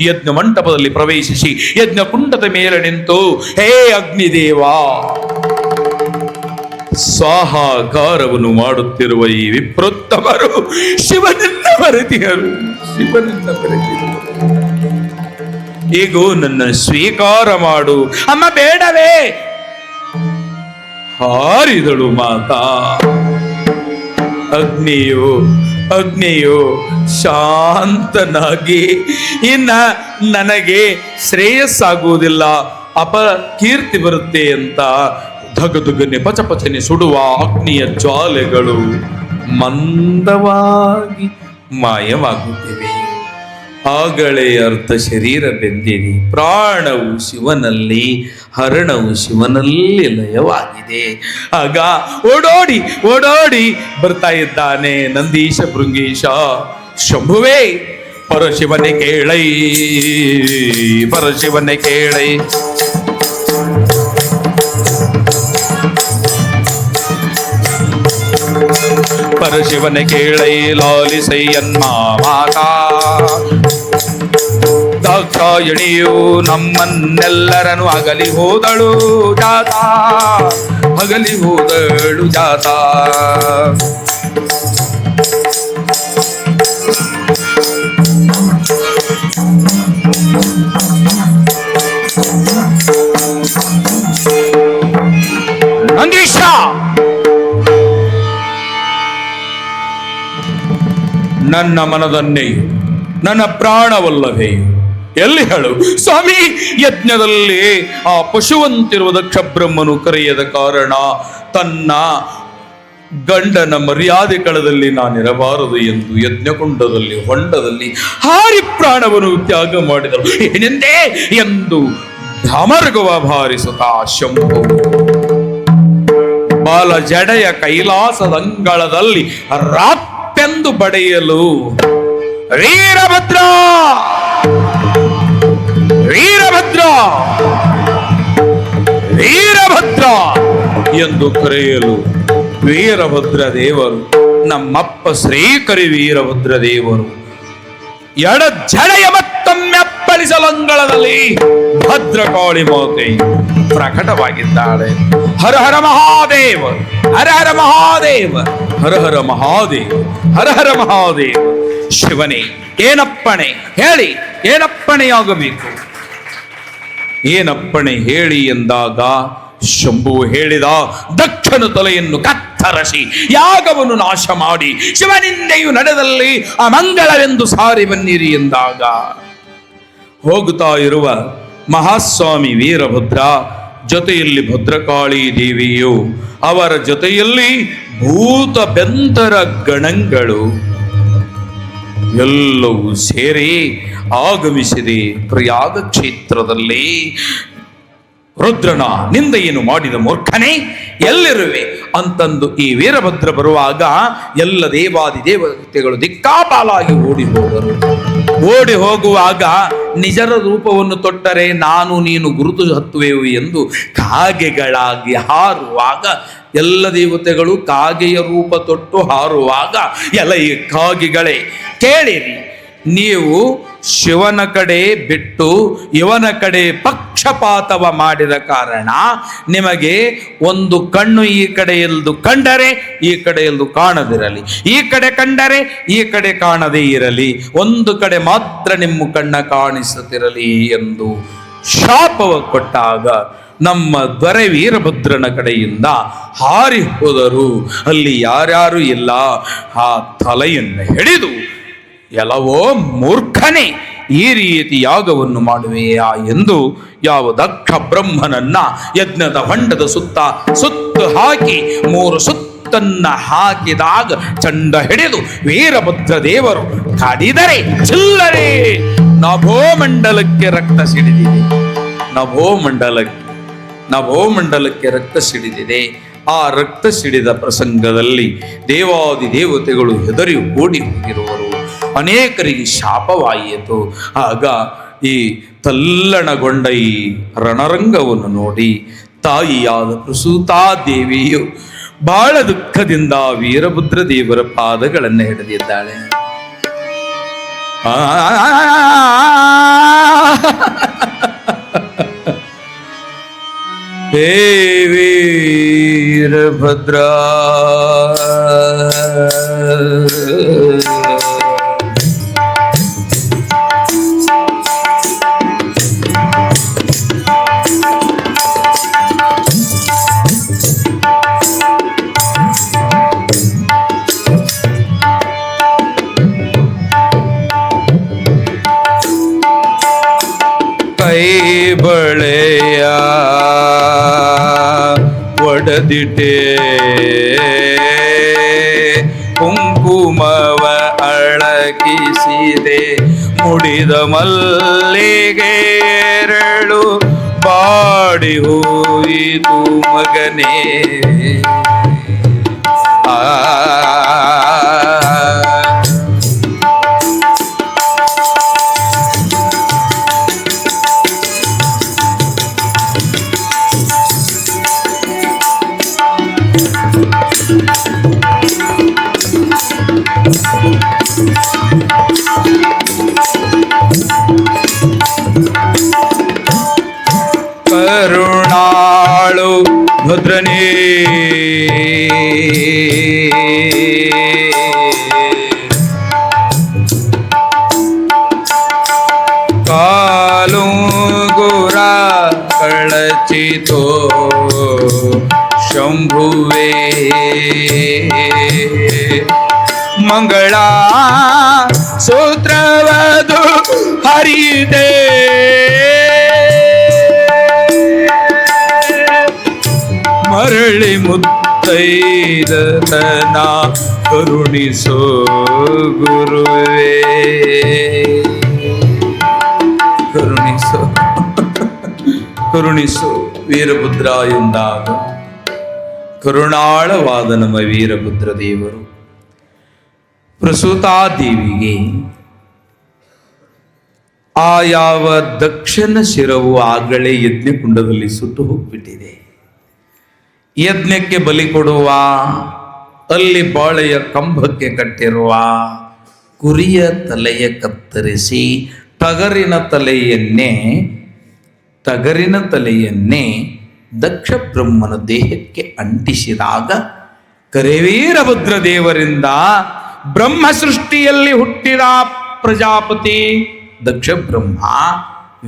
ಯಜ್ಞ ಮಂಟಪದಲ್ಲಿ ಪ್ರವೇಶಿಸಿ ಯಜ್ಞ ಕುಂಡದ ಮೇಲೆ ನಿಂತು, ಹೇ ಅಗ್ನಿದೇವ, ಸ್ವಾಹಾಕಾರವನ್ನು ಮಾಡುತ್ತಿರುವ ಈ ವಿಪ್ರೋತ್ತಮರು ಶಿವನನ್ನ ಮರೆತಿಯರು, ಶಿವನನ್ನ ಮರೆತಿರು. ಈಗೂ ನನ್ನ ಸ್ವೀಕಾರ ಮಾಡು. ಅಮ್ಮ ಬೇಡವೇ? ಹಾರಿದಳು ಮಾತಾ. ಅಗ್ನಿಯು ಶಾಂತನಾಗಿ, ಇನ್ನ ನನಗೆ ಶ್ರೇಯಸ್ಸಾಗುವುದಿಲ್ಲ, ಅಪಕೀರ್ತಿ ಬರುತ್ತೆ ಅಂತ ಧಗಧಗನೆ ಪಚಪಚನೆ ಸುಡುವ ಅಗ್ನಿಯ ಜ್ವಾಲೆಗಳು ಮಂದವಾಗಿ ಮಾಯವಾಗುತ್ತಿವೆ. ಆಗಲೇ ಅರ್ಧ ಶರೀರ ಬೆಂದಿದೆ. ಪ್ರಾಣವು ಶಿವನಲ್ಲಿ, ಹರಣವು ಶಿವನಲ್ಲಿ ಲಯವಾಗಿದೆ. ಆಗ ಓಡೋಡಿ ಓಡೋಡಿ ಬರ್ತಾ ಇದ್ದಾನೆ ನಂದೀಶ ಭೃಂಗೀಶ. ಶಂಭುವೇ, ಪರಶಿವನೇ ಕೇಳೈ, ಪರಶಿವನೇ ಕೇಳೈ. ಪರಶಿವನ ಕೇಳೈ ಲಾಲಿಸೈಯನ್ನ ಮಾತಾ. ದಾಕ್ಷಾಯಣಿಯು ನಮ್ಮನ್ನೆಲ್ಲರನ್ನು ಅಗಲಿ ಹೋದಳು ಜಾತ, ಅಗಲಿ ಹೋದಳು ಜಾತ. ನಂದೀಶ, ನನ್ನ ಮನದನ್ನೆಯು ನನ್ನ ಪ್ರಾಣವಲ್ಲವೇ ಎಲ್ಲಿ ಹೇಳು ಸ್ವಾಮಿ? ಯಜ್ಞದಲ್ಲಿ ಆ ಪಶುವಂತಿರುವ ದಕ್ಷ ಬ್ರಹ್ಮನು ಕರೆಯದ ಕಾರಣ ತನ್ನ ಗಂಡನ ಮರ್ಯಾದೆ ಕಳದಲ್ಲಿ ನಾನಿರಬಾರದು ಎಂದು ಯಜ್ಞಕುಂಡದಲ್ಲಿ ಹೊಂಡದಲ್ಲಿ ಹಾರಿ ಪ್ರಾಣವನ್ನು ತ್ಯಾಗ ಮಾಡಿದರು. ಏನೆಂದೇ ಎಂದು ಧಮರ್ಗವ ಭಾರಿಸುತ್ತಾ ಶಂಭು ಬಾಲ ಜಡೆಯ ಕೈಲಾಸದಂಗಳದಲ್ಲಿ ರಾತ್ತೆಂದು ಬಡೆಯಲು ವೀರಭದ್ರ ವೀರಭದ್ರ ವೀರಭದ್ರ ಎಂದು ಕರೆಯಲು ವೀರಭದ್ರ ದೇವರು, ನಮ್ಮಪ್ಪ ಶ್ರೀಕರಿ ವೀರಭದ್ರ ದೇವರು ಎಡ ಜಡೆಯ ಮತ್ತೊಮ್ಮೆ ಅಪ್ಪಳಿಸಲಂಗಳದಲ್ಲಿ ಭದ್ರಕಾಳಿ ಮಾತೆ ಪ್ರಕಟವಾಗಿದ್ದಾಳೆ. ಹರ ಹರ ಮಹಾದೇವ, ಹರ ಹರ ಮಹಾದೇವ, ಹರ ಹರ ಮಹಾದೇವ, ಹರ ಹರ ಮಹಾದೇವ. ಶಿವನೇ, ಏನಪ್ಪಣೆ ಹೇಳಿ, ಏನಪ್ಪಣೆಯಾಗಬೇಕು? ಏನಪ್ಪಣೆ ಹೇಳಿ ಎಂದಾಗ ಶಂಭು ಹೇಳಿದ, ದಕ್ಷನ ತಲೆಯನ್ನು ಕತ್ತರಿಸಿ ಯಾಗವನ್ನು ನಾಶ ಮಾಡಿ ಶಿವನಿಂದೆಯು ನಡೆದಲ್ಲಿ ಅಮಂಗಳವೆಂದು ಸಾರಿ ಬನ್ನಿರಿ ಎಂದಾಗ ಹೋಗುತ್ತಾ ಇರುವ ಮಹಾಸ್ವಾಮಿ ವೀರಭದ್ರ ಜೊತೆಯಲ್ಲಿ ಭದ್ರಕಾಳಿ ದೇವಿಯು, ಅವರ ಜೊತೆಯಲ್ಲಿ ಭೂತ ಬೆಂತರ ಗಣಗಳು ಎಲ್ಲವೂ ಸೇರಿ ಆಗಮಿಸಿದೆ ಪ್ರಯಾಗ ಕ್ಷೇತ್ರದಲ್ಲಿ. ರುದ್ರನ ನಿಂದೆಯನ್ನು ಮಾಡಿದ ಮೂರ್ಖನೇ ಎಲ್ಲಿರುವೆ ಅಂತಂದು ಈ ವೀರಭದ್ರ ಬರುವಾಗ ಎಲ್ಲ ದೇವಾದಿ ದೇವತೆಗಳು ದಿಕ್ಕಾಪಾಲಾಗಿ ಓಡಿ ಹೋದರು. ಓಡಿ ಹೋಗುವಾಗ ನಿಜರ ರೂಪವನ್ನು ತೊಟ್ಟರೆ ನಾನು ನೀನು ಗುರುತು ಹತ್ತುವೆವು ಎಂದು ಕಾಗೆಗಳಾಗಿ ಹಾರುವಾಗ ಎಲ್ಲ ದೇವತೆಗಳು ಕಾಗೆಯ ರೂಪ ತೊಟ್ಟು ಹಾರುವಾಗ, ಎಲ್ಲ ಈ ಕಾಗೆಗಳೇ ಕೇಳಿರಿ, ನೀವು ಶಿವನ ಕಡೆ ಬಿಟ್ಟು ಇವನ ಕಡೆ ಪಕ್ಷಪಾತವ ಮಾಡಿದ ಕಾರಣ ನಿಮಗೆ ಒಂದು ಕಣ್ಣು ಈ ಕಡೆಯಲ್ದು ಕಂಡರೆ ಈ ಕಡೆಯಲ್ದು ಕಾಣದಿರಲಿ, ಈ ಕಡೆ ಕಂಡರೆ ಈ ಕಡೆ ಕಾಣದೇ ಇರಲಿ, ಒಂದು ಕಡೆ ಮಾತ್ರ ನಿಮ್ಮ ಕಣ್ಣ ಕಾಣಿಸುತ್ತಿರಲಿ ಎಂದು ಶಾಪವ ಕೊಟ್ಟಾಗ ನಮ್ಮ ದೊರೆ ವೀರಭದ್ರನ ಕಡೆಯಿಂದ ಹಾರಿ ಹೋದರು. ಅಲ್ಲಿ ಯಾರ್ಯಾರು ಇಲ್ಲ. ಆ ತಲೆಯನ್ನು ಹಿಡಿದು, ಎಲ್ಲವೋ ಮೂರ್ಖನೇ, ಈ ರೀತಿ ಯಾಗವನ್ನು ಮಾಡುವೆಯಾ ಎಂದು ಯಾವ ದಕ್ಷ ಬ್ರಹ್ಮನನ್ನ ಯಜ್ಞದ ಹೊಂಡದ ಸುತ್ತು ಹಾಕಿ 3 ಸುತ್ತನ್ನ ಹಾಕಿದಾಗ ಚಂಡ ಹಿಡಿದು ವೀರಭದ್ರ ದೇವರು ಕಡಿದರೆ ಚಿಲ್ಲರೆ ನಭೋಮಂಡಲಕ್ಕೆ ರಕ್ತ ಸಿಡಿದಿದೆ. ನಭೋಮಂಡಲಕ್ಕೆ ರಕ್ತ ಸಿಡಿದಿದೆ. ಆ ರಕ್ತ ಸಿಡಿದ ಪ್ರಸಂಗದಲ್ಲಿ ದೇವಾದಿ ದೇವತೆಗಳು ಹೆದರಿ ಓಡಿ ಹೋಗಿರುವರು. ಅನೇಕರಿಗೆ ಶಾಪವಾಯಿತು. ಆಗ ಈ ತಲ್ಲಣಗೊಂಡ ಈ ರಣರಂಗವನ್ನು ನೋಡಿ ತಾಯಿಯಾದ ಪ್ರಸೂತಾದೇವಿಯು ಬಹಳ ದುಃಖದಿಂದ ವೀರಭದ್ರ ದೇವರ ಪಾದಗಳನ್ನು ಹಿಡಿದಿದ್ದಾಳೆ. ಹೇ ವೀರಭದ್ರ, ಕೈ ಬಳೆಯ ಒಡೆದಿಟ್ಟೆ, ಕುಂಕುಮವ ಅಳಗಿಸಿದೆ, ಮುಡಿದ ಮಲ್ಲಿಗೆರಳು ಬಾಡಿ ಹೋಯಿತು ಮಗನೇ. ಕರುಣಾಳು ಭದ್ರನೇ, ಕಾಲು ಗುರ ಕಳಚಿತೋ ಶಂಭುವೇ, ಮಂಗಳ ಸೂತ್ರವದು ಹರಿದೆ, ಮರಳಿ ಮುತ್ತೈದತನ ಕರುಣಿಸೋ ಗುರುವೇ, ಕರುಣಿಸೋ ವೀರಭದ್ರ ಎಂದಾಗ ಕರುಣಾಳವಾದ ನಮ್ಮ ವೀರಭದ್ರ ದೇವರು ಪ್ರಸೂತಾದೇವಿಗೆ ಆ ಯಾವ ದಕ್ಷನ ಶಿರವು ಆಗಲೇ ಯಜ್ಞಕುಂಡದಲ್ಲಿ ಸುಟ್ಟು ಹೋಗ್ಬಿಟ್ಟಿದೆ. ಯಜ್ಞಕ್ಕೆ ಬಲಿ ಕೊಡುವ ಅಲ್ಲಿ ಬಾಳೆಯ ಕಂಬಕ್ಕೆ ಕಟ್ಟಿರುವ ಕುರಿಯ ತಲೆಯ ಕತ್ತರಿಸಿ ಟಗರಿನ ತಲೆಯನ್ನೇ ದಕ್ಷ ಬ್ರಹ್ಮನ ದೇಹಕ್ಕೆ ಅಂಟಿಸಿದಾಗ ಕರೆವೀರಭದ್ರ ದೇವರಿಂದ ಬ್ರಹ್ಮ ಸೃಷ್ಟಿಯಲ್ಲಿ ಹುಟ್ಟಿದ ಪ್ರಜಾಪತಿ ದಕ್ಷ ಬ್ರಹ್ಮ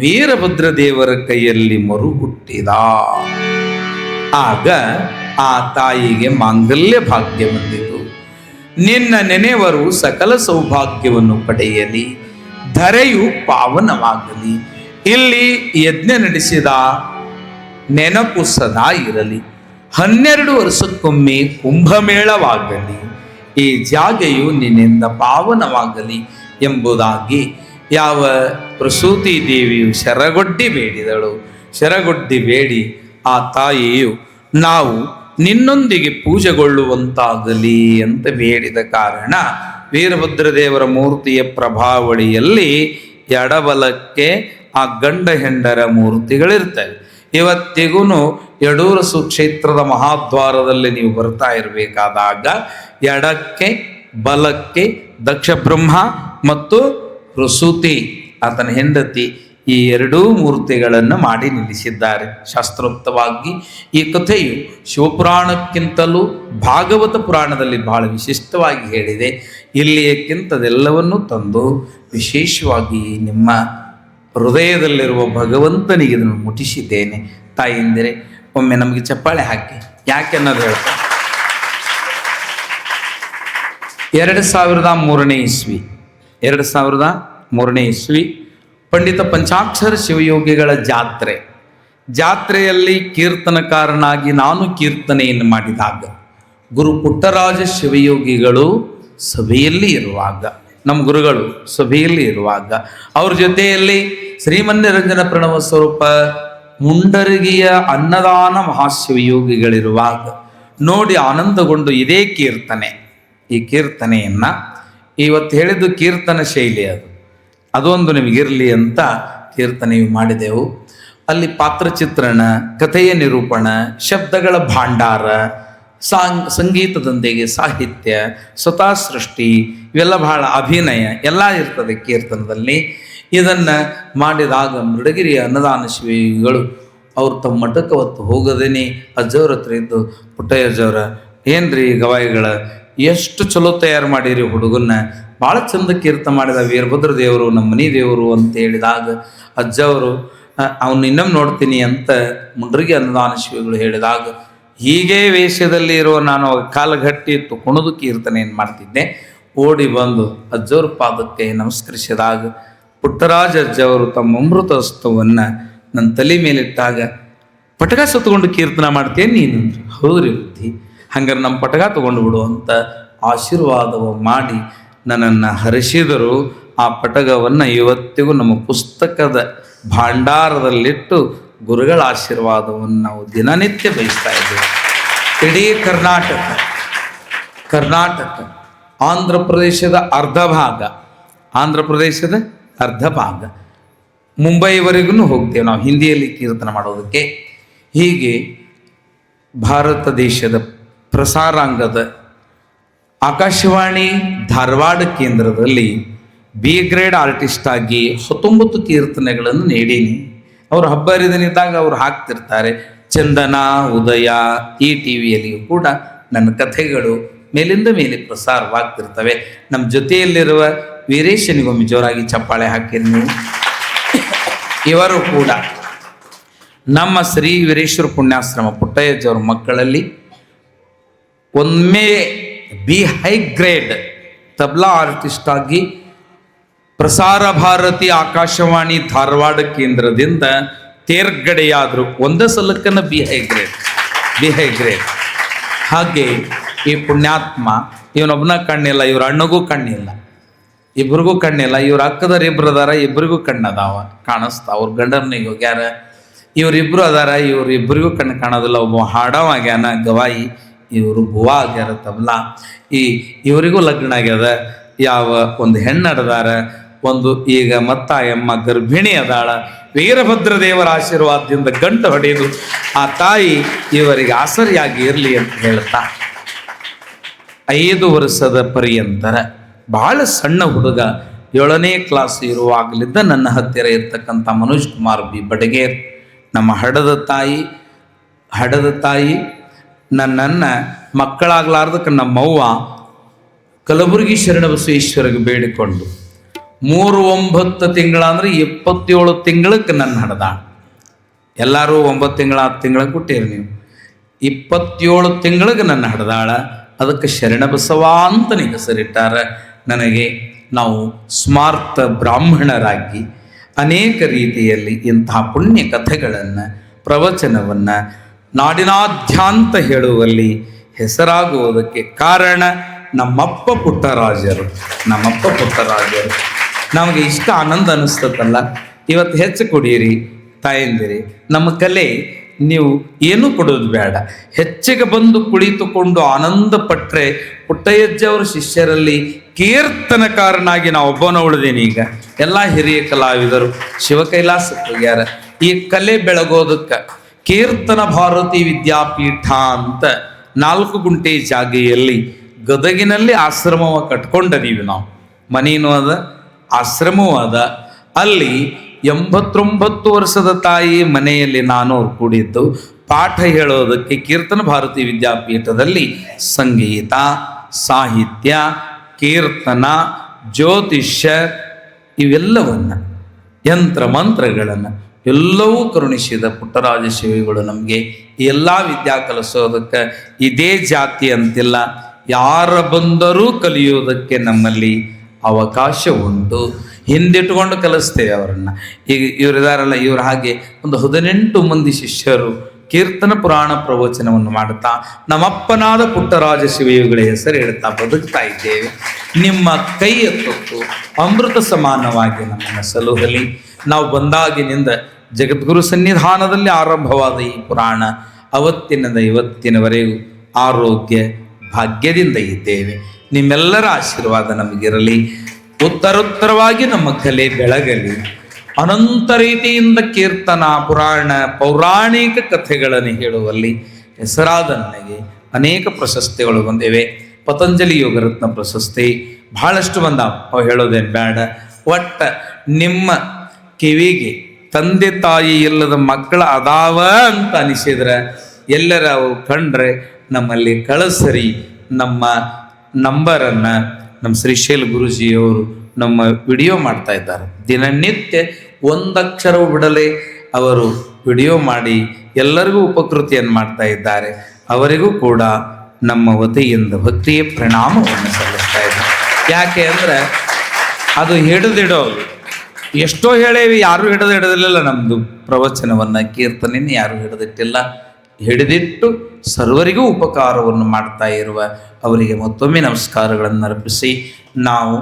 ವೀರಭದ್ರ ದೇವರ ಕೈಯಲ್ಲಿ ಮರು ಹುಟ್ಟಿದ. ಆಗ ಆ ತಾಯಿಗೆ ಮಾಂಗಲ್ಯ ಭಾಗ್ಯ ಬಂದಿತು. ನಿನ್ನ ನೆನೆವರು ಸಕಲ ಸೌಭಾಗ್ಯವನ್ನು ಪಡೆಯಲಿ, ಧರೆಯು ಪಾವನವಾಗಲಿ, ಇಲ್ಲಿ ಯಜ್ಞ ನಡೆಸಿದ ನೆನಪು ಸದಾ ಇರಲಿ, 12 ವರ್ಷಕ್ಕೊಮ್ಮೆ ಕುಂಭಮೇಳವಾಗಲಿ, ಈ ಜಾಗೆಯು ನಿನ್ನಿಂದ ಪಾವನವಾಗಲಿ ಎಂಬುದಾಗಿ ಯಾವ ಪ್ರಸೂತಿ ದೇವಿಯು ಶರಗೊಡ್ಡಿ ಬೇಡಿದಳು. ಶರಗೊಡ್ಡಿ ಬೇಡಿ ಆ ತಾಯಿಯು ನಾವು ನಿನ್ನೊಂದಿಗೆ ಪೂಜೆಗೊಳ್ಳುವಂತಾಗಲಿ ಅಂತ ಬೇಡಿದ ಕಾರಣ ವೀರಭದ್ರ ದೇವರ ಮೂರ್ತಿಯ ಪ್ರಭಾವಳಿಯಲ್ಲಿ ಎಡಬಲಕ್ಕೆ ಆ ಗಂಡ ಹೆಂಡರ ಮೂರ್ತಿಗಳಿರ್ತವೆ. ಇವತ್ತಿಗೂ ಯಡೂರು ಸುಕ್ಷೇತ್ರದ ಮಹಾದ್ವಾರದಲ್ಲಿ ನೀವು ಬರ್ತಾ ಇರಬೇಕಾದಾಗ ಎಡಕ್ಕೆ ಬಲಕ್ಕೆ ದಕ್ಷ ಬ್ರಹ್ಮ ಮತ್ತು ಪ್ರಸೂತಿ ಆತನ ಹೆಂಡತಿ ಈ 2 ಮೂರ್ತಿಗಳನ್ನು ಮಾಡಿ ನಿಲ್ಲಿಸಿದ್ದಾರೆ ಶಾಸ್ತ್ರೋಕ್ತವಾಗಿ. ಈ ಕಥೆಯು ಶಿವಪುರಾಣಕ್ಕಿಂತಲೂ ಭಾಗವತ ಪುರಾಣದಲ್ಲಿ ಬಹಳ ವಿಶಿಷ್ಟವಾಗಿ ಹೇಳಿದೆ. ಇಲ್ಲಿಯಕ್ಕಿಂತದೆಲ್ಲವನ್ನೂ ತಂದು ವಿಶೇಷವಾಗಿ ನಿಮ್ಮ ಹೃದಯದಲ್ಲಿರುವ ಭಗವಂತನಿಗೆ ಇದನ್ನು ಮುಟ್ಟಿಸಿದ್ದೇನೆ. ತಾಯಿಂದರೆ ಒಮ್ಮೆ ನಮಗೆ ಚಪ್ಪಾಳೆ ಹಾಕಿ ಯಾಕೆ ಅನ್ನೋದು ಹೇಳ್ತಾರೆ. 2003 ಇಸ್ವಿ ಪಂಡಿತ ಪಂಚಾಕ್ಷರ ಶಿವಯೋಗಿಗಳ ಜಾತ್ರೆಯಲ್ಲಿ ಕೀರ್ತನಕಾರನಾಗಿ ನಾನು ಕೀರ್ತನೆಯನ್ನು ಮಾಡಿದಾಗ ಗುರು ಪುಟ್ಟರಾಜ ಶಿವಯೋಗಿಗಳು ಸಭೆಯಲ್ಲಿ ಇರುವಾಗ, ನಮ್ಮ ಗುರುಗಳು ಸಭೆಯಲ್ಲಿ ಇರುವಾಗ, ಅವ್ರ ಜೊತೆಯಲ್ಲಿ ಶ್ರೀಮನ್ನಿರಂಜನ ಪ್ರಣವ ಸ್ವರೂಪ ಮುಂಡರಗಿಯ ಅನ್ನದಾನ ಮಹಾಶಿವಯೋಗಿಗಳಿರುವಾಗ ನೋಡಿ ಆನಂದಗೊಂಡು ಇದೇ ಕೀರ್ತನೆ, ಈ ಕೀರ್ತನೆಯನ್ನ ಇವತ್ತು ಹೇಳಿದ್ದು ಕೀರ್ತನ ಶೈಲಿ ಅದೊಂದು ನಿಮಗಿರಲಿ ಅಂತ ಕೀರ್ತನೆಯು ಮಾಡಿದೆವು. ಅಲ್ಲಿ ಪಾತ್ರಚಿತ್ರಣ, ಕಥೆಯ ನಿರೂಪಣ, ಶಬ್ದಗಳ ಭಾಂಡಾರ, ಸಂಗೀತದೊಂದಿಗೆ ಸಾಹಿತ್ಯ, ಸ್ವತಃ ಸೃಷ್ಟಿ, ಇವೆಲ್ಲ ಬಹಳ ಅಭಿನಯ ಎಲ್ಲ ಇರ್ತದೆ ಕೀರ್ತನದಲ್ಲಿ. ಇದನ್ನು ಮಾಡಿದಾಗ ಮೃಡಗಿರಿಯ ಅನ್ನದಾನ ಶಿವಿಗಳು ಅವ್ರು ತಮ್ಮ ಮಠಕ್ಕೆ ಹೊತ್ತು ಹೋಗೋದೇನೆ ಅಜ್ಜವ್ರ ಹತ್ರ ಇದ್ದು, ಪುಟ್ಟಯ್ಯ ಅಜ್ಜವ್ರ ಏನ್ರಿ ಗವಾಯಿಗಳ ಎಷ್ಟು ಚಲೋ ತಯಾರು ಮಾಡಿರಿ ಹುಡುಗನ್ನ, ಭಾಳ ಚಂದ ಕೀರ್ತನ ಮಾಡಿದ ವೀರಭದ್ರ ದೇವರು ನಮ್ಮ ಮನೆ ದೇವರು ಅಂತ ಹೇಳಿದಾಗ ಅಜ್ಜವರು ಅವನು ಇನ್ನೊಮ್ಮೆ ನೋಡ್ತೀನಿ ಅಂತ ಮುಂಡ್ರಿಗೆ ಅನ್ನದಾನ ಶಿವಿಗಳು ಹೇಳಿದಾಗ ಹೀಗೆ ವೇಷದಲ್ಲಿ ಇರುವ ನಾನು ಕಾಲಗಟ್ಟಿ ಕುಣಿದು ಕೀರ್ತನೆಯನ್ನು ಮಾಡ್ತಿದ್ದೆ. ಓಡಿ ಬಂದು ಅಜ್ಜವ್ರ ಪಾದಕ್ಕೆ ನಮಸ್ಕರಿಸಿದಾಗ ಪುಟ್ಟರಾಜ ಅಜ್ಜವರು ತಮ್ಮ ಅಮೃತ ಹಸ್ತವನ್ನು ನನ್ನ ತಲೆ ಮೇಲಿಟ್ಟಾಗ, ಪಟಕ ಸುತ್ತಕೊಂಡು ಕೀರ್ತನ ಮಾಡ್ತೇನೆ ನೀನು? ಹೌದ್ರಿ ಬುದ್ಧಿ, ಹಂಗಾರೆ ನಮ್ಮ ಪಟಕ ತಗೊಂಡು ಬಿಡು ಅಂತ ಆಶೀರ್ವಾದವ ಮಾಡಿ ನನ್ನನ್ನು ಹರಿಸಿದರು. ಆ ಪಟಕವನ್ನು ಇವತ್ತಿಗೂ ನಮ್ಮ ಪುಸ್ತಕದ ಭಾಂಡಾರದಲ್ಲಿಟ್ಟು ಗುರುಗಳ ಆಶೀರ್ವಾದವನ್ನು ನಾವು ದಿನನಿತ್ಯ ಬಯಸ್ತಾ ಇದ್ದೇವೆ. ಇಡೀ ಕರ್ನಾಟಕ ಆಂಧ್ರ ಪ್ರದೇಶದ ಅರ್ಧ ಭಾಗ ಮುಂಬೈವರೆಗೂ ಹೋಗ್ತೇವೆ ನಾವು ಹಿಂದಿಯಲ್ಲಿ ಕೀರ್ತನ ಮಾಡೋದಕ್ಕೆ. ಹೀಗೆ ಭಾರತ ದೇಶದ ಪ್ರಸಾರಾಂಗದ ಆಕಾಶವಾಣಿ ಧಾರವಾಡ ಕೇಂದ್ರದಲ್ಲಿ ಬಿ ಗ್ರೇಡ್ ಆರ್ಟಿಸ್ಟ್ ಆಗಿ 19 ಕೀರ್ತನೆಗಳನ್ನು ನೀಡೀನಿ. ಅವರು ಹಬ್ಬ ಹರಿದಿನಿದ್ದಾಗ ಅವರು ಹಾಕ್ತಿರ್ತಾರೆ. ಚಂದನ, ಉದಯ, ಈ ಟಿವಿಯಲ್ಲಿಯೂ ಕೂಡ ನನ್ನ ಕಥೆಗಳು ಮೇಲಿಂದ ಮೇಲೆ ಪ್ರಸಾರವಾಗ್ತಿರ್ತವೆ. ನಮ್ಮ ಜೊತೆಯಲ್ಲಿರುವ ವೀರೇಶನಿಗೊಮ್ಮೆ ಜೋರಾಗಿ ಚಪ್ಪಾಳೆ ಹಾಕಿರಿ ನೀವು. ಇವರು ಕೂಡ ನಮ್ಮ ಶ್ರೀ ವೀರೇಶ್ವರ ಪುಣ್ಯಾಶ್ರಮ ಪುಟ್ಟಯ್ಯಜ್ಜವ್ರ ಮಕ್ಕಳಲ್ಲಿ ಒಮ್ಮೆ be high grade tabla artist ಆಗಿ ಪ್ರಸಾರ ಭಾರತಿ ಆಕಾಶವಾಣಿ ಧಾರವಾಡ ಕೇಂದ್ರದಿಂದ ತೇರ್ಗಡೆಯಾದರು. ಒಂದೇ ಸಲಕ್ಕನ ಬಿ ಹೈ ಗ್ರೇಡ್. ಹಾಗೆ ಈ ಪುಣ್ಯಾತ್ಮ ಇವನೊಬ್ಬನ ಕಣ್ಣಿಲ್ಲ, ಇವ್ರ ಅಣ್ಣಗೂ ಕಣ್ಣಿಲ್ಲ, ಇಬ್ರಿಗೂ ಕಣ್ಣಿಲ್ಲ. ಇವ್ರ ಅಕ್ಕದವ್ರು ಇಬ್ರು ಅದಾರ, ಇಬ್ಬರಿಗೂ ಕಣ್ಣದಾವ ಕಾಣಿಸ್ತಾ. ಅವ್ರ ಗಂಡನಿಗೆ ಹೋಗ್ಯಾರ, ಇವರಿಬ್ರು ಅದಾರ, ಇವ್ರಿಬ್ರಿಗೂ ಕಣ್ಣು ಕಾಣೋದಿಲ್ಲ. ಒಬ್ಬ ಹಾಡವಾಗ್ಯಾನ ಗವಾಯಿ, ಇವರು ಭುವ ಆಗ್ಯಾರ ತಬ್ಲಾ. ಇವರಿಗೂ ಲಗ್ನ ಆಗ್ಯದ. ಯಾವ ಒಂದು ಹೆಣ್ಣಡದಾರ, ಒಂದು ಈಗ ಮತ್ತ ಎಮ್ಮ ಗರ್ಭಿಣಿ ಅದಾಳ. ವೀರಭದ್ರ ದೇವರ ಆಶೀರ್ವಾದದಿಂದ ಗಂಟು ಹೊಡೆಯುವುದು ಆ ತಾಯಿ ಇವರಿಗೆ ಆಸರಿಯಾಗಿ ಇರಲಿ ಅಂತ ಹೇಳ್ತಾ 5 ವರ್ಷದ ಪರ್ಯಂತರ ಬಹಳ ಸಣ್ಣ ಹುಡುಗ, 7ನೇ ಕ್ಲಾಸ್ ಇರುವಾಗಲಿದ್ದ ನನ್ನ ಹತ್ತಿರ ಇರ್ತಕ್ಕಂಥ ಮನೋಜ್ ಕುಮಾರ್ ಬಿ ಬಡಗೇರ್, ನಮ್ಮ ಹಡದ ತಾಯಿ ನನ್ನನ್ನು ಮಕ್ಕಳಾಗಲಾರ್ದಕ್ಕೆ ನಮ್ಮವ್ವ ಕಲಬುರಗಿ ಶರಣಬಸವೇಶ್ವರಿಗೆ ಬೇಡಿಕೊಂಡು 3-9 ತಿಂಗಳ ಅಂದರೆ 27 ತಿಂಗಳಕ್ಕೆ ನನ್ನ ಹಡ್ದಾಳ. ಎಲ್ಲರೂ 9 ತಿಂಗಳ 10 ತಿಂಗಳಿಗೆ ಕೊಟ್ಟಿರಿ ನೀವು. 27 ತಿಂಗಳಿಗೆ ನನ್ನ ಹಡ್ದಾಳ. ಅದಕ್ಕೆ ಶರಣಬಸವ ಅಂತ ಹೆಸರಿಟ್ಟಾರ ನನಗೆ. ನಾವು ಸ್ಮಾರ್ತ ಬ್ರಾಹ್ಮಣರಾಗಿ ಅನೇಕ ರೀತಿಯಲ್ಲಿ ಇಂತಹ ಪುಣ್ಯ ಕಥೆಗಳನ್ನು, ಪ್ರವಚನವನ್ನು ನಾಡಿನಾದ್ಯಾಂತ ಹೇಳುವಲ್ಲಿ ಹೆಸರಾಗುವುದಕ್ಕೆ ಕಾರಣ ನಮ್ಮಪ್ಪ ಪುಟ್ಟರಾಜರು. ನಮಗೆ ಇಷ್ಟ ಆನಂದ ಅನಿಸ್ತದಲ್ಲ. ಇವತ್ತು ಹೆಚ್ಚು ಕೊಡಿಯಿರಿ ತಾಯಂದಿರಿ. ನಮ್ಮ ಕಲೆ ನೀವು ಏನೂ ಕೊಡೋದು ಬೇಡ, ಹೆಚ್ಚಿಗೆ ಬಂದು ಕುಳಿತುಕೊಂಡು ಆನಂದ ಪಟ್ಟರೆ ಪುಟ್ಟಯ್ಯಜ್ಜವರ ಶಿಷ್ಯರಲ್ಲಿ ಕೀರ್ತನಕಾರನಾಗಿ ನಾವು ಒಬ್ಬನ ಉಳಿದೇನೆ. ಈಗ ಎಲ್ಲ ಹಿರಿಯ ಕಲಾವಿದರು ಶಿವಕೈಲಾಸಕ್ಕೆ ಹೋಗ್ಯಾರ. ಈ ಕಲೆ ಬೆಳಗೋದಕ್ಕೆ ಕೀರ್ತನ ಭಾರತಿ ವಿದ್ಯಾಪೀಠ ಅಂತ 4 ಗುಂಟೆ ಜಾಗೆಯಲ್ಲಿ ಗದಗಿನಲ್ಲಿ ಆಶ್ರಮವ ಕಟ್ಕೊಂಡೀವಿ ನಾವು. ಮನೇನೂ ಅದ, ಆಶ್ರಮವೂ ಅದ. ಅಲ್ಲಿ 89 ವರ್ಷದ ತಾಯಿ ಮನೆಯಲ್ಲಿ ನಾನು ಅವ್ರು ಕೂಡಿದ್ದು ಪಾಠ ಹೇಳೋದಕ್ಕೆ ಕೀರ್ತನ ಭಾರತಿ ವಿದ್ಯಾಪೀಠದಲ್ಲಿ ಸಂಗೀತ, ಸಾಹಿತ್ಯ, ಕೀರ್ತನ, ಜ್ಯೋತಿಷ್ಯ ಇವೆಲ್ಲವನ್ನು, ಯಂತ್ರ ಮಂತ್ರಗಳನ್ನು ಎಲ್ಲವೂ ಕರುಣಿಸಿದ ಪುಟ್ಟರಾಜ ಶಿವಿಗಳು ನಮಗೆ ಎಲ್ಲ ವಿದ್ಯಾ ಕಲಿಸೋದಕ್ಕೆ ಇದೇ ಜಾತಿ ಅಂತಿಲ್ಲ, ಯಾರ ಬಂದರೂ ಕಲಿಯೋದಕ್ಕೆ ನಮ್ಮಲ್ಲಿ ಅವಕಾಶ ಉಂಟು. ಹಿಂದಿಟ್ಟುಕೊಂಡು ಕಲಿಸ್ತೇವೆ ಅವರನ್ನು. ಈಗ ಇವರಿದಾರಲ್ಲ, ಇವರು ಹಾಗೆ ಒಂದು 18 ಮಂದಿ ಶಿಷ್ಯರು ಕೀರ್ತನ ಪುರಾಣ ಪ್ರವಚನವನ್ನು ಮಾಡುತ್ತಾ ನಮ್ಮಪ್ಪನಾದ ಪುಟ್ಟರಾಜ ಶಿವಯುಗಳ ಹೆಸರು ಹೇಳ್ತಾ ಬದುಕ್ತಾ ಇದ್ದೇವೆ. ನಿಮ್ಮ ಕೈಯ ತೊಟ್ಟು ಅಮೃತ ಸಮಾನವಾಗಿ ನಮ್ಮನ್ನು ಸಲುಹಲಿ. ನಾವು ಬಂದಾಗಿನಿಂದ ಜಗದ್ಗುರು ಸನ್ನಿಧಾನದಲ್ಲಿ ಆರಂಭವಾದ ಈ ಪುರಾಣ ಅವತ್ತಿನಿಂದ ಇವತ್ತಿನವರೆಗೂ ಆರೋಗ್ಯ ಭಾಗ್ಯದಿಂದ ಇದ್ದೇವೆ. ನಿಮ್ಮೆಲ್ಲರ ಆಶೀರ್ವಾದ ನಮಗಿರಲಿ. ಉತ್ತರೋತ್ತರವಾಗಿ ನಮ್ಮ ಕಲೆ ಬೆಳಗಲಿ. ಅನಂತ ರೀತಿಯಿಂದ ಕೀರ್ತನ, ಪುರಾಣ, ಪೌರಾಣಿಕ ಕಥೆಗಳನ್ನು ಹೇಳುವಲ್ಲಿ ಹೆಸರಾದ ನನಗೆ ಅನೇಕ ಪ್ರಶಸ್ತಿಗಳು ಬಂದಿವೆ. ಪತಂಜಲಿ ಯೋಗರತ್ನ ಪ್ರಶಸ್ತಿ ಬಹಳಷ್ಟು ಬಂದಾವ, ಅವು ಹೇಳೋದೇನು ಬೇಡ. ಒಟ್ಟ ನಿಮ್ಮ ಕಿವಿಗೆ ತಂದೆ ತಾಯಿ ಇಲ್ಲದ ಮಕ್ಕಳ ಅದಾವ ಅಂತ ಅನಿಸಿದ್ರೆ ಎಲ್ಲರ ಅವು ಕಂಡ್ರೆ ನಮ್ಮಲ್ಲಿ ಕಳಿಸ್ರಿ. ನಮ್ಮ ನಂಬರನ್ನು ನಮ್ಮ ಶ್ರೀಶೈಲ ಗುರುಜಿಯವರು ನಮ್ಮ ವಿಡಿಯೋ ಮಾಡ್ತಾ ಇದ್ದಾರೆ. ದಿನನಿತ್ಯ ಒಂದಕ್ಷರವು ಬಿಡಲೆ ಅವರು ವಿಡಿಯೋ ಮಾಡಿ ಎಲ್ಲರಿಗೂ ಉಪಕೃತಿಯನ್ನು ಮಾಡ್ತಾ ಇದ್ದಾರೆ. ಅವರಿಗೂ ಕೂಡ ನಮ್ಮ ವತಿಯಿಂದ ಭಕ್ತಿಯ ಪ್ರಣಾಮವನ್ನು ಸಲ್ಲಿಸ್ತಾ ಇದ್ದಾರೆ. ಯಾಕೆ ಅಂದರೆ ಅದು ಹಿಡಿದಿಡೋದು. ಎಷ್ಟೋ ಹೇಳೇವಿ, ಯಾರೂ ಹಿಡಿದಿಡಲಿಲ್ಲ ನಮ್ಮದು ಪ್ರವಚನವನ್ನು, ಕೀರ್ತನೆಯನ್ನು ಯಾರೂ ಹಿಡಿದಿಟ್ಟಿಲ್ಲ. ಹಿಡಿದಿಟ್ಟು ಸರ್ವರಿಗೂ ಉಪಕಾರವನ್ನು ಮಾಡ್ತಾ ಇರುವ ಅವರಿಗೆ ಮತ್ತೊಮ್ಮೆ ನಮಸ್ಕಾರಗಳನ್ನು ಅರ್ಪಿಸಿ, ನಾವು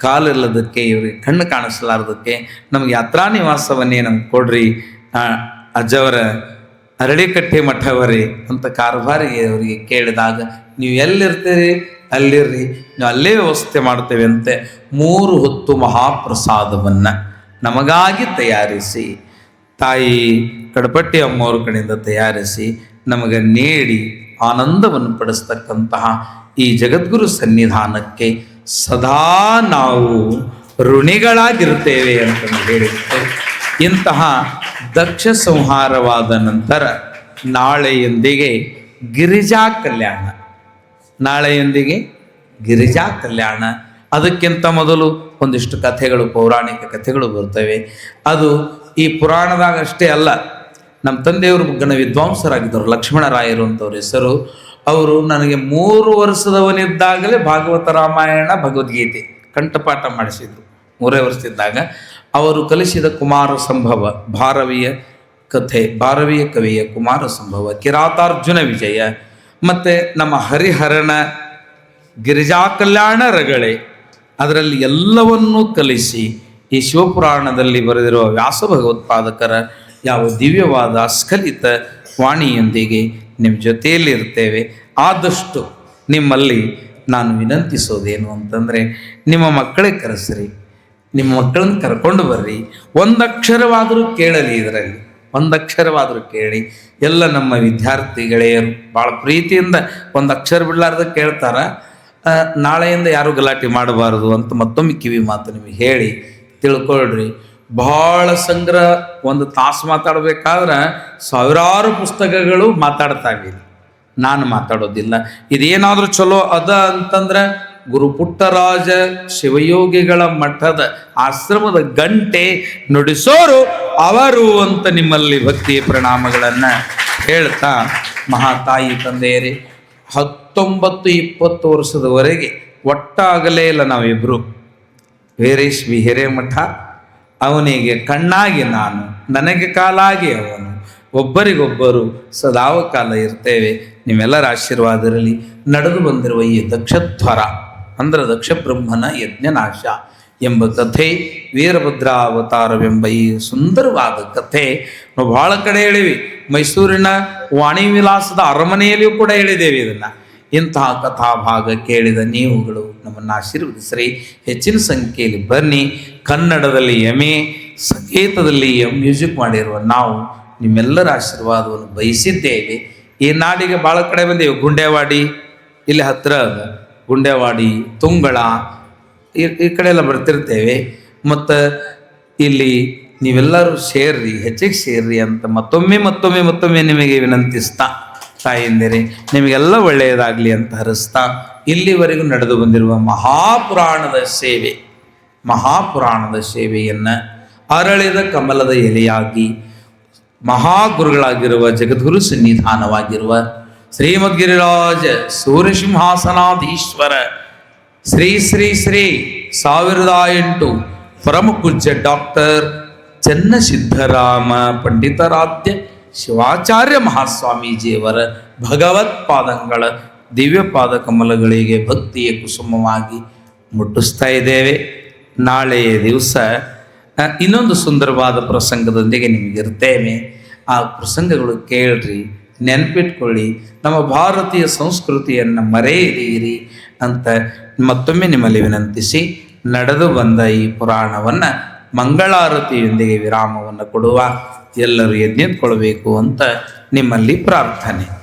ಕಾಲಿಲ್ಲದಕ್ಕೆ, ಇವರಿಗೆ ಕಣ್ಣು ಕಾಣಿಸಲಾರದಕ್ಕೆ ನಮಗೆ ಯಾತ್ರಾ ನಿವಾಸವನ್ನೇ ನಮ್ಗೆ ಕೊಡ್ರಿ, ಅಜ್ಜವರ ಅರಳಿಕಟ್ಟೆ ಮಠವರೇ ಅಂತ ಕಾರವಾರಿಗೆ ಅವರಿಗೆ ಕೇಳಿದಾಗ, ನೀವು ಎಲ್ಲಿರ್ತೀರಿ ಅಲ್ಲಿರ್ರಿ, ನೀವು ಅಲ್ಲೇ ವ್ಯವಸ್ಥೆ ಮಾಡ್ತೇವೆ ಅಂತೆ 3 ಹೊತ್ತು ಮಹಾಪ್ರಸಾದವನ್ನು ನಮಗಾಗಿ ತಯಾರಿಸಿ, ತಾಯಿ ಕಡಪಟ್ಟಿ ಅಮ್ಮವ್ರ ಕಡೆಯಿಂದ ತಯಾರಿಸಿ ನಮಗೆ ನೀಡಿ ಆನಂದವನ್ನು ಪಡಿಸ್ತಕ್ಕಂತಹ ಈ ಜಗದ್ಗುರು ಸನ್ನಿಧಾನಕ್ಕೆ ಸದಾ ನಾವು ಋಣಿಗಳಾಗಿರ್ತೇವೆ ಅಂತಂದು ಹೇಳಿದ್ದೆ. ಇಂತಹ ದಕ್ಷ ಸಂಹಾರವಾದ ನಂತರ ನಾಳೆಯೊಂದಿಗೆ ಗಿರಿಜಾ ಕಲ್ಯಾಣ, ನಾಳೆಯೊಂದಿಗೆ ಗಿರಿಜಾ ಕಲ್ಯಾಣ. ಅದಕ್ಕಿಂತ ಮೊದಲು ಒಂದಿಷ್ಟು ಕಥೆಗಳು, ಪೌರಾಣಿಕ ಕಥೆಗಳು ಬರ್ತವೆ. ಅದು ಈ ಪುರಾಣದಾಗಷ್ಟೇ ಅಲ್ಲ. ನಮ್ಮ ತಂದೆಯವರು ಗಣ ವಿದ್ವಾಂಸರಾಗಿದ್ದರು, ಲಕ್ಷ್ಮಣರಾಯರು ಅಂತವ್ರ ಹೆಸರು. ಅವರು ನನಗೆ 3 ವರ್ಷದವನಿದ್ದಾಗಲೇ ಭಾಗವತ ರಾಮಾಯಣ ಭಗವದ್ಗೀತೆ ಕಂಠಪಾಠ ಮಾಡಿಸಿದರು. 3 ವರ್ಷದಿದ್ದಾಗ ಅವರು ಕಲಿಸಿದ ಕುಮಾರ ಸಂಭವ, ಭಾರವಿಯ ಕಥೆ, ಭಾರವಿಯ ಕವಿಯ ಕುಮಾರ ಸಂಭವ, ಕಿರಾತಾರ್ಜುನ ವಿಜಯ, ಮತ್ತು ನಮ್ಮ ಹರಿಹರನ ಗಿರಿಜಾ ಕಲ್ಯಾಣ ರಗಳೆ, ಅದರಲ್ಲಿ ಎಲ್ಲವನ್ನೂ ಕಲಿಸಿ ಈ ಶಿವಪುರಾಣದಲ್ಲಿ ಬರೆದಿರುವ ವ್ಯಾಸ ಭಗವತ್ಪಾದಕರ ಯಾವ ದಿವ್ಯವಾದ ಅಸ್ಖಲಿತ ವಾಣಿಯೊಂದಿಗೆ ನಿಮ್ಮ ಜೊತೆಯಲ್ಲಿ ಇರ್ತೇವೆ. ಆದಷ್ಟು ನಿಮ್ಮಲ್ಲಿ ನಾನು ವಿನಂತಿಸೋದೇನು ಅಂತಂದರೆ, ನಿಮ್ಮ ಮಕ್ಕಳಿಗೆ ಕರೆಸ್ರಿ, ನಿಮ್ಮ ಮಕ್ಕಳನ್ನ ಕರ್ಕೊಂಡು ಬರ್ರಿ. ಒಂದಕ್ಷರವಾದರೂ ಕೇಳಲಿ, ಇದರಲ್ಲಿ ಒಂದಕ್ಷರವಾದರೂ ಕೇಳಿ. ಎಲ್ಲ ನಮ್ಮ ವಿದ್ಯಾರ್ಥಿ ಗೆಳೆಯರು ಭಾಳ ಪ್ರೀತಿಯಿಂದ ಒಂದು ಅಕ್ಷರ ಬಿಡಲಾರ್ದ ಕೇಳ್ತಾರೆ. ನಾಳೆಯಿಂದ ಯಾರೂ ಗಲಾಟೆ ಮಾಡಬಾರದು ಅಂತ ಮತ್ತೊಮ್ಮೆ ಕಿವಿ ಮಾತು ನಿಮಗೆ ಹೇಳಿ ತಿಳ್ಕೊಳ್ರಿ. ಬಹಳ ಸಂಗ್ರಹ, 1 ತಾಸು ಮಾತಾಡಬೇಕಾದ್ರೆ ಸಾವಿರಾರು ಪುಸ್ತಕಗಳು ಮಾತಾಡ್ತಾವೆ. ನಾನು ಮಾತಾಡೋದಿಲ್ಲ. ಇದೇನಾದರೂ ಚಲೋ ಅದ ಅಂತಂದ್ರೆ ಗುರು ಪುಟ್ಟರಾಜ ಶಿವಯೋಗಿಗಳ ಮಠದ ಆಶ್ರಮದ ಗಂಟೆ ನುಡಿಸೋರು ಅವರು ಅಂತ ನಿಮ್ಮಲ್ಲಿ ಭಕ್ತಿಯ ಪ್ರಣಾಮಗಳನ್ನು ಹೇಳ್ತಾ, ಮಹಾತಾಯಿ ತಂದೆಯರೇ, 19-20 ವರ್ಷದವರೆಗೆ ಒಟ್ಟಾಗಲೇ ಇಲ್ಲ ನಾವಿಬ್ಬರು. ವೀರೇಶ್ ವಿ ಹಿರೇಮಠ, ಅವನಿಗೆ ಕಣ್ಣಾಗಿ ನಾನು, ನನಗೆ ಕಾಲಾಗಿ ಅವನು, ಒಬ್ಬರಿಗೊಬ್ಬರು ಸದಾವ ಕಾಲ ಇರ್ತೇವೆ. ನಿಮ್ಮೆಲ್ಲರ ಆಶೀರ್ವಾದ ಇರಲಿ. ನಡೆದು ಬಂದಿರುವ ಈ ದಕ್ಷಧ್ವರ ಅಂದ್ರೆ ದಕ್ಷ ಬ್ರಹ್ಮನ ಯಜ್ಞನಾಶ ಎಂಬ ಕಥೆ, ವೀರಭದ್ರಾವತಾರವೆಂಬ ಈ ಸುಂದರವಾದ ಕಥೆ ನಾವು ಬಹಳ ಕಡೆ ಹೇಳಿವಿ. ಮೈಸೂರಿನ ವಾಣಿ ವಿಲಾಸದ ಅರಮನೆಯಲ್ಲಿಯೂ ಕೂಡ ಹೇಳಿದ್ದೇವೆ ಇದನ್ನು. ಇಂತಹ ಕಥಾಭಾಗ ಕೇಳಿದ ನೀವುಗಳು ನಮ್ಮನ್ನು ಆಶೀರ್ವದಿಸ್ರಿ. ಹೆಚ್ಚಿನ ಸಂಖ್ಯೆಯಲ್ಲಿ ಬನ್ನಿ. ಕನ್ನಡದಲ್ಲಿ ಎಮೆ, ಸಂಗೀತದಲ್ಲಿ ಮ್ಯೂಸಿಕ್ ಮಾಡಿರುವ ನಾವು ನಿಮ್ಮೆಲ್ಲರ ಆಶೀರ್ವಾದವನ್ನು ಬಯಸಿದ್ದೇವೆ. ಈ ನಾಡಿಗೆ ಭಾಳ ಕಡೆ ಬಂದೇವೆ. ಗುಂಡೇವಾಡಿ ಇಲ್ಲಿ ಹತ್ತಿರ ಅದ, ಗುಂಡೇವಾಡಿ, ತುಂಗಳ, ಈ ಕಡೆ ಎಲ್ಲ ಬರ್ತಿರ್ತೇವೆ. ಮತ್ತು ಇಲ್ಲಿ ನೀವೆಲ್ಲರೂ ಸೇರ್ರಿ, ಹೆಚ್ಚಿಗೆ ಸೇರ್ರಿ ಅಂತ ಮತ್ತೊಮ್ಮೆ ನಿಮಗೆ ವಿನಂತಿಸ್ತಾ, ತಾಯಿಂದಿರಿ ನಿಮಗೆಲ್ಲ ಒಳ್ಳೆಯದಾಗಲಿ ಅಂತ ಹರಿಸ್ತಾ, ಇಲ್ಲಿವರೆಗೂ ನಡೆದು ಬಂದಿರುವ ಮಹಾಪುರಾಣದ ಸೇವೆಯನ್ನು ಅರಳಿದ ಕಮಲದ ಎಲೆಯಾಗಿ ಮಹಾಗುರುಗಳಾಗಿರುವ ಜಗದ್ಗುರು ಸನ್ನಿಧಾನವಾಗಿರುವ ಶ್ರೀಮದ್ಗಿರಿರಾಜ ಸೂರ್ಯಸಿಂಹಾಸನಾಧೀಶ್ವರ ಶ್ರೀ 1008 ಪರಮ ಪೂಜ್ಯ ಡಾಕ್ಟರ್ ಚನ್ನಸಿದ್ಧರಾಮ ಪಂಡಿತಾರಾಧ್ಯ ಶಿವಾಚಾರ್ಯ ಮಹಾಸ್ವಾಮೀಜಿಯವರ ಭಗವತ್ಪಾದಗಳ ದಿವ್ಯ ಪಾದ ಕಮಲಗಳಿಗೆ ಭಕ್ತಿಯ ಕುಸುಮವಾಗಿ ಮುಟ್ಟಿಸ್ತಾ ಇದ್ದೇವೆ. ನಾಳೆಯ ದಿವಸ ಇನ್ನೊಂದು ಸುಂದರವಾದ ಪ್ರಸಂಗದೊಂದಿಗೆ ನಿಮಗಿರ್ತೇವೆ. ಆ ಪ್ರಸಂಗಗಳು ಕೇಳ್ರಿ, ನೆನಪಿಟ್ಕೊಳ್ಳಿ, ನಮ್ಮ ಭಾರತೀಯ ಸಂಸ್ಕೃತಿಯನ್ನು ಮರೆಯದಿರಿ ಅಂತ ಮತ್ತೊಮ್ಮೆ ನಿಮ್ಮಲ್ಲಿ ವಿನಂತಿಸಿ, ನಡೆದು ಬಂದ ಈ ಪುರಾಣವನ್ನು ಮಂಗಳಾರತಿಯೊಂದಿಗೆ ವಿರಾಮವನ್ನು ಕೊಡುವ. ಎಲ್ಲರೂ ಎದ್ದೆಂದುಕೊಳ್ಬೇಕು ಅಂತ ನಿಮ್ಮಲ್ಲಿ ಪ್ರಾರ್ಥನೆ.